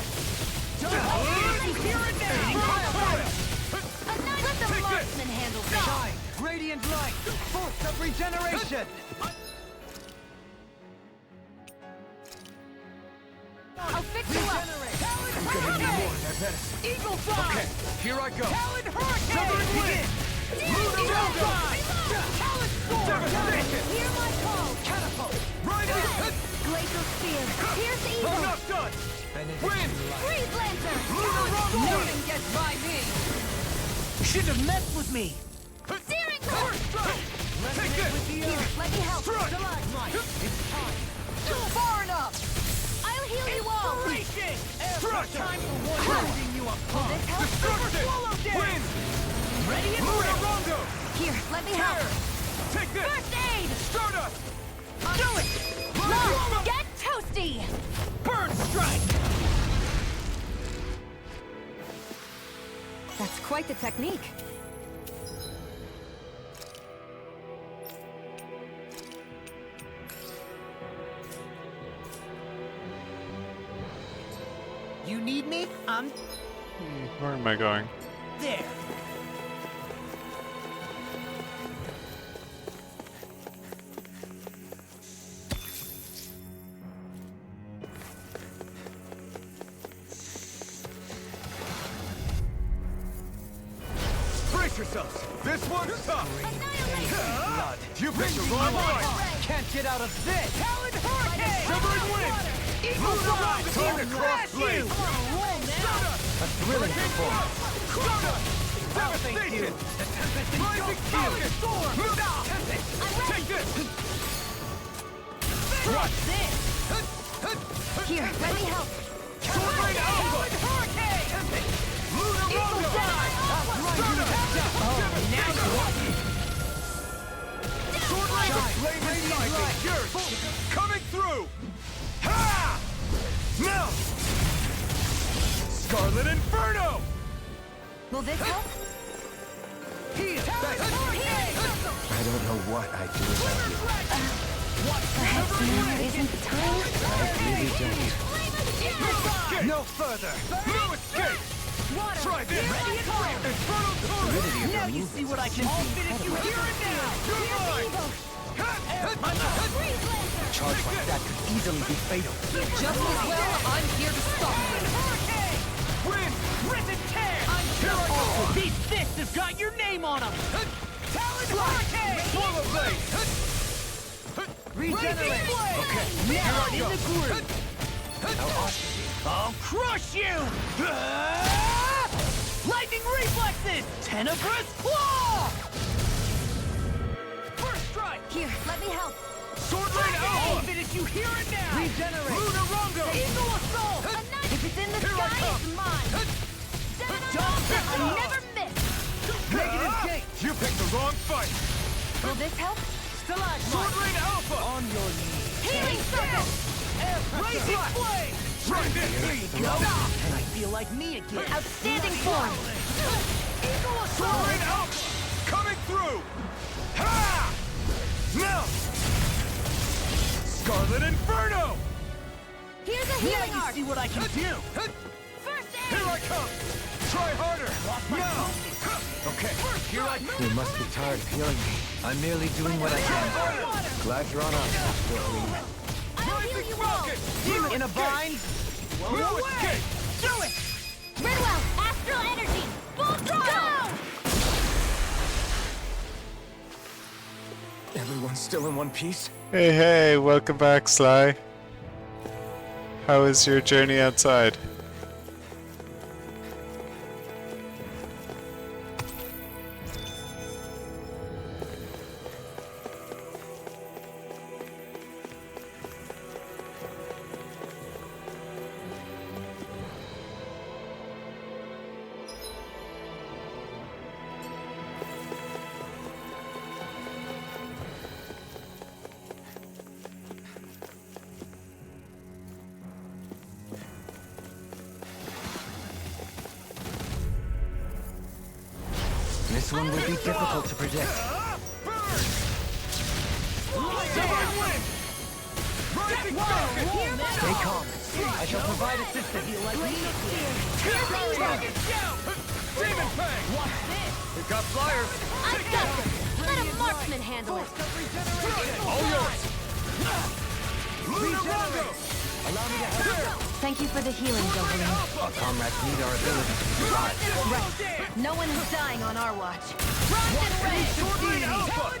Here and now! Let the marksman handle this! Shine! Radiant light! Force of regeneration! I'll fix you up! I'm gonna need more of that medicine. Eagle Fly! Okay, here I go! Talon Hurricane! Severing Wind! Lunarongo! Talon Sword! Devastation! Hear my call! Catapult! Rising! Glacial spear! Pierce the I'm evil! not done! Wind! Freeze lantern! Lunarongo! Nothing gets by me! Shouldn't have messed with me! Searing sword! Take this! Here, let me help! Strut! Far enough! I'll heal you all! Inspiration! Strut! Time for one holding you apart! This helps? Destruction! Swallow dance! Wind! Ready and ready! Lunarongo! Here, let me help! Take this! First aid! Stardust! Do it! Love, get toasty! Burn strike! That's quite the technique. You need me? I'm Where am I going? there. Brace yourselves! This one's tough! Annihilation! You picked the wrong fight! Can't get out of this! Talon Hurricane! Severing Wind! Eagle Fly! Time to cross blade! A thrilling performance. Devastation! Rising Falcon! Take this! What's this? Here, let me help! Sword Lane Alpha! Hurricane! Lunarongo! Radiant light! Yours! Coming through! Ha! Now! Scarlet Inferno! Will this help? Here! I don't know what I'd do without you. Perhaps now isn't the time? I really don't. No further! No escape! Try this! Infernal Torrent! Now you see what I can do. I'll finish you here and now! You're mine! A charge like that could easily be fatal. Just as well, I'm here to stop you. Hurricane! Wind! Rip and tear! These fists have got your name on them! Talon Hurricane! Swallow Blade! Regenerate! Okay, now in the groove! I'll crush you! Lightning reflexes! Tenebrous Claw! First strike! Here, let me help. Sword Rain Alpha! Finish you here and now! Regenerate! Lunarongo! Eagle Assault! If it's in the Here I sky, come. it's mine. I never miss. Negative gate! You picked the wrong fight! Will this help? Sword Rain Alpha! On your knees! Healing circle. Raging Flame! Try this! There you go! And I feel like me again! Outstanding form. Eagle Sword Assault! Rain Alpha! Coming through! Ha! Now! Scarlet Inferno! Here's a Now healing you arc. see what I can do! First aid. Here I come! Try harder! Now! Okay, Here I come! you must be tired of healing me. I'm merely doing what I can. Glad you're on our side, Stormwind. I'll heal you all. In a bind? No escape! Do it! Ridwell, astral energy. Full throttle. Everyone's still in one piece? Hey, hey, welcome back, Sly. How is your journey outside? This one will be difficult to predict. Stay calm. I shall provide assistance. Demon Fang! We've got flyers! I've got this. Let a marksman handle it. All yours! Lunarongo! Allow me to help. Thank you for the healing, Doberman. Our comrades need our ability to survive. Right. No one is dying on our watch. Frost and Ray. Sword Rain Alpha!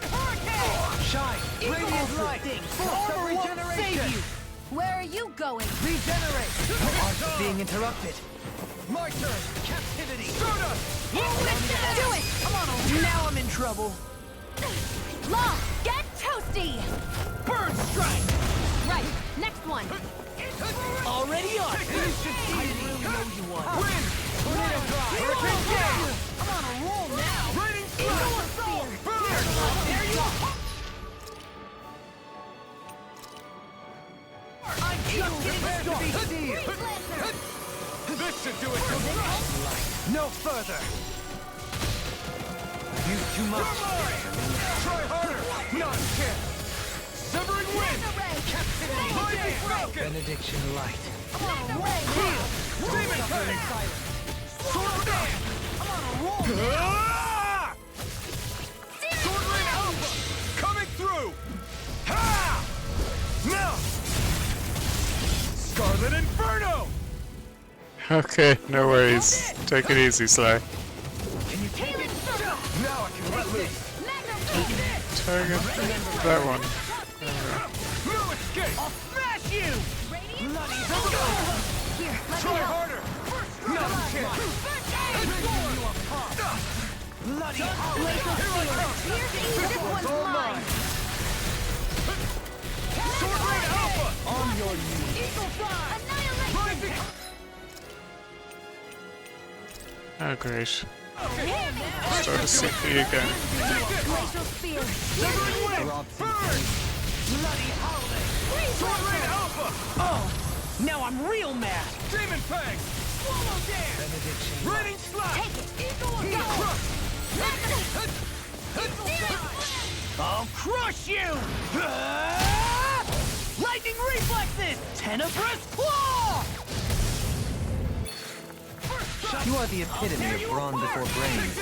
Shine! Radiant light! Force of regeneration! Where are you going? Regenerate! The arts are being interrupted. My turn! Captivity! Stardust! Do it. Now I'm in trouble. Law, get toasty. Burn strike! Right. Next one. Already on! I really owe you one. Wind! Tornado drive! Hurricane Gale! I'm on a roll now! Raining Strike! Burn! There you go! I'm just getting started! This should do it! No further! Use too much. Try harder! Not a chance! Severing Wind! Lightning Falcon! Benediction light. Demon Fang! Sword Dance! Ah! Sword Rain Alpha! Coming through! Ha! Now! Scarlet Inferno! Okay, no worries. Take it easy, Sly. Can you take it? Now I can let loose! Target that one. No escape! I'll smash you! Here, let me Try help. harder! Not a chance! Bloody This one's mine. Sword Rain Alpha! on your knees! Eagle Fly. Annihilation. Oh, great. Start to see you again. Glacial spear. Bloody howling! Sword Rain Alpha! Oh! Now I'm real mad! Demon Fang! Swallow Dance! Benediction! Raining Slap! Take it. Eagle of I'll crush you! Lightning Reflexes! Tenebrous Claw! You are the epitome of brawn before brains.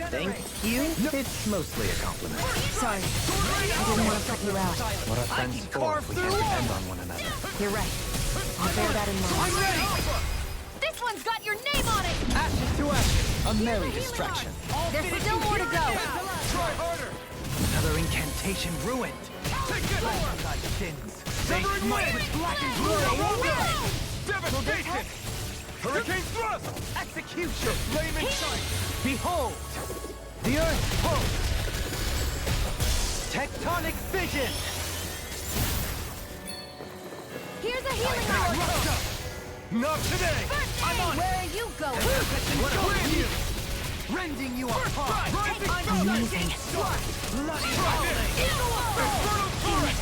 Thank you? It's mostly a compliment. Sorry. I didn't want to cut you out. What are friends for if we can't depend on one another? You're right. I'll bear that in mind. This one's got your name on it! Ashes to ashes! A merry distraction. There's still more to go. Try harder! Another incantation ruined. Take it! Thy sins. Severing Wind! With blackened blood! Devastation! Hurricane Thrust! Execution! Flaming Sight! Behold! The Earth pulse! Tectonic Vision! Here's a healing hour. Not today! I'm on Where are you going? What a you! Rending you apart! Amazing. Bloody howling! Infernal Torrent!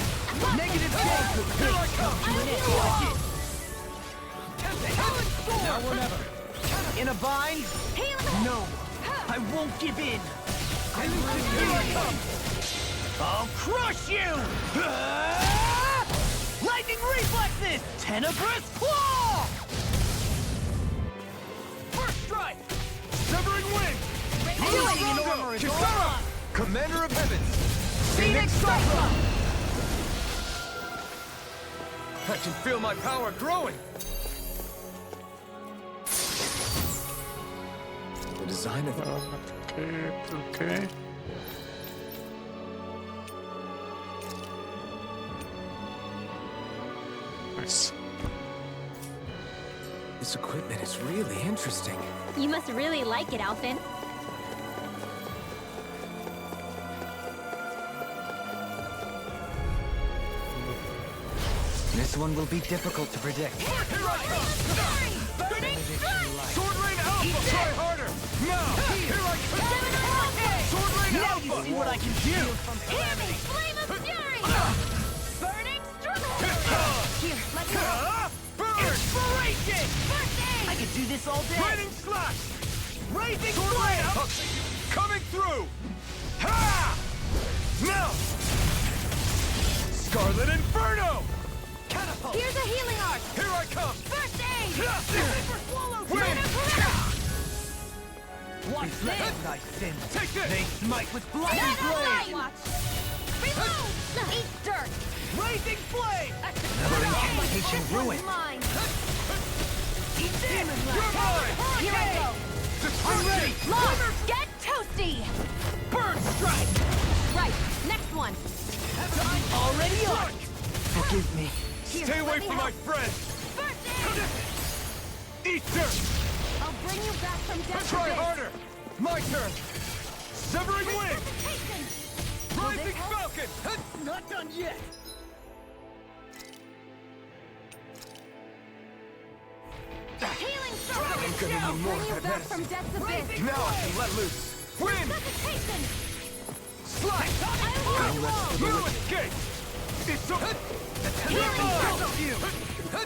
Negative change! Here I come! Now or never. In a bind? No. I won't give in. Here I come. I'll crush you! Lightning Reflexes! Tenebrous Claw! First strike! Severing Wing! Kisara! Commander of Heavens! Phoenix Cyclone! I can feel my power growing! The design of Okay. Nice. this equipment is really interesting. You must really like it, Alphen. This one will be difficult to predict. Sword Rain Alpha! Try harder! Now! Here I come! Sword Rain Alpha! Now you see what I can do! Flame of Fury! Burning Struggle! Here, let me go. Inspiration! First aid! I could do this all day! Raining Slash! Raising Flame! Coming through! Ha! Now! Scarlet Inferno! Catapult! Here's a healing arc. Here I come! First aid. Win! Watch this! Thy sins! Take this! They smite with blackened blade! Watch. Reload. Eat dirt. Raising Flame! Another incantation ruined! Mine. Eat demon Here I go. I'm ready! Lost. Get toasty. Burn Strike! Right. Next one. I'm already on! Forgive me. Here, Stay away let me from my help. friend! First aid. Eat dirt! I'll bring you back from death. Try harder! My turn! Severing Wing! Rising Falcon! Not done yet! Healing circle. I'm gonna need more Bring you of back that from death's abyss. Now I can let loose! Win! Resuscitation. Slide! No escape! It's over!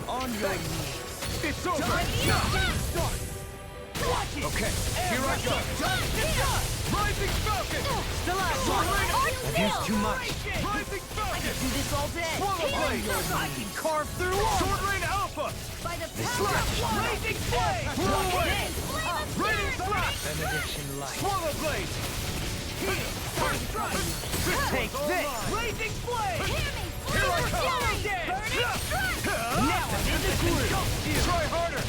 On your knees! It's over! Start! Watch it! Okay, here I go! Rising Falcon! I've used too much. Rising Falcon! Do this all day. Swallow Blade! I can carve through all! Sword Rain Alpha! By the Slash! Raising Flame! Blow away! Raining Slash! Benediction light. Swallow Blade! First strike! Take this! Raising Flame! Here I come! Now I'm in the groove! Try harder!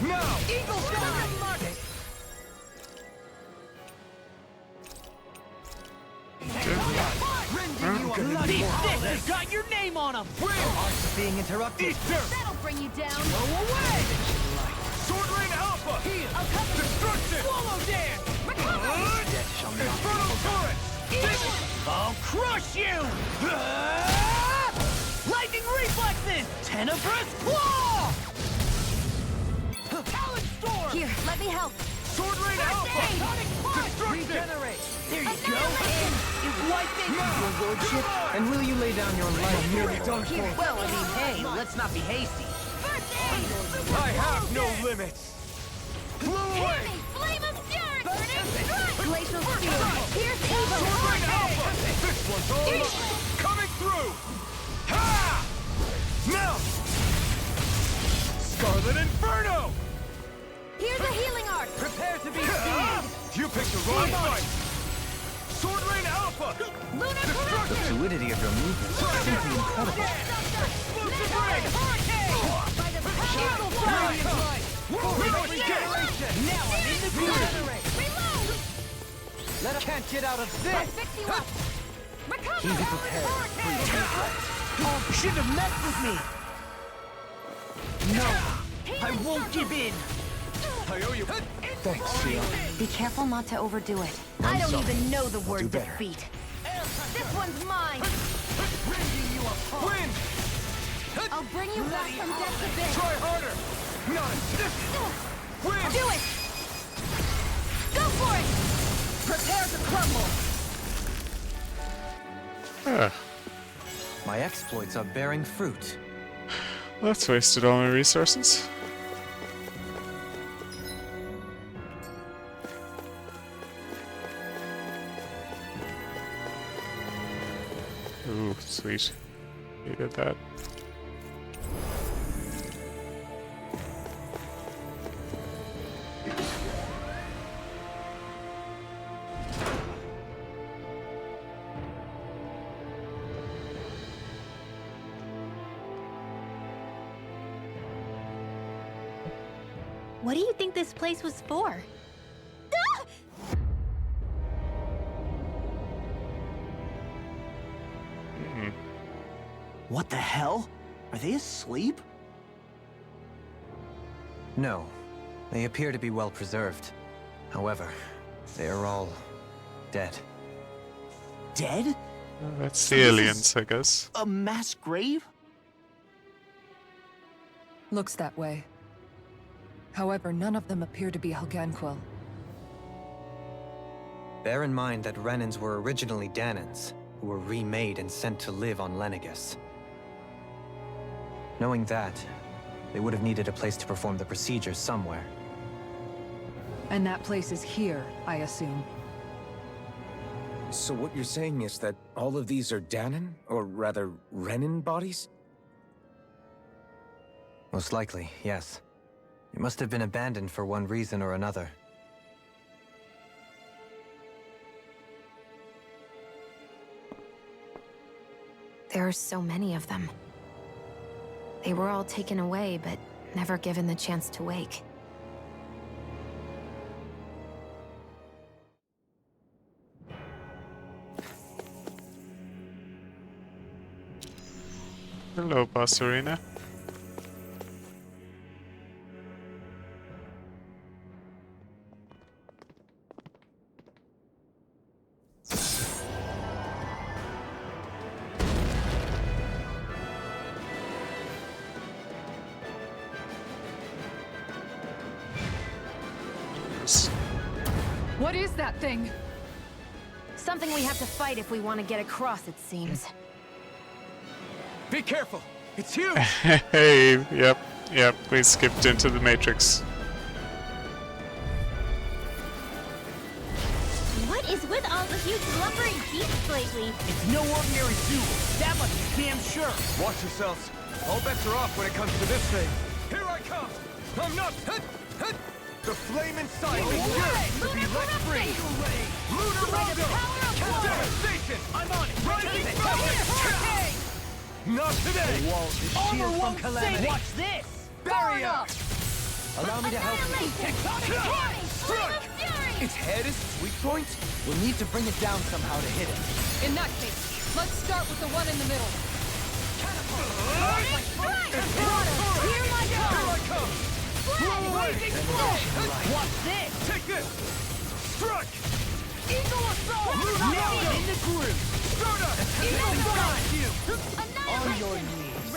Now! Eagle Star! This got your name on him! Win! Being interrupted. Eat dirt! That'll bring you down. Go away! Sword Rain Alpha! Heal! Destruction! Swallow Dance! Death shall not Infernal Torrent! I'll crush you! Lightning Reflexes! Tenebrous Claw! Talon Storm! Here, let me help. Sword Rain Regenerate! There you go! And it wiped it! Your lordship, and will you lay down your life nearly done for? Well, I mean, hey, let's not be hasty. I have no limits! Blew away! Flame of fury! Glacial steel! Pierce evil! This one's all mine! Coming through! Ha! Now! Scarlet Inferno! Here's a healing arc! Prepare to be seen! You picked the wrong fight! Sword Rain Alpha! The fluidity of your movement is simply incredible. Explosive Ring! Regeneration! Now I'm in the groove! Let him can't get out of this! Easy prepared. Oh, should have messed with me! No! I won't give in! I owe you. Thanks, Shield. Be careful not to overdo it. I don't even know the word do better. defeat. This one's mine! Win! I'll bring you back from death to bed! Try harder! Not this! Win! Do it! Go for it! Prepare to crumble! My exploits are bearing fruit. That's wasted all my resources. Ooh, sweet. Needed that. What do you think this place was for? What the hell? Are they asleep? No, they appear to be well preserved. However, they are all dead. Dead? That's the aliens, I guess. A mass grave? Looks that way. However, none of them appear to be Helganquil. Bear in mind that Renans were originally Danans, who were remade and sent to live on Lenegus. Knowing that, they would have needed a place to perform the procedures somewhere. And that place is here, I assume. So what you're saying is that all of these are Danan, or rather, Renan bodies? Most likely, yes. It must have been abandoned for one reason or another. There are so many of them. They were all taken away, but never given the chance to wake. Hello, Pastorina. What is that thing? Something we have to fight if we want to get across, it seems. Be careful! It's huge! Hey, yep, we skipped into the Matrix. What is with all the huge lumbering beasts lately? It's no ordinary zoo. That much is damn sure. Watch yourselves. All bets are off when it comes to this thing. Here I come! I'm not... The flame inside me yearns to be let free! Lunar Rondo! Devastation! I'm on it! Rising Hurricane! Not today! The walls is shield from calamity. Watch this! Barrier! Allow me to help you. Struck! Its head is weak point? We'll need to bring it down somehow to hit it. In that case, let's start with the one in the middle. Here I come! Blazing Watch this! Take this! Struck! Eagle Assault! Now in the groove! Stardust! Eagle Assault! On your knees!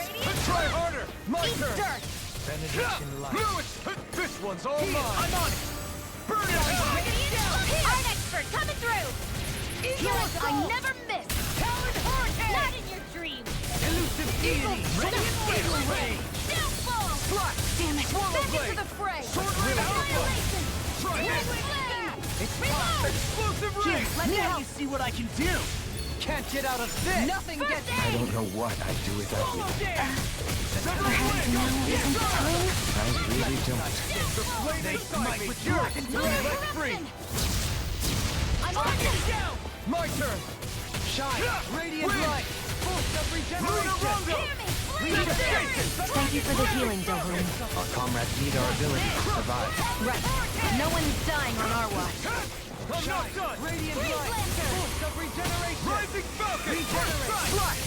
Try harder! My turn! Benediction light! No, this one's all mine! I'm on it! Burn it! Art expert coming through! Heroes I never miss! Talon Hurricane! Not in your dreams! Elusive deity! Eagle Ray! Downfall! Slash! Damn it! Swallow Back blade! into the fray! Sword Ring Alpha! Annihilation! Try Red this! flame! It's pop! Explosive ring! Let me Now help. you see what I can do! Can't get out of this! Nothing gets I don't know what I'd do without you. Perhaps now isn't the time? I really don't. They smite with yours! Let free! I'm on it! My turn! Shine! Radiant light! Force of regeneration! Thank you for the healing, Dohun. Our comrades need our ability to survive. Right. No one's dying on our watch. I'm not done! Radiant light! Force of regeneration! Rising Falcon! Regenerate!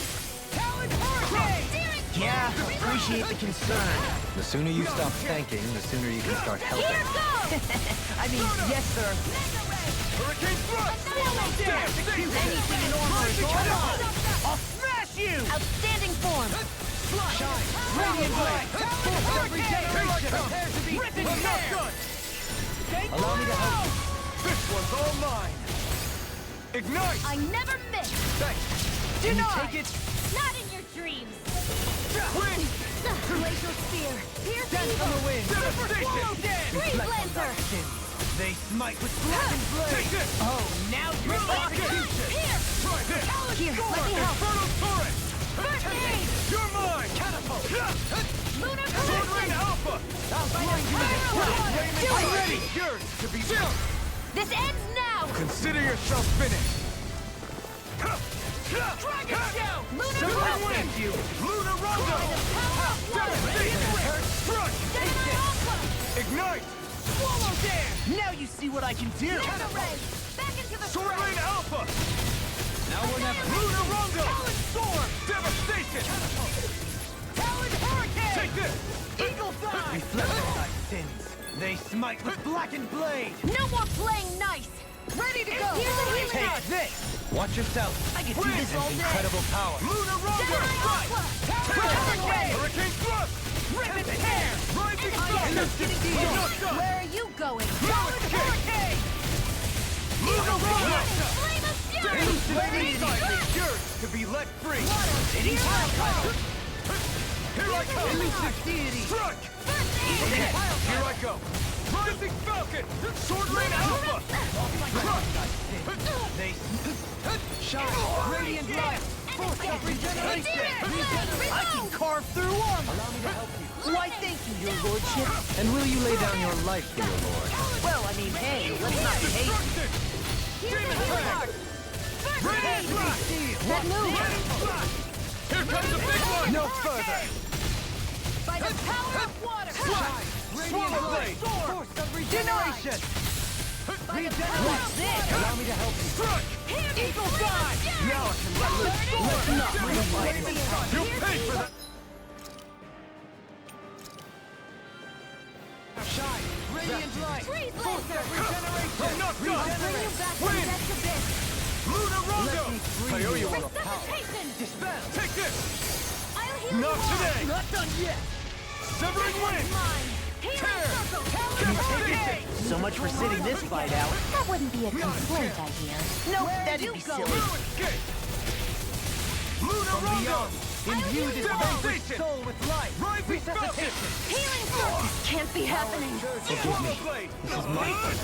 Talon Hurricane! Yeah, appreciate the concern. The sooner you stop thanking, the sooner you can start helping. I mean, yes, sir. Hurricane Thrust! Anything in armor is all on. I'll smash you! Outstanding form. Shine! Radiant light! Force of regeneration! Prepare to be I'm not done! Allow me to help you. This one's all mine! Ignite! I never miss. Thanks! Can you take it? Not in your dreams! Win! Glacial spear. Pierce Death from the wind! Devastation! Freeze Lancer. They smite with blackened blade! Take this! Oh, now you're Execution! Here. Try this! Here, let me help. Infernal Torrent! First aid. You're mine! Catapult! Lunar Sword Ring collection. Alpha! I'll blind you with it! Do I'm it. ready! Yours to be built! This ends now. Consider yourself finished! Dragon Show. Lunar Silver collection. Wind! You! Lunar Rondo! Devastation! Struck! Ignite! Swallow dance! Now you see what I can do! Mega ray. Back into the Sword fray. Rain Alpha! Now we're never... Lunar Rondo! Talon Storm! Devastation! Talon Hurricane! Take this! Eagle Thigh! Reflect thy sins! They smite with blackened blade! No more playing nice. Ready to go. Here's a healing Take arc. this! Watch yourself. I can do this all day! Incredible power. Lunar Rondo! Gemini Aqua. Hurricane! Hurricane Thrust! Rip and tear! Rising I Falcon! am getting I'm deep. not done! Where are you going? Talon Hurricane! Lunar Rondo! Flame of fury. Elusive deity! Yours to be let free! City Wildfire! Here I come! Elusive deity! Strike! Okay. Here I go! Rising Falcon! Sword Rain Alpha! They shine! Radiant light! Force of regeneration! I can carve through armor! Allow me to help you. Why, thank you, your lordship. And will you lay down your life for your lord? Well, I mean, hey, let's not hate. Destruction! Demon Fang! Radiant Blast! That move. Here comes the big one! No further! By the power of water. Swallow Blade! Force of regeneration! Regeneration. Allow me to help you. Strike! Eagle Dive! Now I can let loose! Let's not refight it. You'll pay for that! Shine! Radiant light! Freeze Force Lancer. of regeneration! I'm not done! Bring you back to Win! death's abyss. Lunar Rondo! I owe you one. Resuscitation. Dispel! Take this! I'll heal Not you all. today! Not done yet! Severing Wind! Mine. Healing Tear! circle. Devastation! So much for sitting this fight out. That wouldn't be a complaint, I hear. Nope, Where that'd you be going? silly. Blue Escape! Lunar Rondo! Beyond, imbue this vanquished Devastation! soul with life. Rising Falcon! Resuscitation! Healing circle. This can't be happening. Swallow Blade! This is my turn.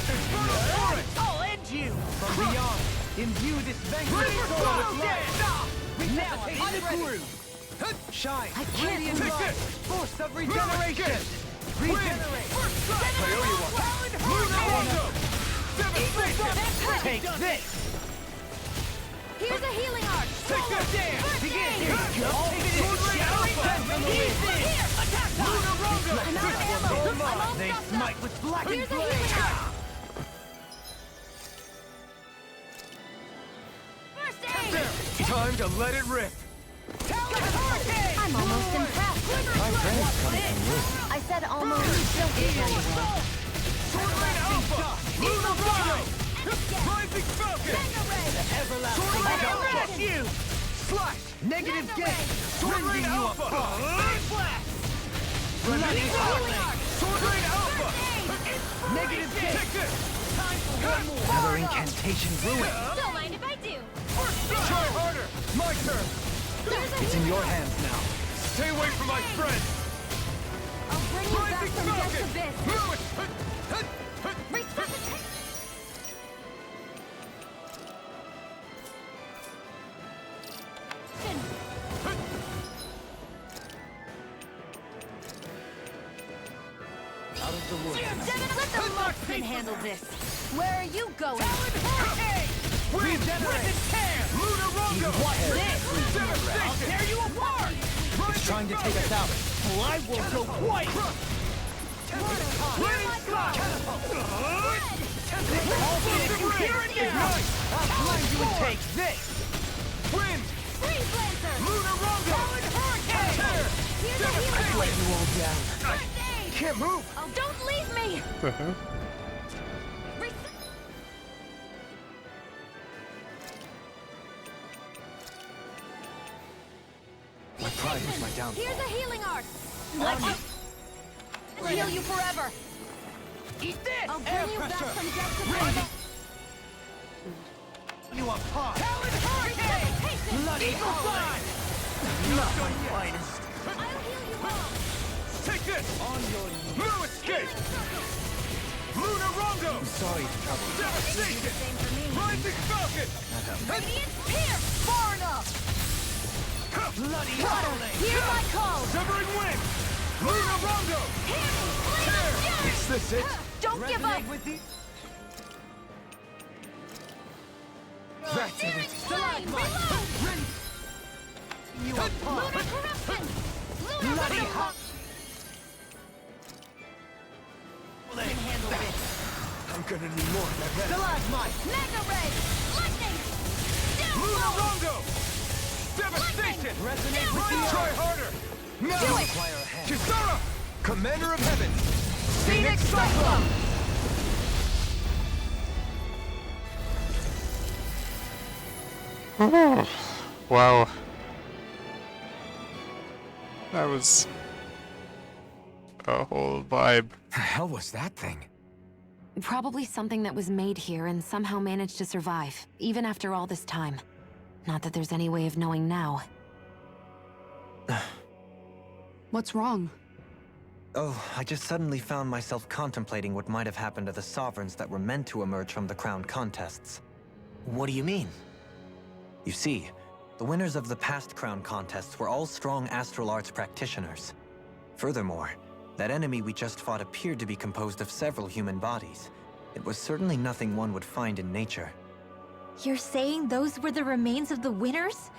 Infernal Torrent! I'll end you! From beyond, imbue this vanquished Radiant soul with Blast! life. Now I'm the guru. Shine! I can't Radiant take light! this. Force of regeneration! Regenerate! First strike! I owe you one. Lunar Rondo! Devastation! Take this! Here's a healing arc. Take this! Begin! Here Hey! you go! Sword Ring Alpha! Here. Attack. Lunar Rondo! I'm out of ammo. All I'm mine. all They stuffed smite up. with blackened Here's a blade! healing arc. First aid. Time to let it rip! I'm almost impressed. My friend's coming from you. I said almost. Don't get carried away. Sword Rain Alpha! Lunar Rondo! Rising Falcon! Everlasting Sword Rain Smash Alpha! you! Slash! Negative gain! Sword Rain Rending you Alpha! apart! Blast! Bloody Sword Rain Alpha! Negative gate! Time for one more! Another incantation ruined! Don't mind if I do. Try harder! My turn! It's in your hands now. Stay away from my friend! I'll bring you back from death's abyss. Out of the woods. Let the marksman handle this. Where are you going? Regenerate! Lunar Rongo! Watch this! I'll tear you apart! It's trying to take us out. Well, I will go white! Rain Slot! All if you hear it now! I'll blind you and take this! Wind! Freeze Lancer! Lunar Rongo! Hurricane! I've let you all down. Can't move! Oh, don't leave me! My pride was my downfall. Here's a healing art! I'll heal you forever! Eat this! I'll bring you back from death's abyss! You apart! Talon Hurricane! Bloody Eagle Fly! Not my finest! I'll heal you all! Take this! On your knees! Blue escape! Lunar Rongo! I'm sorry to trouble you. Devastation! Rising Falcon! Radiant Pierce! Far enough! Bloody Hear my call! Severing Wind! Lunar Rongo! Here! Is this it? Don't give up! With the... That's it! Reload! You apart! Lunar corruption! Lunar Bloody weapon! hot! Handle this! I'm gonna need more of that. Stalagmite! Mega Ray! Lightning! Lunar Rongo! Devastation! Resonate with the try harder! Now Do it! require a hand. Kisara! Commander of Heaven! Phoenix Cyclone! Wow. That was a whole vibe. The hell was that thing? Probably something that was made here and somehow managed to survive, even after all this time. Not that there's any way of knowing now. What's wrong? Oh, I just suddenly found myself contemplating what might have happened to the sovereigns that were meant to emerge from the crown contests. What do you mean? You see, the winners of the past crown contests were all strong astral arts practitioners. Furthermore, that enemy we just fought appeared to be composed of several human bodies. It was certainly nothing one would find in nature. You're saying those were the remains of the winners?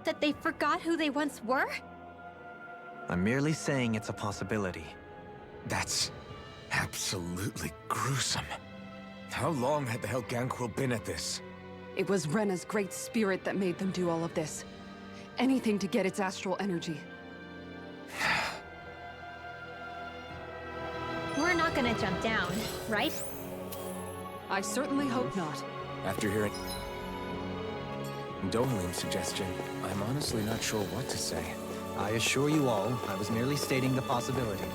That they forgot who they once were? I'm merely saying it's a possibility. That's absolutely gruesome. How long had the Helganquil been at this? It was Rena's great spirit that made them do all of this. Anything to get its astral energy. We're not gonna jump down, right? I certainly hope not. After hearing Dovalim's suggestion, I'm honestly not sure what to say. I assure you all, I was merely stating the possibility.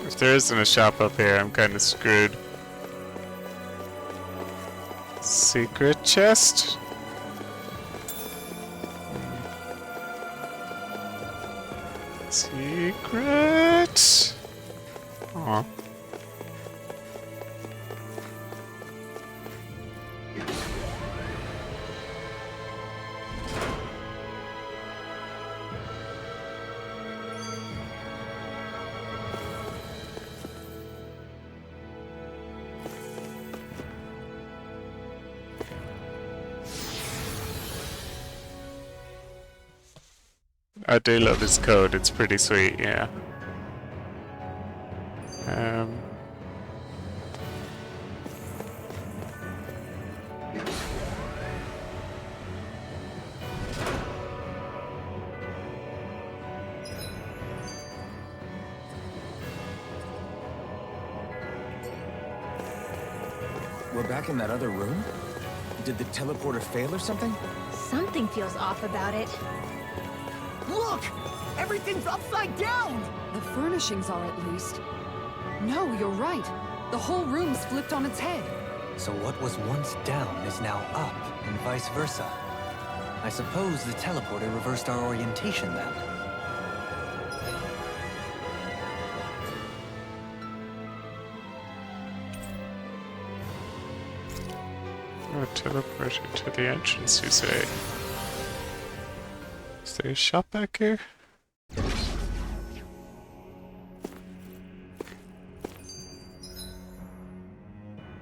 If there isn't a shop up here, I'm kind of screwed. Secret chest? Secret? Aw. I do love his code, it's pretty sweet, yeah. We're back in that other room? Did the teleporter fail or something? Something feels off about it. Look! Everything's upside down! The furnishings are, at least. No, you're right. The whole room's flipped on its head. So what was once down is now up, and vice versa. I suppose the teleporter reversed our orientation then. Oh, teleported to the entrance, you say? Is there a shop back here?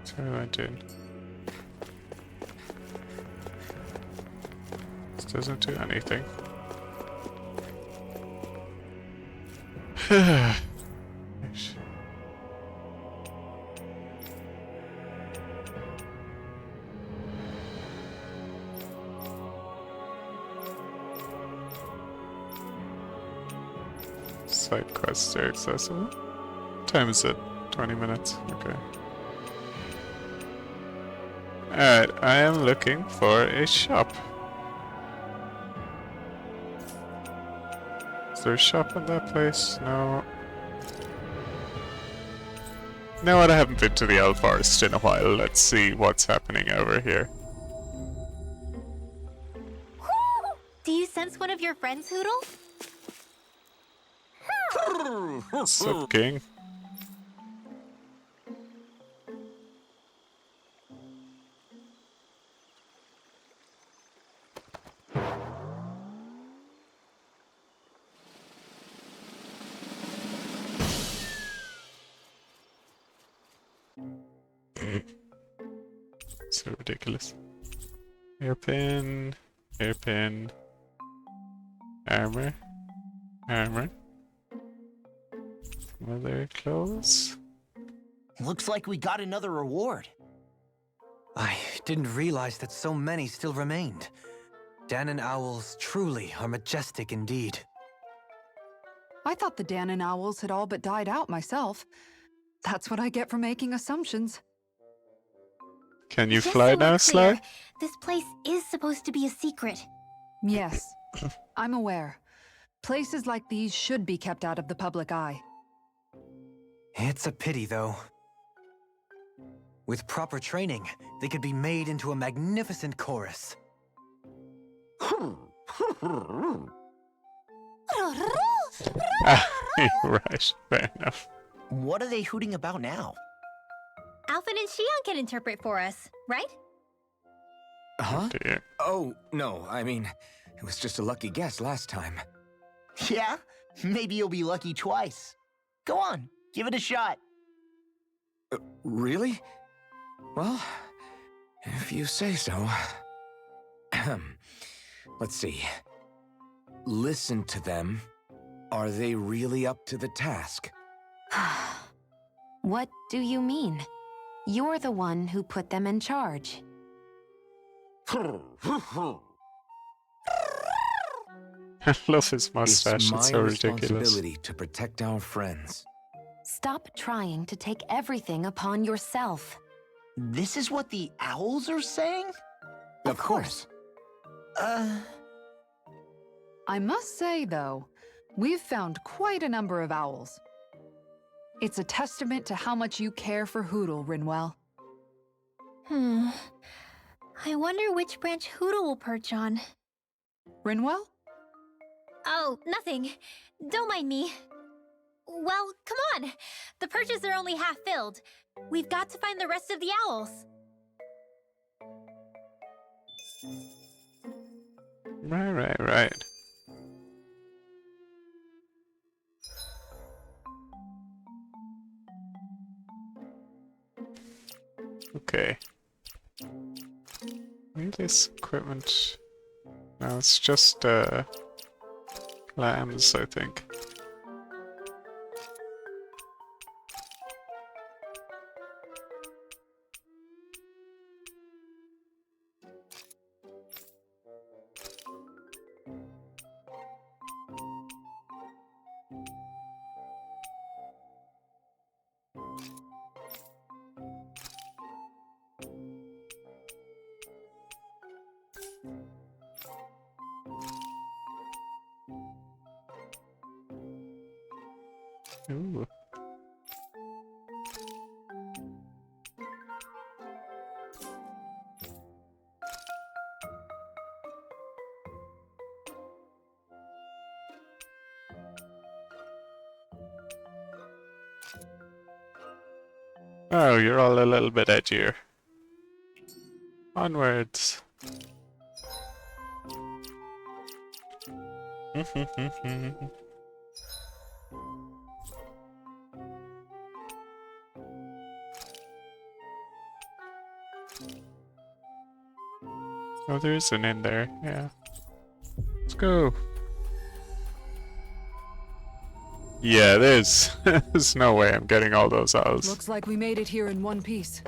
So I went in. This doesn't do anything. Side quests are accessible. What time is it? 20 minutes. Okay. Alright, I am looking for a shop. Is there a shop in that place? No. You know what? I haven't been to the Elf Forest in a while. Let's see what's happening over here. Do you sense one of your friends, Hootle? What's up, King? So ridiculous. Hairpin, hairpin, armor, armor, leather clothes. Looks like we got another reward. I didn't realize that so many still remained. Danon owls truly are majestic indeed. I thought the Danon owls had all but died out myself. That's what I get for making assumptions. Can you Just fly so we're now, Sly? clear, this place is supposed to be a secret. Yes, I'm aware. Places like these should be kept out of the public eye. It's a pity, though. With proper training, they could be made into a magnificent chorus. Right, fair enough. What are they hooting about now? Alphen and Xion can interpret for us, right? Huh? Dear. Oh, no, I mean, it was just a lucky guess last time. Yeah? Maybe you'll be lucky twice. Go on, give it a shot. Really? Well, if you say so. Let's see. Listen to them. Are they really up to the task? What do you mean? You're the one who put them in charge. I love his mustache, it's so ridiculous. Responsibility to protect our friends. Stop trying to take everything upon yourself. This is what the owls are saying? Of course. I must say, though, we've found quite a number of owls. It's a testament to how much you care for Hootle, Rinwell. I wonder which branch Hootle will perch on. Rinwell? Oh, nothing. Don't mind me. Well, come on. The perches are only half filled. We've got to find the rest of the owls. Right. Okay. Maybe this equipment... No, it's just, lambs, I think. Ooh. Oh, you're all a little bit edgier. Onwards. Oh, there is an inn there, yeah. Let's go. Yeah, there's no way I'm getting all those owls. Looks like we made it here in one piece.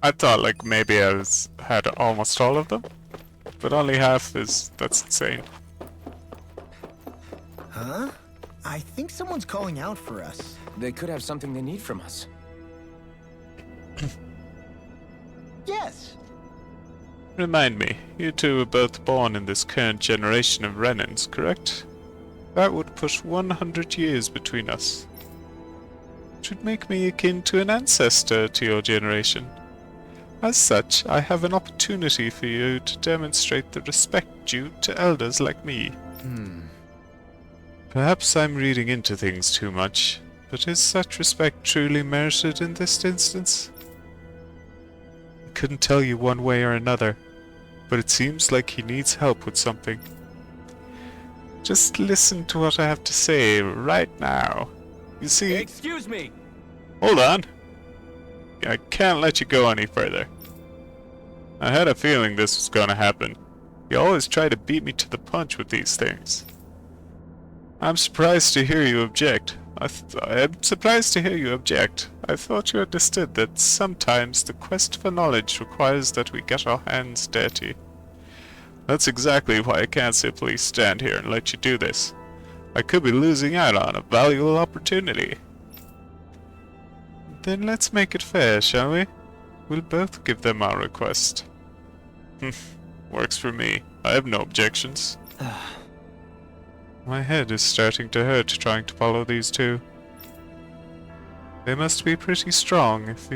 I thought like maybe I had almost all of them, but only half that's insane. Huh? I think someone's calling out for us. They could have something they need from us. Yes. Remind me, you two were both born in this current generation of Renans, correct? That would put 100 years between us. It would make me akin to an ancestor to your generation. As such, I have an opportunity for you to demonstrate the respect due to elders like me. Perhaps I'm reading into things too much, but is such respect truly merited in this instance? I couldn't tell you one way or another, but it seems like he needs help with something. Just listen to what I have to say right now. You see... Excuse me! Hold on. I can't let you go any further. I had a feeling this was gonna happen. You always try to beat me to the punch with these things. I'm surprised to hear you object. I'm surprised to hear you object. I thought you understood that sometimes the quest for knowledge requires that we get our hands dirty. That's exactly why I can't simply stand here and let you do this. I could be losing out on a valuable opportunity. Then let's make it fair, shall we? We'll both give them our request. Works for me. I have no objections. My head is starting to hurt trying to follow these two. They must be pretty strong if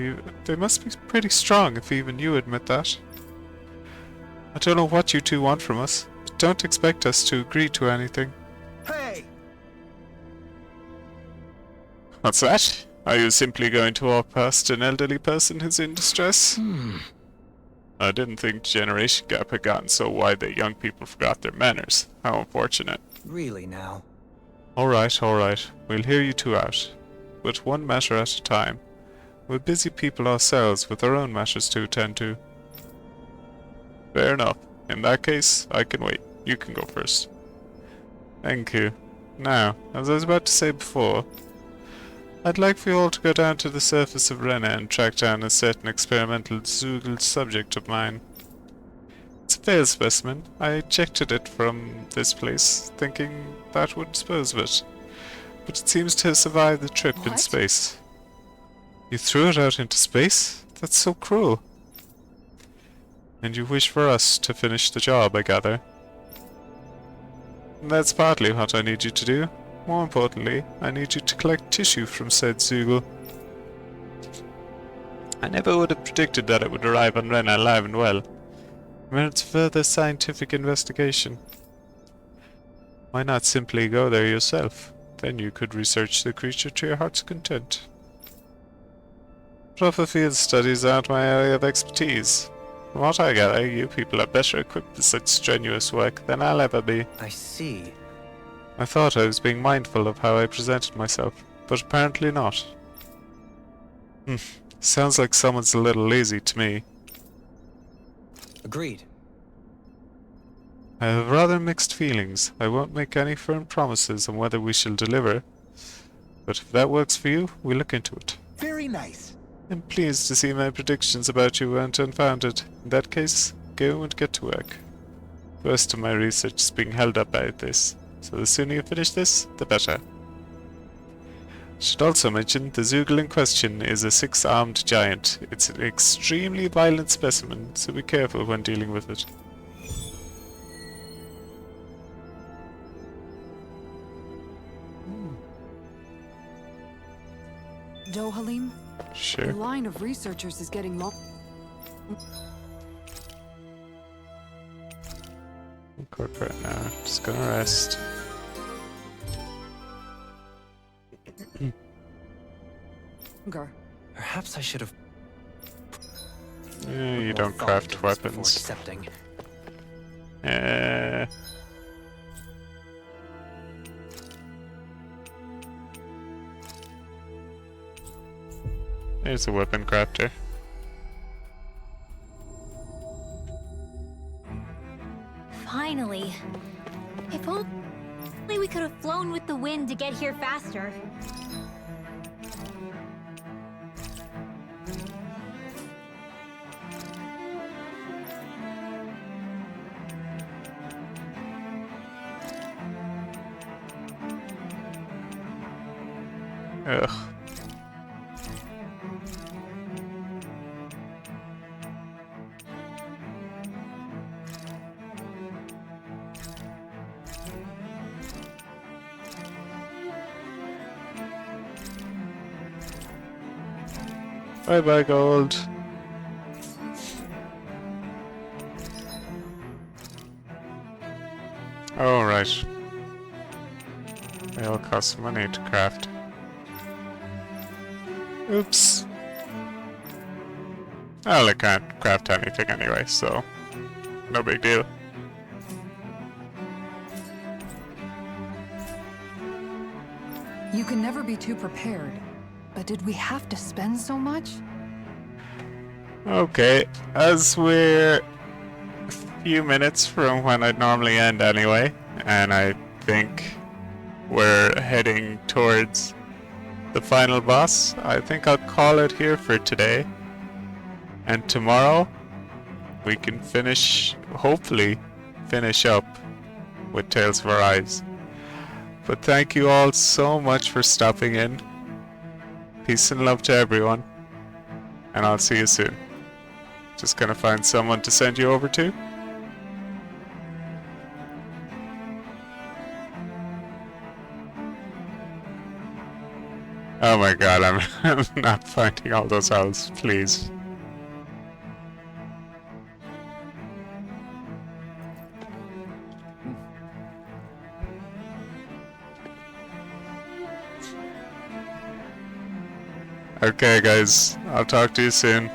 even you admit that. I don't know what you two want from us, but don't expect us to agree to anything. Hey! What's that? Are you simply going to walk past an elderly person who's in distress? I didn't think generation gap had gotten so wide that young people forgot their manners. How unfortunate. Really now? Alright, alright. We'll hear you two out. But one matter at a time. We're busy people ourselves with our own matters to attend to. Fair enough. In that case, I can wait. You can go first. Thank you. Now, as I was about to say before, I'd like for you all to go down to the surface of Rena and track down a certain experimental Zoogle subject of mine. It's a failed specimen. I ejected it from this place, thinking that would dispose of it. But it seems to have survived the trip in space. You threw it out into space? That's so cruel. And you wish for us to finish the job, I gather. That's partly what I need you to do. More importantly, I need you to collect tissue from said Zoogle. I never would have predicted that it would arrive on Rena alive and well. It merits further scientific investigation. Why not simply go there yourself? Then you could research the creature to your heart's content. Proper field studies aren't my area of expertise. From what I gather, you people are better equipped for such strenuous work than I'll ever be. I see. I thought I was being mindful of how I presented myself, but apparently not. Sounds like someone's a little lazy to me. Agreed. I have rather mixed feelings. I won't make any firm promises on whether we shall deliver, but if that works for you, we'll look into it. Very nice. I'm pleased to see my predictions about you weren't unfounded. In that case, go and get to work. The rest of my research is being held up by this, so the sooner you finish this, the better. I should also mention, the Zoogle in question is a 6-armed giant. It's an extremely violent specimen, so be careful when dealing with it. Dohalim? Sure. The line of researchers is getting long. Quick right now. Just gonna rest. Perhaps I should have You don't craft weapons. Accepting. There's a weapon crafter. Finally. If only we could have flown with the wind to get here faster. Ugh. Bye bye, gold. Oh, right. They all cost money to craft. Oops. Well, I can't craft anything anyway, so no big deal. You can never be too prepared. But did we have to spend so much? Okay, as we're a few minutes from when I'd normally end anyway, and I think we're heading towards the final boss, I think I'll call it here for today. And tomorrow, we can hopefully finish up with Tales of Arise. But thank you all so much for stopping in. Peace and love to everyone, and I'll see you soon. Just gonna find someone to send you over to. Oh my god, I'm not finding all those owls, please. Okay guys, I'll talk to you soon.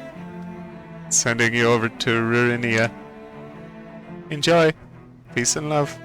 Sending you over to Rurinia. Enjoy. Peace and love.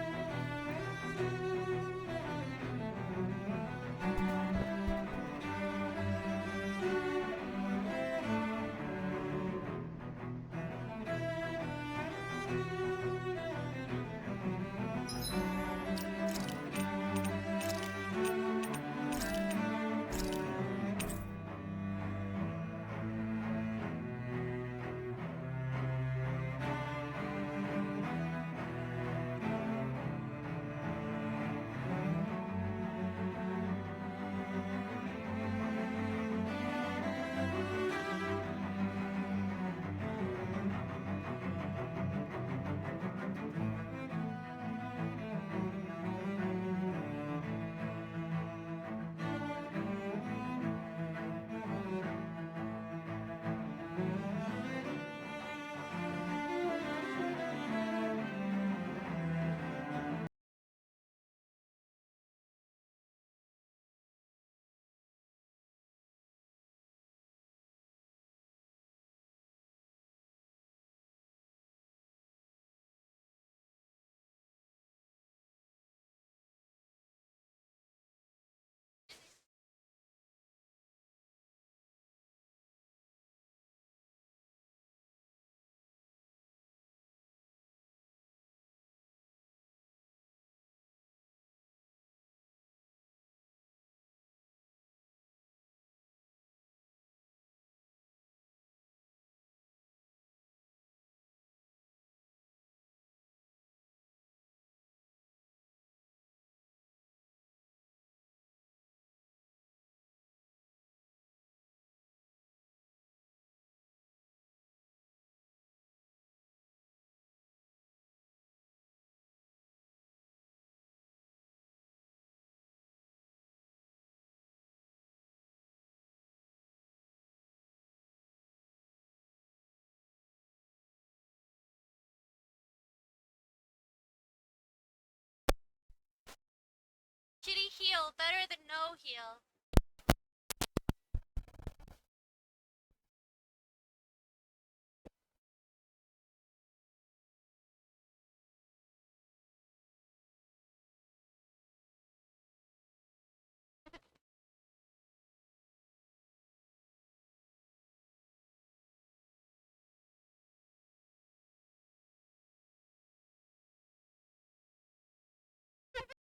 Shitty heal, better than no heal.